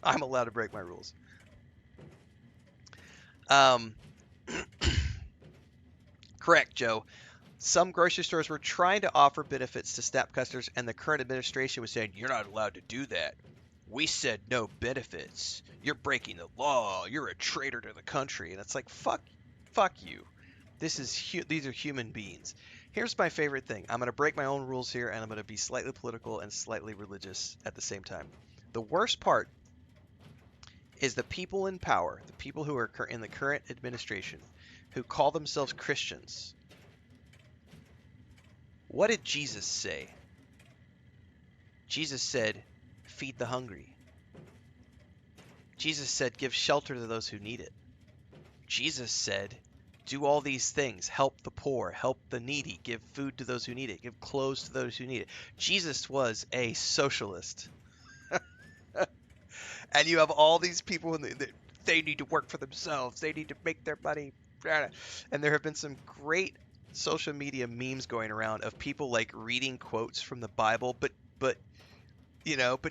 I'm allowed to break my rules. Correct, Joe. Some grocery stores were trying to offer benefits to SNAP customers, and the current administration was saying, you're not allowed to do that. We said no benefits. You're breaking the law. You're a traitor to the country. And it's like, fuck you. These are human beings. Here's my favorite thing. I'm going to break my own rules here, and I'm going to be slightly political and slightly religious at the same time. The worst part is the people in power, the people who are in the current administration, who call themselves Christians. What did Jesus say? Jesus said, feed the hungry. Jesus said, give shelter to those who need it. Jesus said, do all these things. Help the poor, help the needy, give food to those who need it, give clothes to those who need it. Jesus was a socialist. And you have all these people, they need to work for themselves. They need to make their money. And there have been some great social media memes going around of people like reading quotes from the Bible, but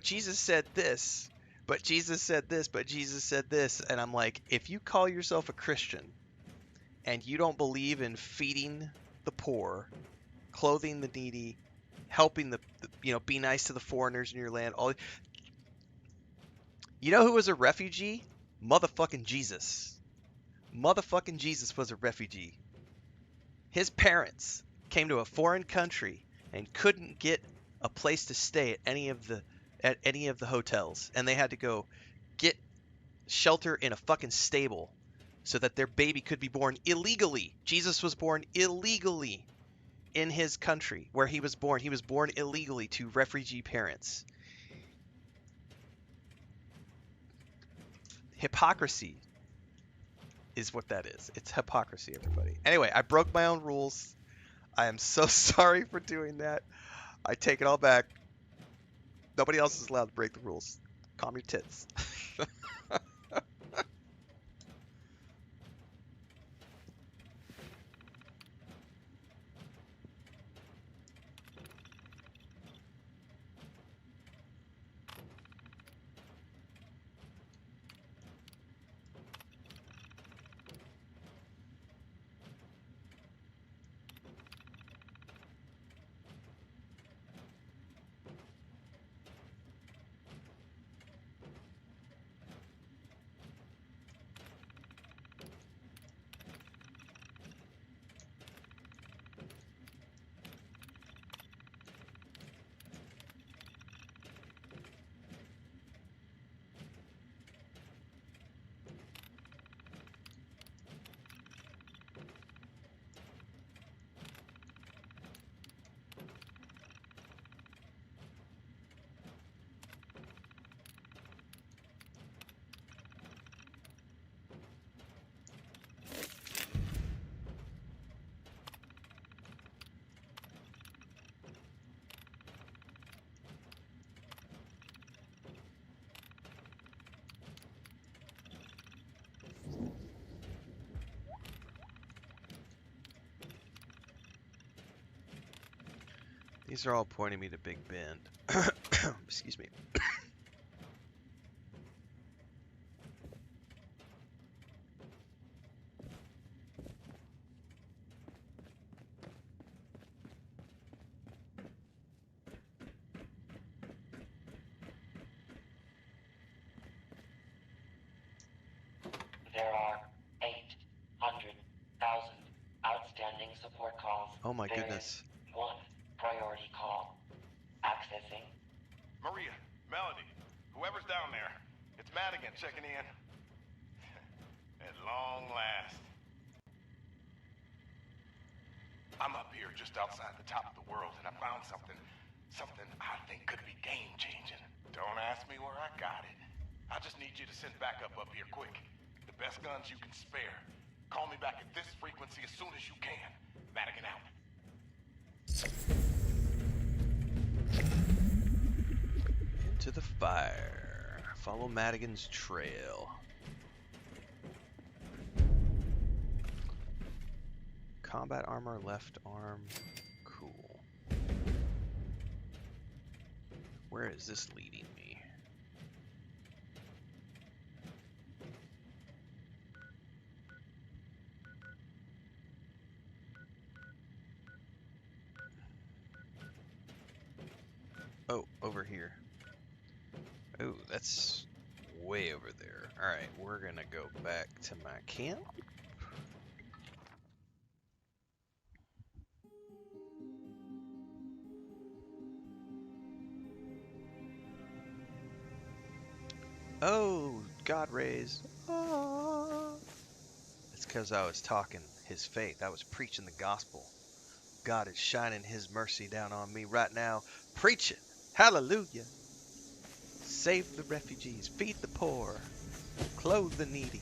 Jesus said this, but Jesus said this, but Jesus said this. And I'm like, if you call yourself a Christian and you don't believe in feeding the poor, clothing the needy, helping be nice to the foreigners in your land, who was a refugee? Motherfucking Jesus. Motherfucking Jesus was a refugee. His parents came to a foreign country and couldn't get a place to stay at any of the hotels, and they had to go get shelter in a fucking stable so that their baby could be born illegally. Jesus was born illegally in his country where he was born. He was born illegally to refugee parents. Hypocrisy is what that is. It's hypocrisy, everybody. Anyway, I broke my own rules. I am so sorry for doing that. I take it all back. Nobody else is allowed to break the rules. Calm your tits. These are all pointing me to Big Bend. Excuse me. There are 800,000 outstanding support calls. Oh my There goodness. is one priority call. Accessing. Maria, Melody, whoever's down there. It's Madigan checking in. At long last. I'm up here just outside the top of the world and I found something I think could be game-changing. Don't ask me where I got it. I just need you to send backup up here quick. The best guns you can spare. Call me back at this frequency as soon as you can. Madigan out. Into the fire. Follow Madigan's trail. Combat armor, left arm. Cool. Where is this leading me? Oh, over here. Oh, that's way over there. Alright, we're gonna go back to my camp. Oh, God rays. Ah. It's because I was talking his faith. I was preaching the gospel. God is shining his mercy down on me right now. Preach it. Hallelujah. Save the refugees. Feed the poor. Clothe the needy.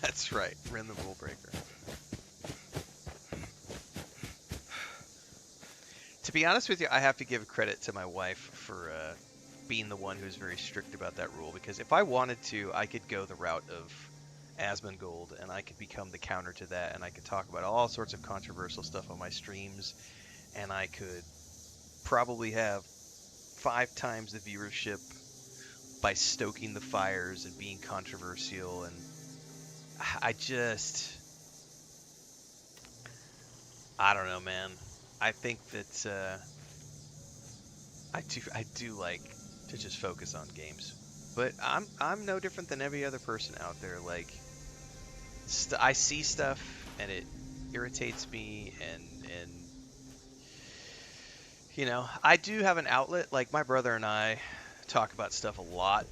That's right. Ren the rule breaker. To be honest with you, I have to give credit to my wife for being the one who's very strict about that rule, because if I wanted to, I could go the route of Asmongold and I could become the counter to that, and I could talk about all sorts of controversial stuff on my streams, and I could probably have 5 times the viewership by stoking the fires and being controversial, and I don't know, man. I think that I do like to just focus on games, but I'm no different than every other person out there. Like, I see stuff and it irritates me, and You know, I do have an outlet. Like my brother and I talk about stuff a lot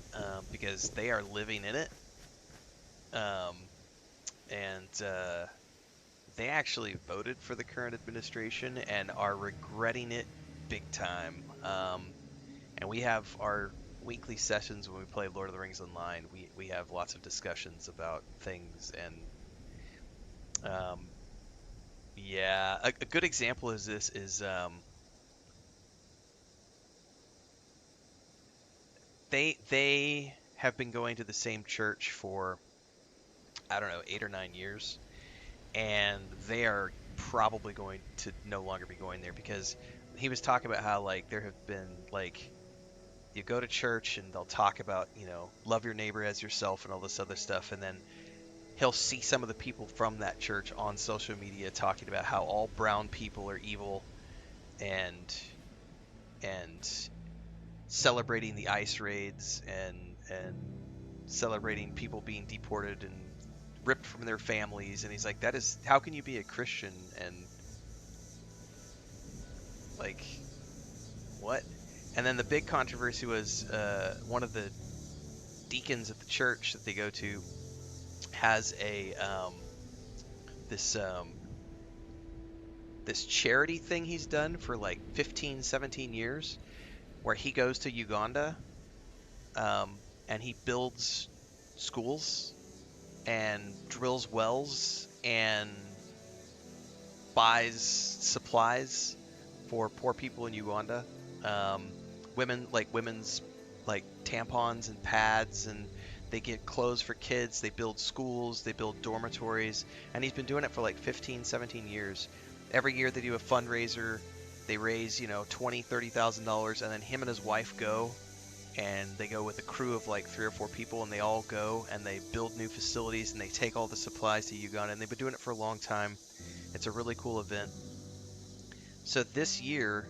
because they are living in it, um, and they actually voted for the current administration and are regretting it big time. And we have our weekly sessions when we play Lord of the Rings Online. We have lots of discussions about things, and yeah, a good example is this is they have been going to the same church for I don't know 8 or 9 years, and they are probably going to no longer be going there because he was talking about how like there have been like you go to church and they'll talk about love your neighbor as yourself and all this other stuff, and then he'll see some of the people from that church on social media talking about how all brown people are evil and and celebrating the ICE raids and celebrating people being deported and ripped from their families, and he's like, that is, how can you be a Christian and like what? And then the big controversy was one of the deacons at the church that they go to has a this this charity thing he's done for like 15, 17 years where he goes to Uganda, and he builds schools and drills wells and buys supplies for poor people in Uganda. Um, women's like tampons and pads, and they get clothes for kids. They build schools, they build dormitories, and he's been doing it for like 15, 17 years. Every year they do a fundraiser. They raise, $20,000, $30,000, and then him and his wife go, and they go with a crew of like 3 or 4 people, and they all go and they build new facilities and they take all the supplies to Uganda, and they've been doing it for a long time. It's a really cool event. So this year,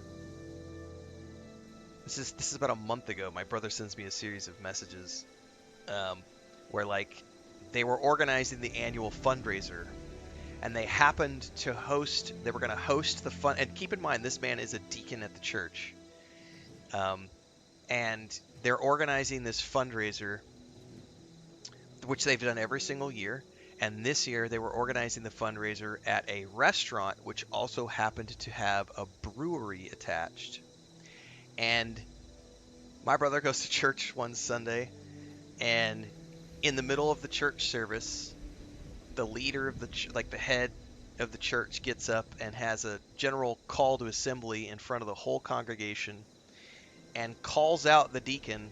this is about a month ago, my brother sends me a series of messages, um, where like they were organizing the annual fundraiser, and they happened to host. They were going to host the fun. And keep in mind, this man is a deacon at the church, um, and they're organizing this fundraiser, which they've done every single year. And this year, they were organizing the fundraiser at a restaurant, which also happened to have a brewery attached. And my brother goes to church one Sunday, and in the middle of the church service, the leader of like the head of the church gets up and has a general call to assembly in front of the whole congregation and calls out the deacon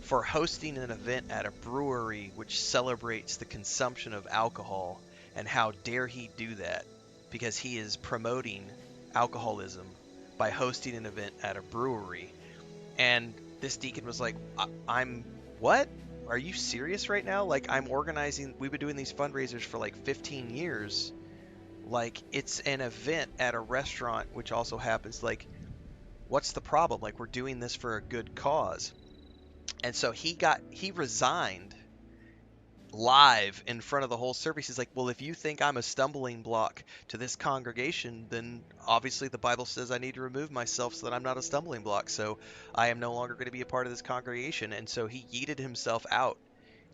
for hosting an event at a brewery which celebrates the consumption of alcohol, and how dare he do that because he is promoting alcoholism by hosting an event at a brewery. And this deacon was like, I'm what? Are you serious right now? Like, I'm organizing, we've been doing these fundraisers for like 15 years. Like, it's an event at a restaurant, which also happens. Like, what's the problem? Like, we're doing this for a good cause. And so he resigned live in front of the whole service. He's like, well, if you think I'm a stumbling block to this congregation, then obviously the Bible says I need to remove myself so that I'm not a stumbling block. So I am no longer going to be a part of this congregation. And so he yeeted himself out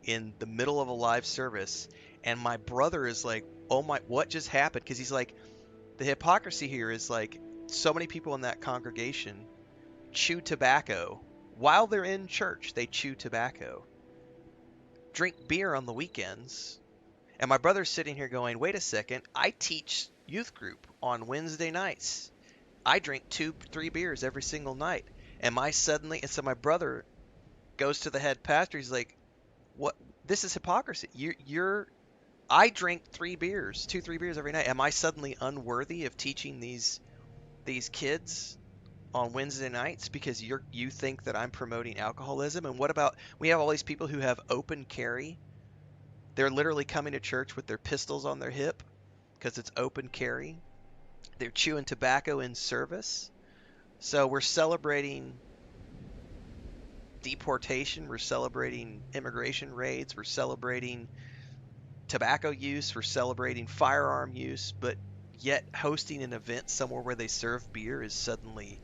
in the middle of a live service. And my brother is like, oh my, what just happened? Because he's like, the hypocrisy here is like, so many people in that congregation chew tobacco while they're in church. They chew tobacco, drink beer on the weekends. And my brother's sitting here going, wait a second, I teach youth group on Wednesday nights. I drink 2, 3 beers every single night. Am I suddenly, and so my brother goes to the head pastor. He's like, what? This is hypocrisy. I drink 3 beers, 2, 3 beers every night. Am I suddenly unworthy of teaching these kids on Wednesday nights because you think that I'm promoting alcoholism? And what about, we have all these people who have open carry. They're literally coming to church with their pistols on their hip because it's open carry. They're chewing tobacco in service. So we're celebrating deportation, we're celebrating immigration raids, we're celebrating tobacco use, we're celebrating firearm use, but yet hosting an event somewhere where they serve beer is suddenly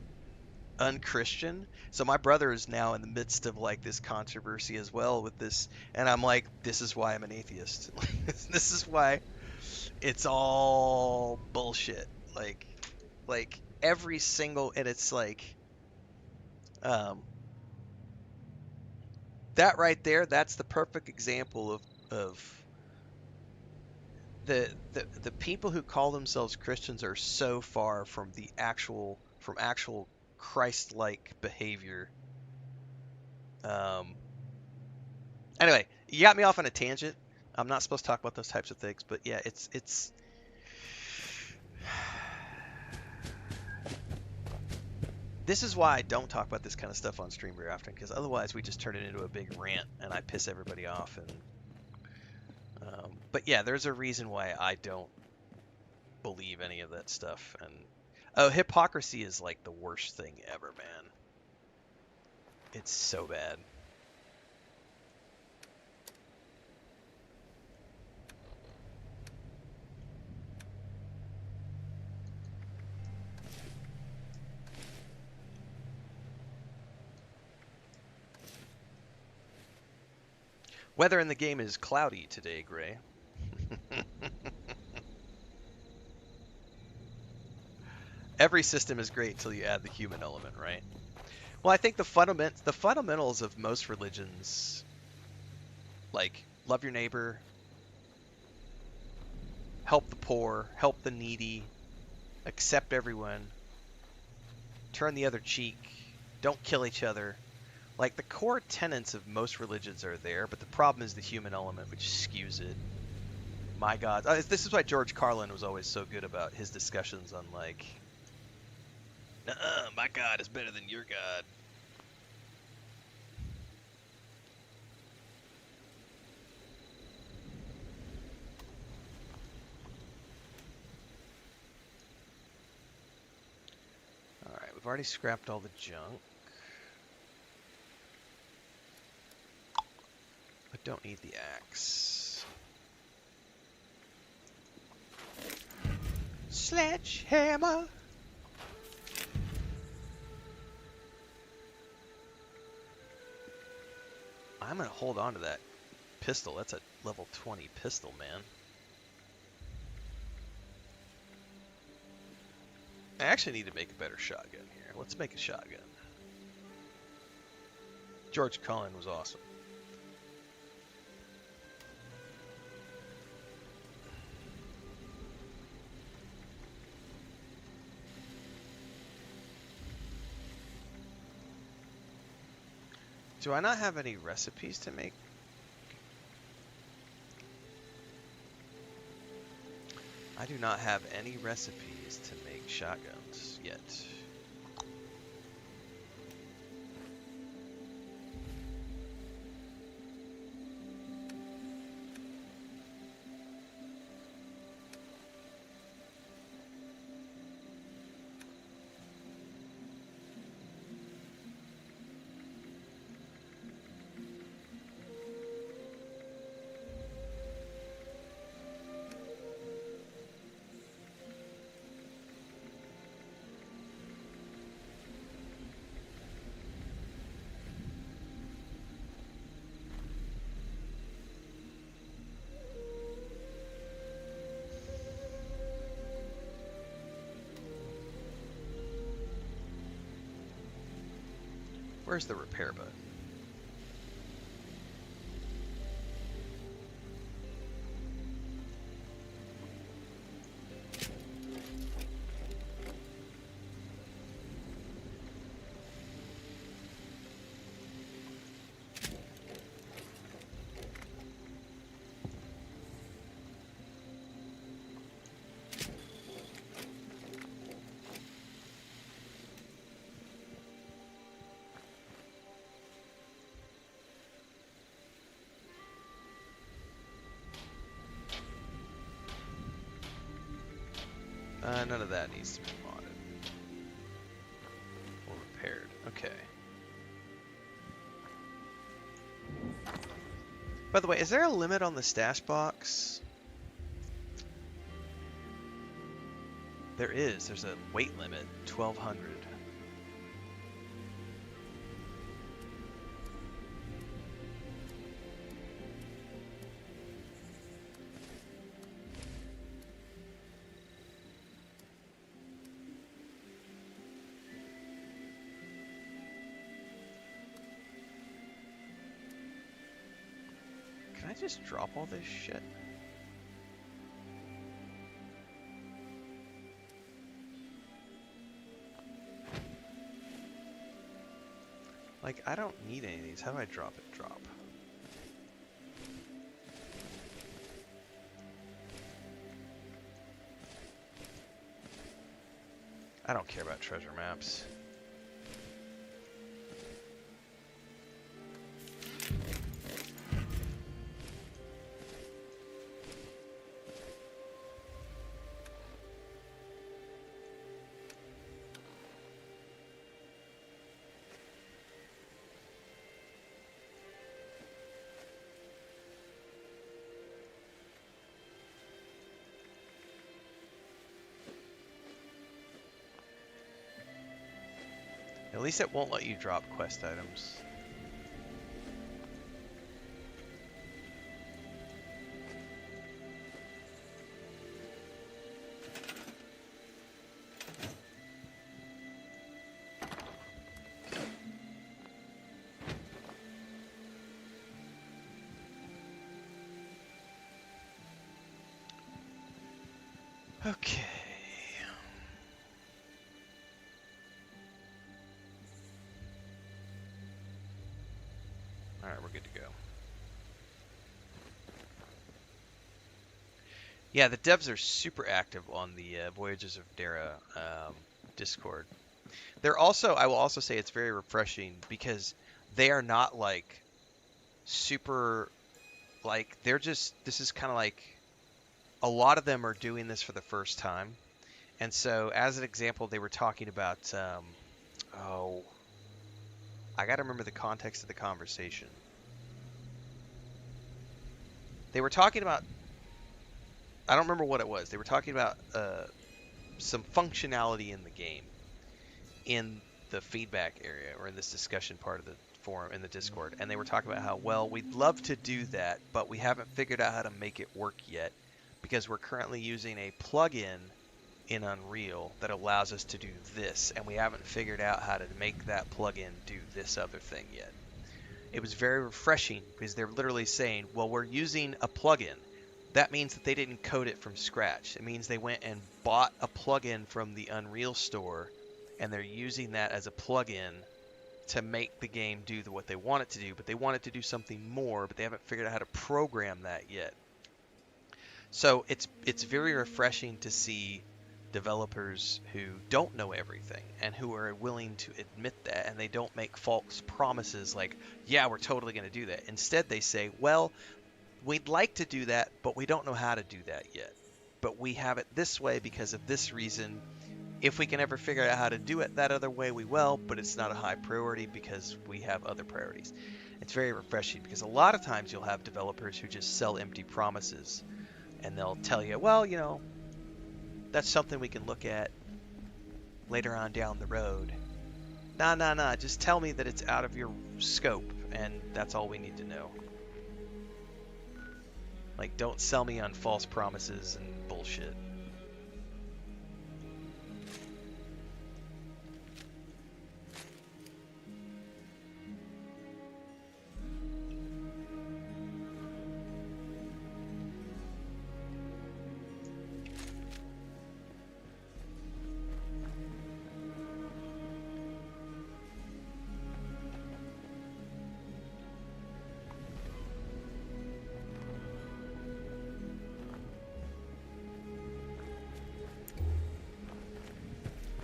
unchristian. So my brother is now in the midst of like this controversy as well with this, and I'm like, this is why I'm an atheist. This is why it's all bullshit. Like every single, and it's like, um, that right there, that's the perfect example of the people who call themselves Christians are so far from the actual Christ-like behavior. Um, anyway, you got me off on a tangent. I'm not supposed to talk about those types of things, but yeah, it's this is why I don't talk about this kind of stuff on stream very often, because otherwise we just turn it into a big rant and I piss everybody off. And but yeah, there's a reason why I don't believe any of that stuff. And oh, hypocrisy is like the worst thing ever, man. It's so bad. Weather in the game is cloudy today, Gray. Every system is great until you add the human element, right? Well, I think the fundamentals of most religions, like love your neighbor, help the poor, help the needy, accept everyone, turn the other cheek, don't kill each other. Like the core tenets of most religions are there, but the problem is the human element, which skews it. My God, this is why George Carlin was always so good about his discussions on like, my God is better than your God. Alright, we've already scrapped all the junk. I don't need the axe. Sledgehammer! I'm gonna hold on to that pistol. That's a level 20 pistol, man. I actually need to make a better shotgun here. Let's make a shotgun. George Carlin was awesome. Do I not have any recipes to make? I do not have any recipes to make shotguns yet. Where's the repair button? None of that needs to be modded or repaired. Okay. By the way, is there a limit on the stash box? There is. There's a weight limit, 1,200. Can I just drop all this shit? Like, I don't need any of these. How do I drop it? Drop. I don't care about treasure maps. At least it won't let you drop quest items. Okay. Alright, we're good to go. Yeah, the devs are super active on the Voyages of Dara Discord. They're also, I will also say it's very refreshing because they are not like super, like, they're just, this is kind of like, a lot of them are doing this for the first time. And so, as an example, they were talking about, oh, I gotta remember the context of the conversation. They were talking about, I don't remember what it was. They were talking about some functionality in the game in the feedback area or in this discussion part of the forum in the Discord. And they were talking about how, well, we'd love to do that, but we haven't figured out how to make it work yet because we're currently using a plugin in Unreal that allows us to do this, and we haven't figured out how to make that plugin do this other thing yet. It was very refreshing because they're literally saying, well, we're using a plugin. That means that they didn't code it from scratch. It means they went and bought a plugin from the Unreal store, and they're using that as a plugin to make the game do what they want it to do, but they want it to do something more, but they haven't figured out how to program that yet. So it's very refreshing to see developers who don't know everything and who are willing to admit that, and they don't make false promises like, yeah, we're totally going to do that. Instead, they say, well, we'd like to do that, but we don't know how to do that yet. But we have it this way because of this reason. If we can ever figure out how to do it that other way, we will, but it's not a high priority because we have other priorities. It's very refreshing because a lot of times you'll have developers who just sell empty promises, and they'll tell you, well, you know, that's something we can look at later on down the road. Nah, just tell me that it's out of your scope, and that's all we need to know. Like, don't sell me on false promises and bullshit.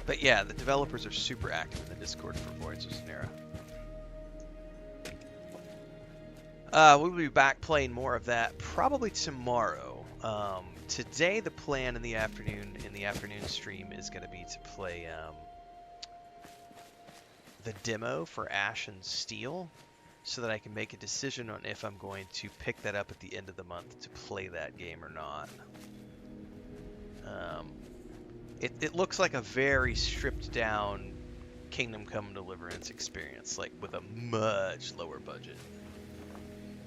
But yeah, the developers are super active in the Discord for Voyages of Nera. We'll be back playing more of that probably tomorrow. Today the plan in the afternoon stream is going to be to play the demo for Ash and Steel, so that I can make a decision on if I'm going to pick that up at the end of the month to play that game or not. it looks like a very stripped down Kingdom Come Deliverance experience, like with a much lower budget.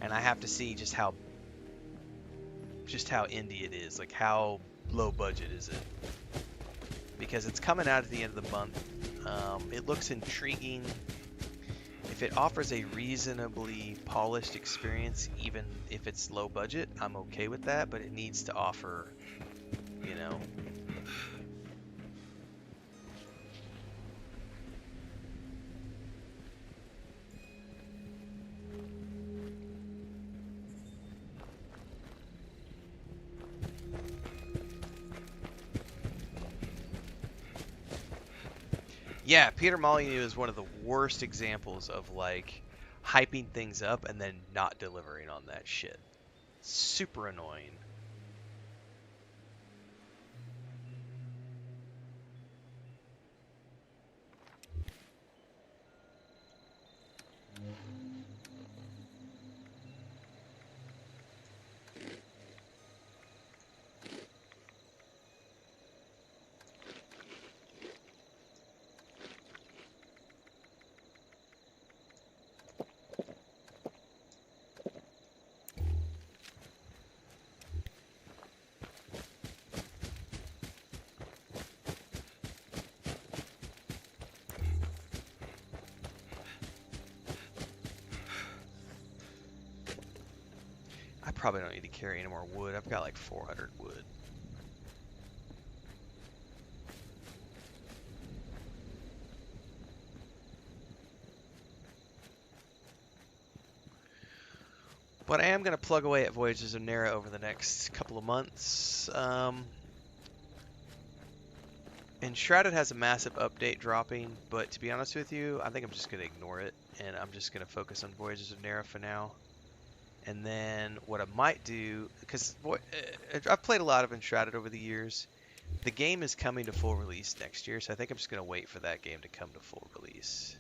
And I have to see just how indie it is, like how low budget is it? Because it's coming out at the end of the month. It looks intriguing. If it offers a reasonably polished experience, even if it's low budget, I'm okay with that, but it needs to offer, you know. Yeah, Peter Molyneux is one of the worst examples of like hyping things up and then not delivering on that shit. Super annoying. I probably don't need to carry any more wood. I've got like 400 wood. But I am going to plug away at Voyages of Nera over the next couple of months. Enshrouded has a massive update dropping, but to be honest with you, I think I'm just going to ignore it, and I'm just going to focus on Voyages of Nera for now. And then what I might do, because I've played a lot of Enshrouded over the years, the game is coming to full release next year, so I think I'm just going to wait for that game to come to full release.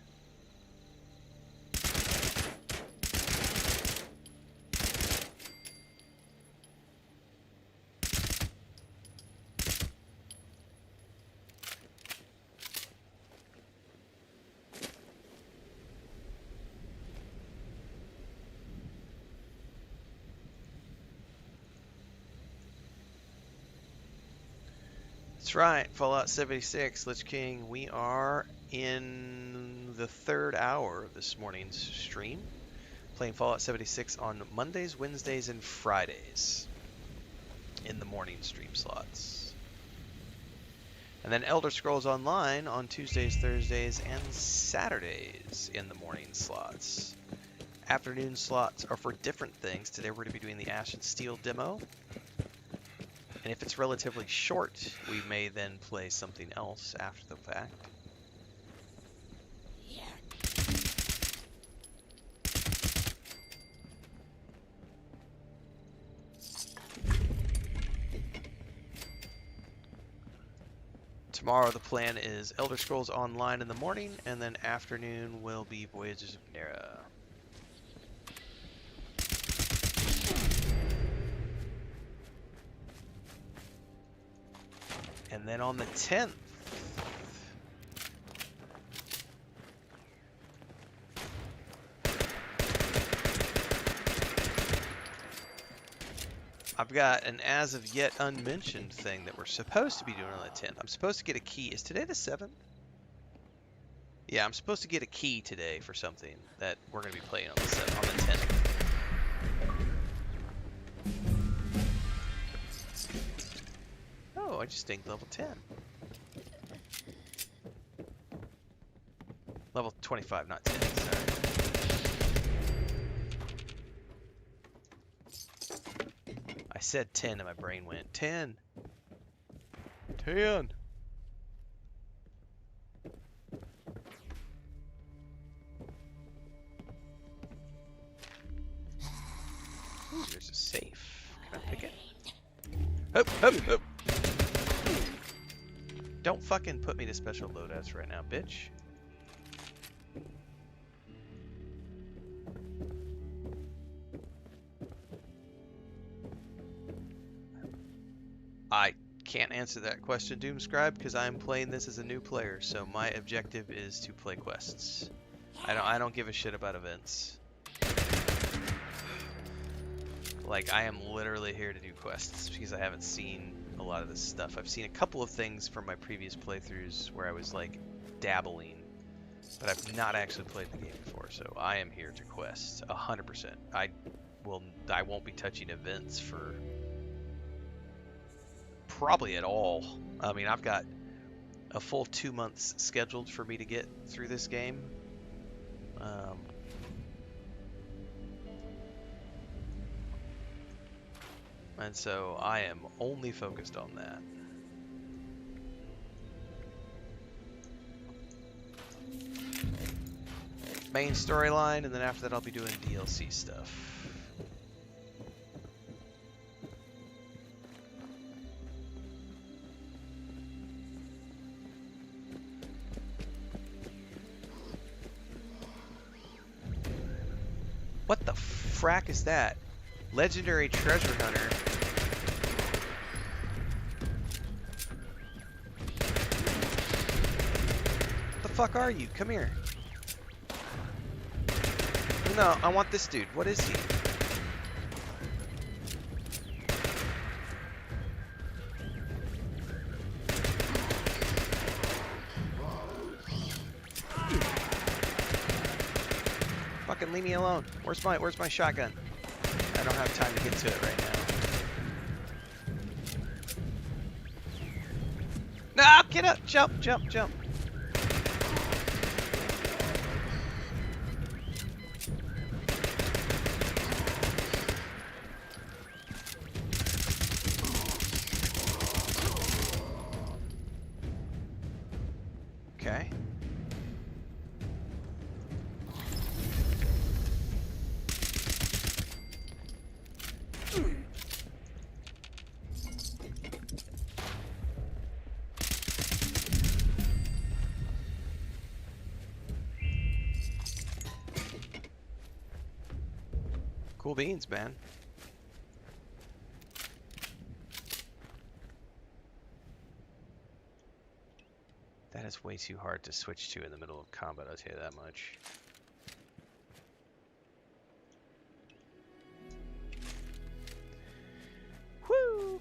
That's right, Fallout 76, Lich King. We are in the third hour of this morning's stream, playing Fallout 76 on Mondays, Wednesdays, and Fridays in the morning stream slots. And then Elder Scrolls Online on Tuesdays, Thursdays, and Saturdays in the morning slots. Afternoon slots are for different things. Today we're going to be doing the Ash and Steel demo. And if it's relatively short, we may then play something else after the fact. Tomorrow the plan is Elder Scrolls Online in the morning, and then afternoon will be Voyages of Nera. And then on the 10th, I've got an as of yet unmentioned thing that we're supposed to be doing on the 10th. I'm supposed to get a key. Is today the 7th? Yeah, I'm supposed to get a key today for something that we're going to be playing on the 7th, on the 10th. Oh, I just dinged level 10. Level 25, not 10. Sorry. I said 10 and my brain went 10. 10. Ooh, there's a safe. Can I pick it? Hop, hop, hop. Don't fucking put me to special loadouts right now, bitch. I can't answer that question, Doomscribe, because I'm playing this as a new player, so my objective is to play quests. I don't give a shit about events. Like, I am literally here to do quests because I haven't seen a lot of this stuff. I've seen a couple of things from my previous playthroughs where I was like dabbling, but I've not actually played the game before, so I am here to quest 100%. I won't be touching events for probably at all. I mean, I've got a full 2 months scheduled for me to get through this game. And so I am only focused on that. Main storyline, and then after that I'll be doing DLC stuff. What the frack is that? Legendary treasure hunter. What the fuck are you? Come here. No, I want this dude. What is he? Fucking leave me alone. Where's my shotgun? I don't have time to get to it right now. No, get up! Jump, jump, jump. Okay. Cool beans, man. That is way too hard to switch to in the middle of combat, I'll tell you that much. Woo!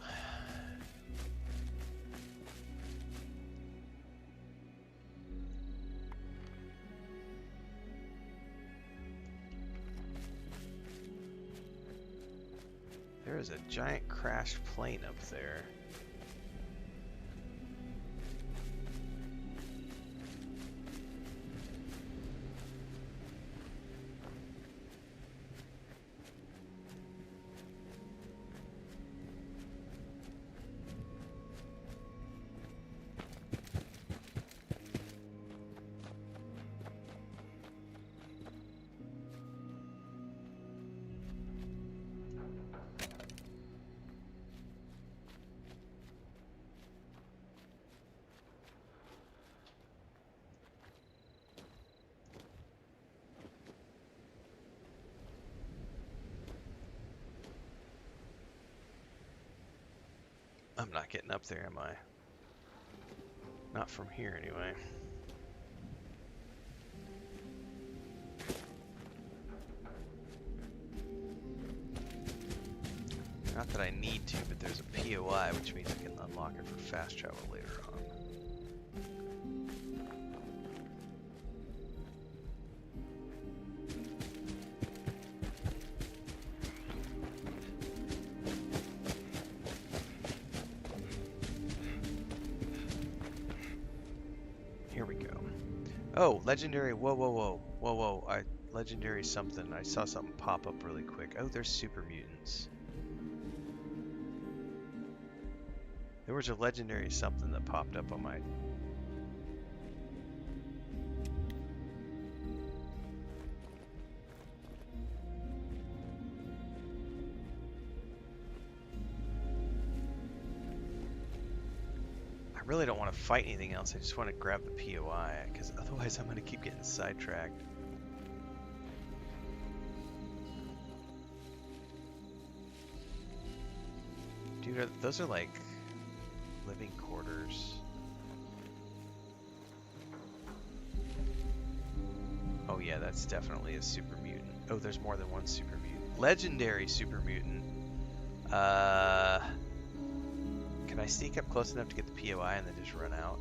There is a giant crashed plane up there. I'm not getting up there, am I? Not from here, anyway. Not that I need to, but there's a POI, which means I can unlock it for fast travel later on. Here we go. Oh, legendary, whoa. Legendary something. I saw something pop up really quick. Oh, there's super mutants. There was a legendary something that popped up on my... I really don't want to fight anything else. I just want to grab the POI, because otherwise I'm going to keep getting sidetracked. Dude, those are like Living quarters. Oh yeah, that's definitely a super mutant. Oh, there's more than one super mutant. Legendary super mutant. Can I sneak up close enough to get the POI and then just run out?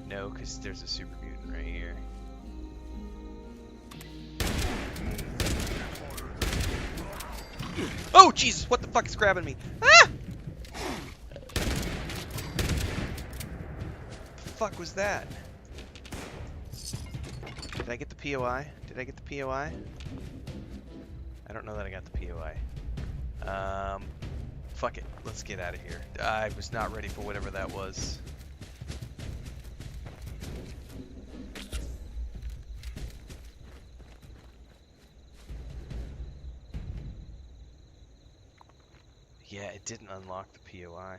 No, because there's a super mutant right here. Oh, Jesus! What the fuck is grabbing me? Ah! The fuck was that? Did I get the POI? Did I get the POI? I don't know that I got the POI. Fuck it. Let's get out of here. I was not ready for whatever that was. Yeah, it didn't unlock the POI.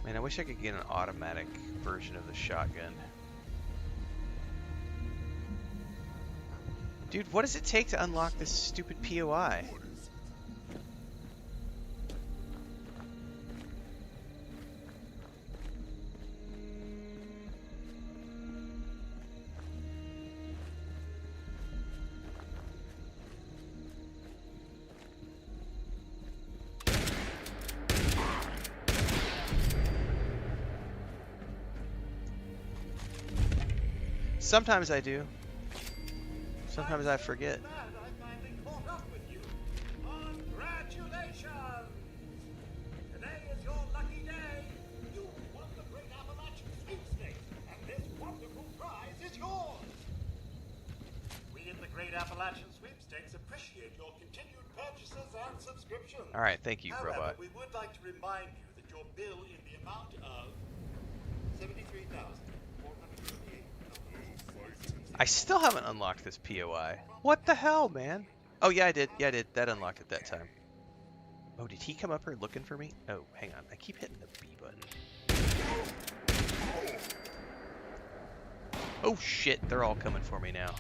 Man, I wish I could get an automatic version of the shotgun. Dude, what does it take to unlock this stupid POI? Sometimes I do. Sometimes I forget. Congratulations! Today is your lucky day. You won the Great Appalachian Sweepstakes, and this wonderful prize is yours. We in the Great Appalachian Sweepstakes appreciate your continued purchases and subscriptions. All right, thank you, However, robot. we would like to remind you that your bill in the amount of $73,458. I still haven't unlocked this POI. What the hell, man? Oh, yeah, I did. Yeah, I did. That unlocked it that time. Oh, did he come up here looking for me? Oh, hang on. I keep hitting the B button. Oh, shit. They're all coming for me now.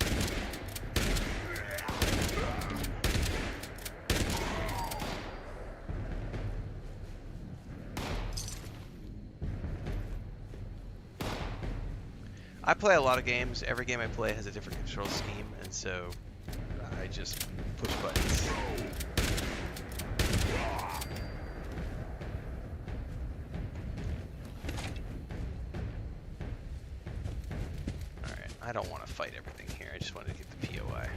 I play a lot of games. Every game I play has a different control scheme, and so I just push buttons. Alright, I don't want to fight everything here. I just wanted to get the POI.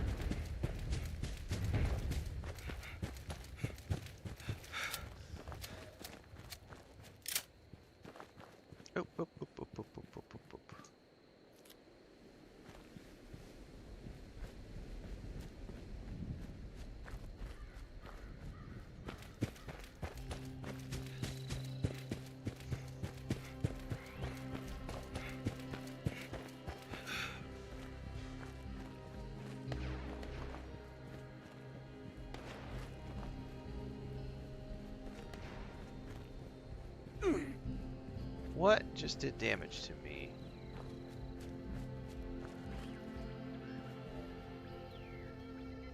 Oh, oh, oh, oh, oh, oh, oh, oh, oh. What just did damage to me?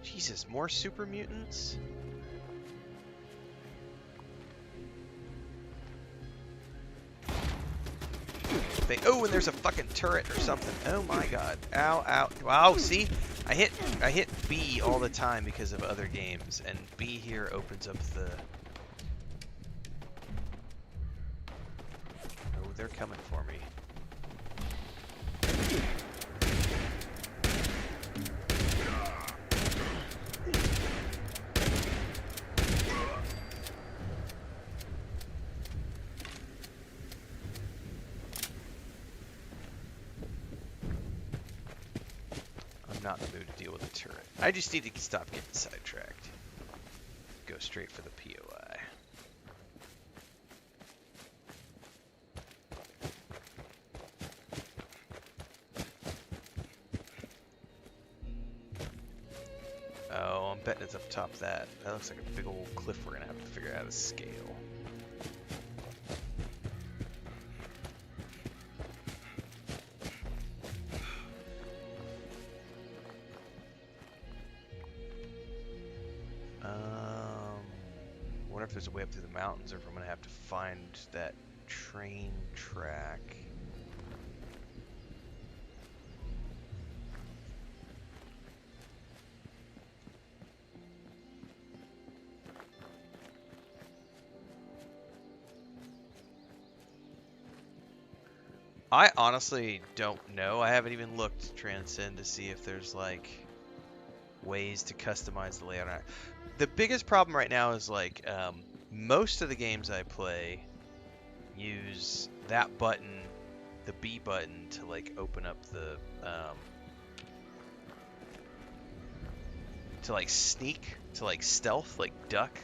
Jesus, more super mutants? Oh, and there's a fucking turret or something. Oh my god. Ow, ow. Wow, see? I hit B all the time because of other games, and B here opens up the... Oh, they're coming for me. I'm not in the mood to deal with a turret. I just need to stop getting sidetracked. go straight for the POI. Oh, I'm betting it's up top of that. That looks like a big old cliff we're gonna have to figure out how to scale. Wonder if there's a way up through the mountains, or if I'm gonna have to find that train track. I honestly don't know. I haven't even looked Transcend to see if there's like ways to customize the layout. The biggest problem right now is like most of the games I play use that button, the B button, to like open up the to like sneak, to like stealth, like duck.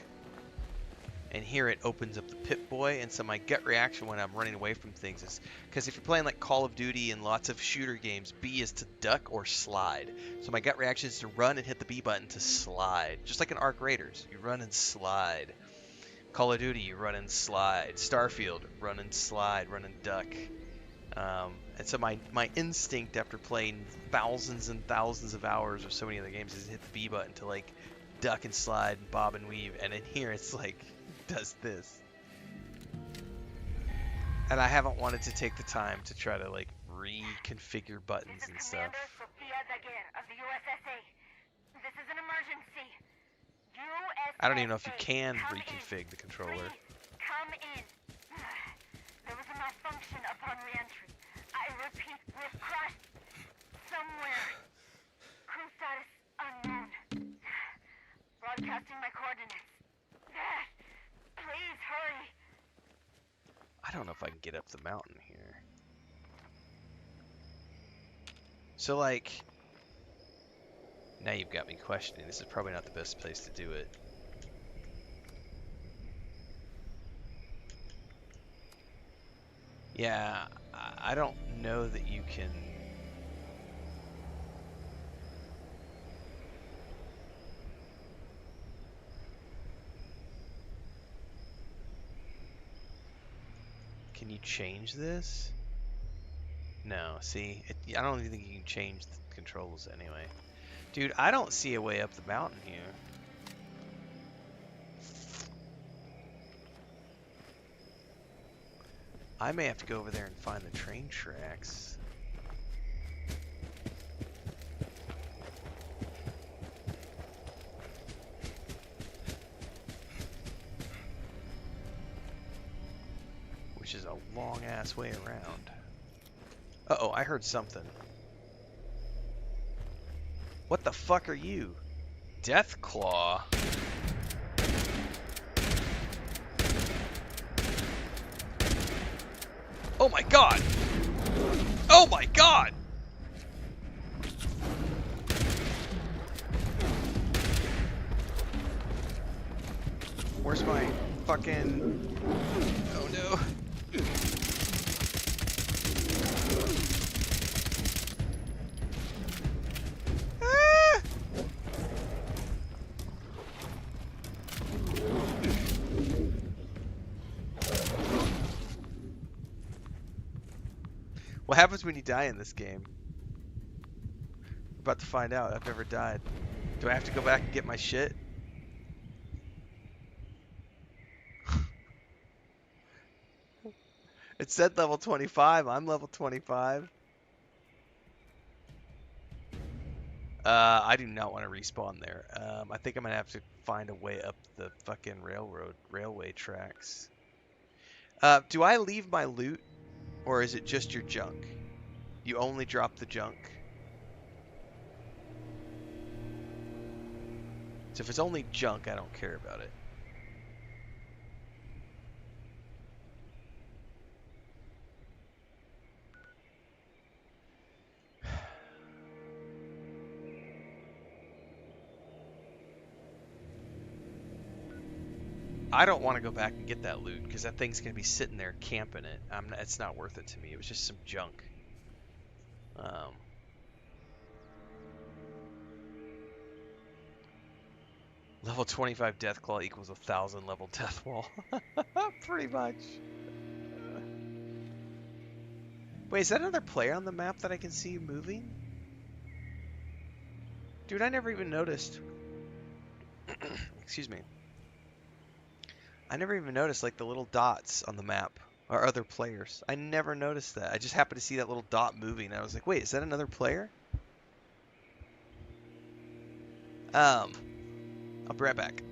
And here it opens up the Pip-Boy, and so my gut reaction when I'm running away from things is, because if you're playing like Call of Duty and lots of shooter games, B is to duck or slide. So my gut reaction is to run and hit the B button to slide. Just like in Arc Raiders, you run and slide. Call of Duty, you run and slide. Starfield, run and slide, run and duck. And so my instinct after playing thousands and thousands of hours of so many other games is to hit the B button to like duck and slide and bob and weave. And in here it's like, does this. And I haven't wanted to take the time to try to like reconfigure buttons and stuff. Of the USSA. This is an emergency. I don't even know if you can reconfigure the controller. Please, come in. There was a malfunction upon re-entry. I repeat, we're crushed somewhere. Crew status unknown. Broadcasting my coordinates. Please hurry. I don't know if I can get up the mountain here. So like, now you've got me questioning. This is probably not the best place to do it. Yeah, I don't know that you can. Can you change this? No, see, I don't even think you can change the controls anyway. Dude, I don't see a way up the mountain here. I may have to go over there and find the train tracks. Which is a long ass way around. Uh-oh, I heard something. What the fuck are you? Deathclaw? Oh my god! Oh my god! Where's my fucking... Oh no. What happens when you die in this game? We're about to find out. I've never died. Do I have to go back and get my shit? It said level 25. I'm level 25. I do not want to respawn there. I think I'm gonna have to find a way up the fucking railway tracks. Do I leave my loot, or is it just your junk? You only drop the junk. So if it's only junk, I don't care about it. I don't want to go back and get that loot because that thing's gonna be sitting there camping it. It's not worth it to me. It was just some junk. Level 25 Deathclaw equals 1,000 level Deathwall. Pretty much. Wait, is that another player on the map that I can see moving? Dude, I never even noticed. Excuse me. I never even noticed like the little dots on the map are other players. I never noticed that. I just happened to see that little dot moving. I was like, wait, is that another player? I'll be right back.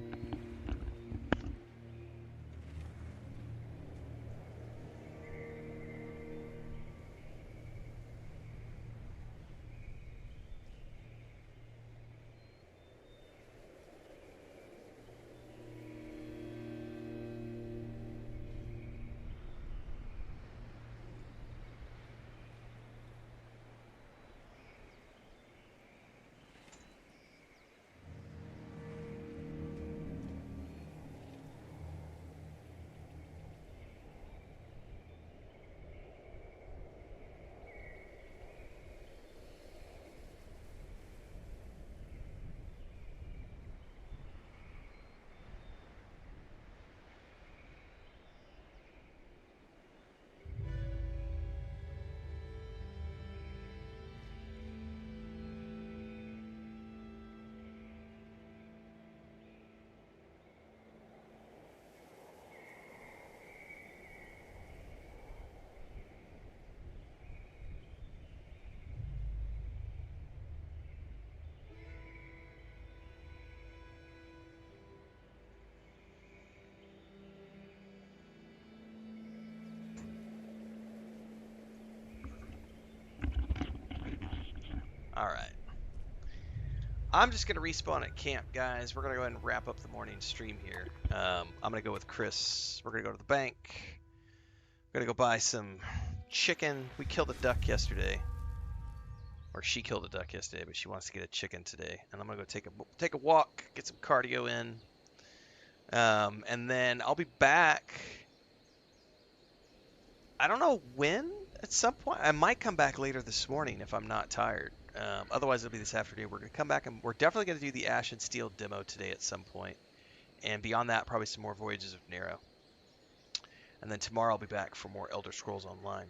Alright. I'm just going to respawn at camp, guys. We're going to go ahead and wrap up the morning stream here. I'm going to go with Chris. We're going to go to the bank. We're going to go buy some chicken. We killed a duck yesterday. Or she killed a duck yesterday, but she wants to get a chicken today. And I'm going to go take a walk, get some cardio in. And then I'll be back. I don't know when. At some point, I might come back later this morning if I'm not tired. Otherwise, it'll be this afternoon. We're going to come back and we're definitely going to do the Ash and Steel demo today at some point. And beyond that, probably some more Voyages of Nero. And then tomorrow I'll be back for more Elder Scrolls Online.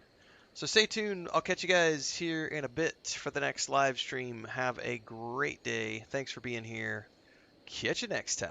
So stay tuned. I'll catch you guys here in a bit for the next live stream. Have a great day. Thanks for being here. Catch you next time.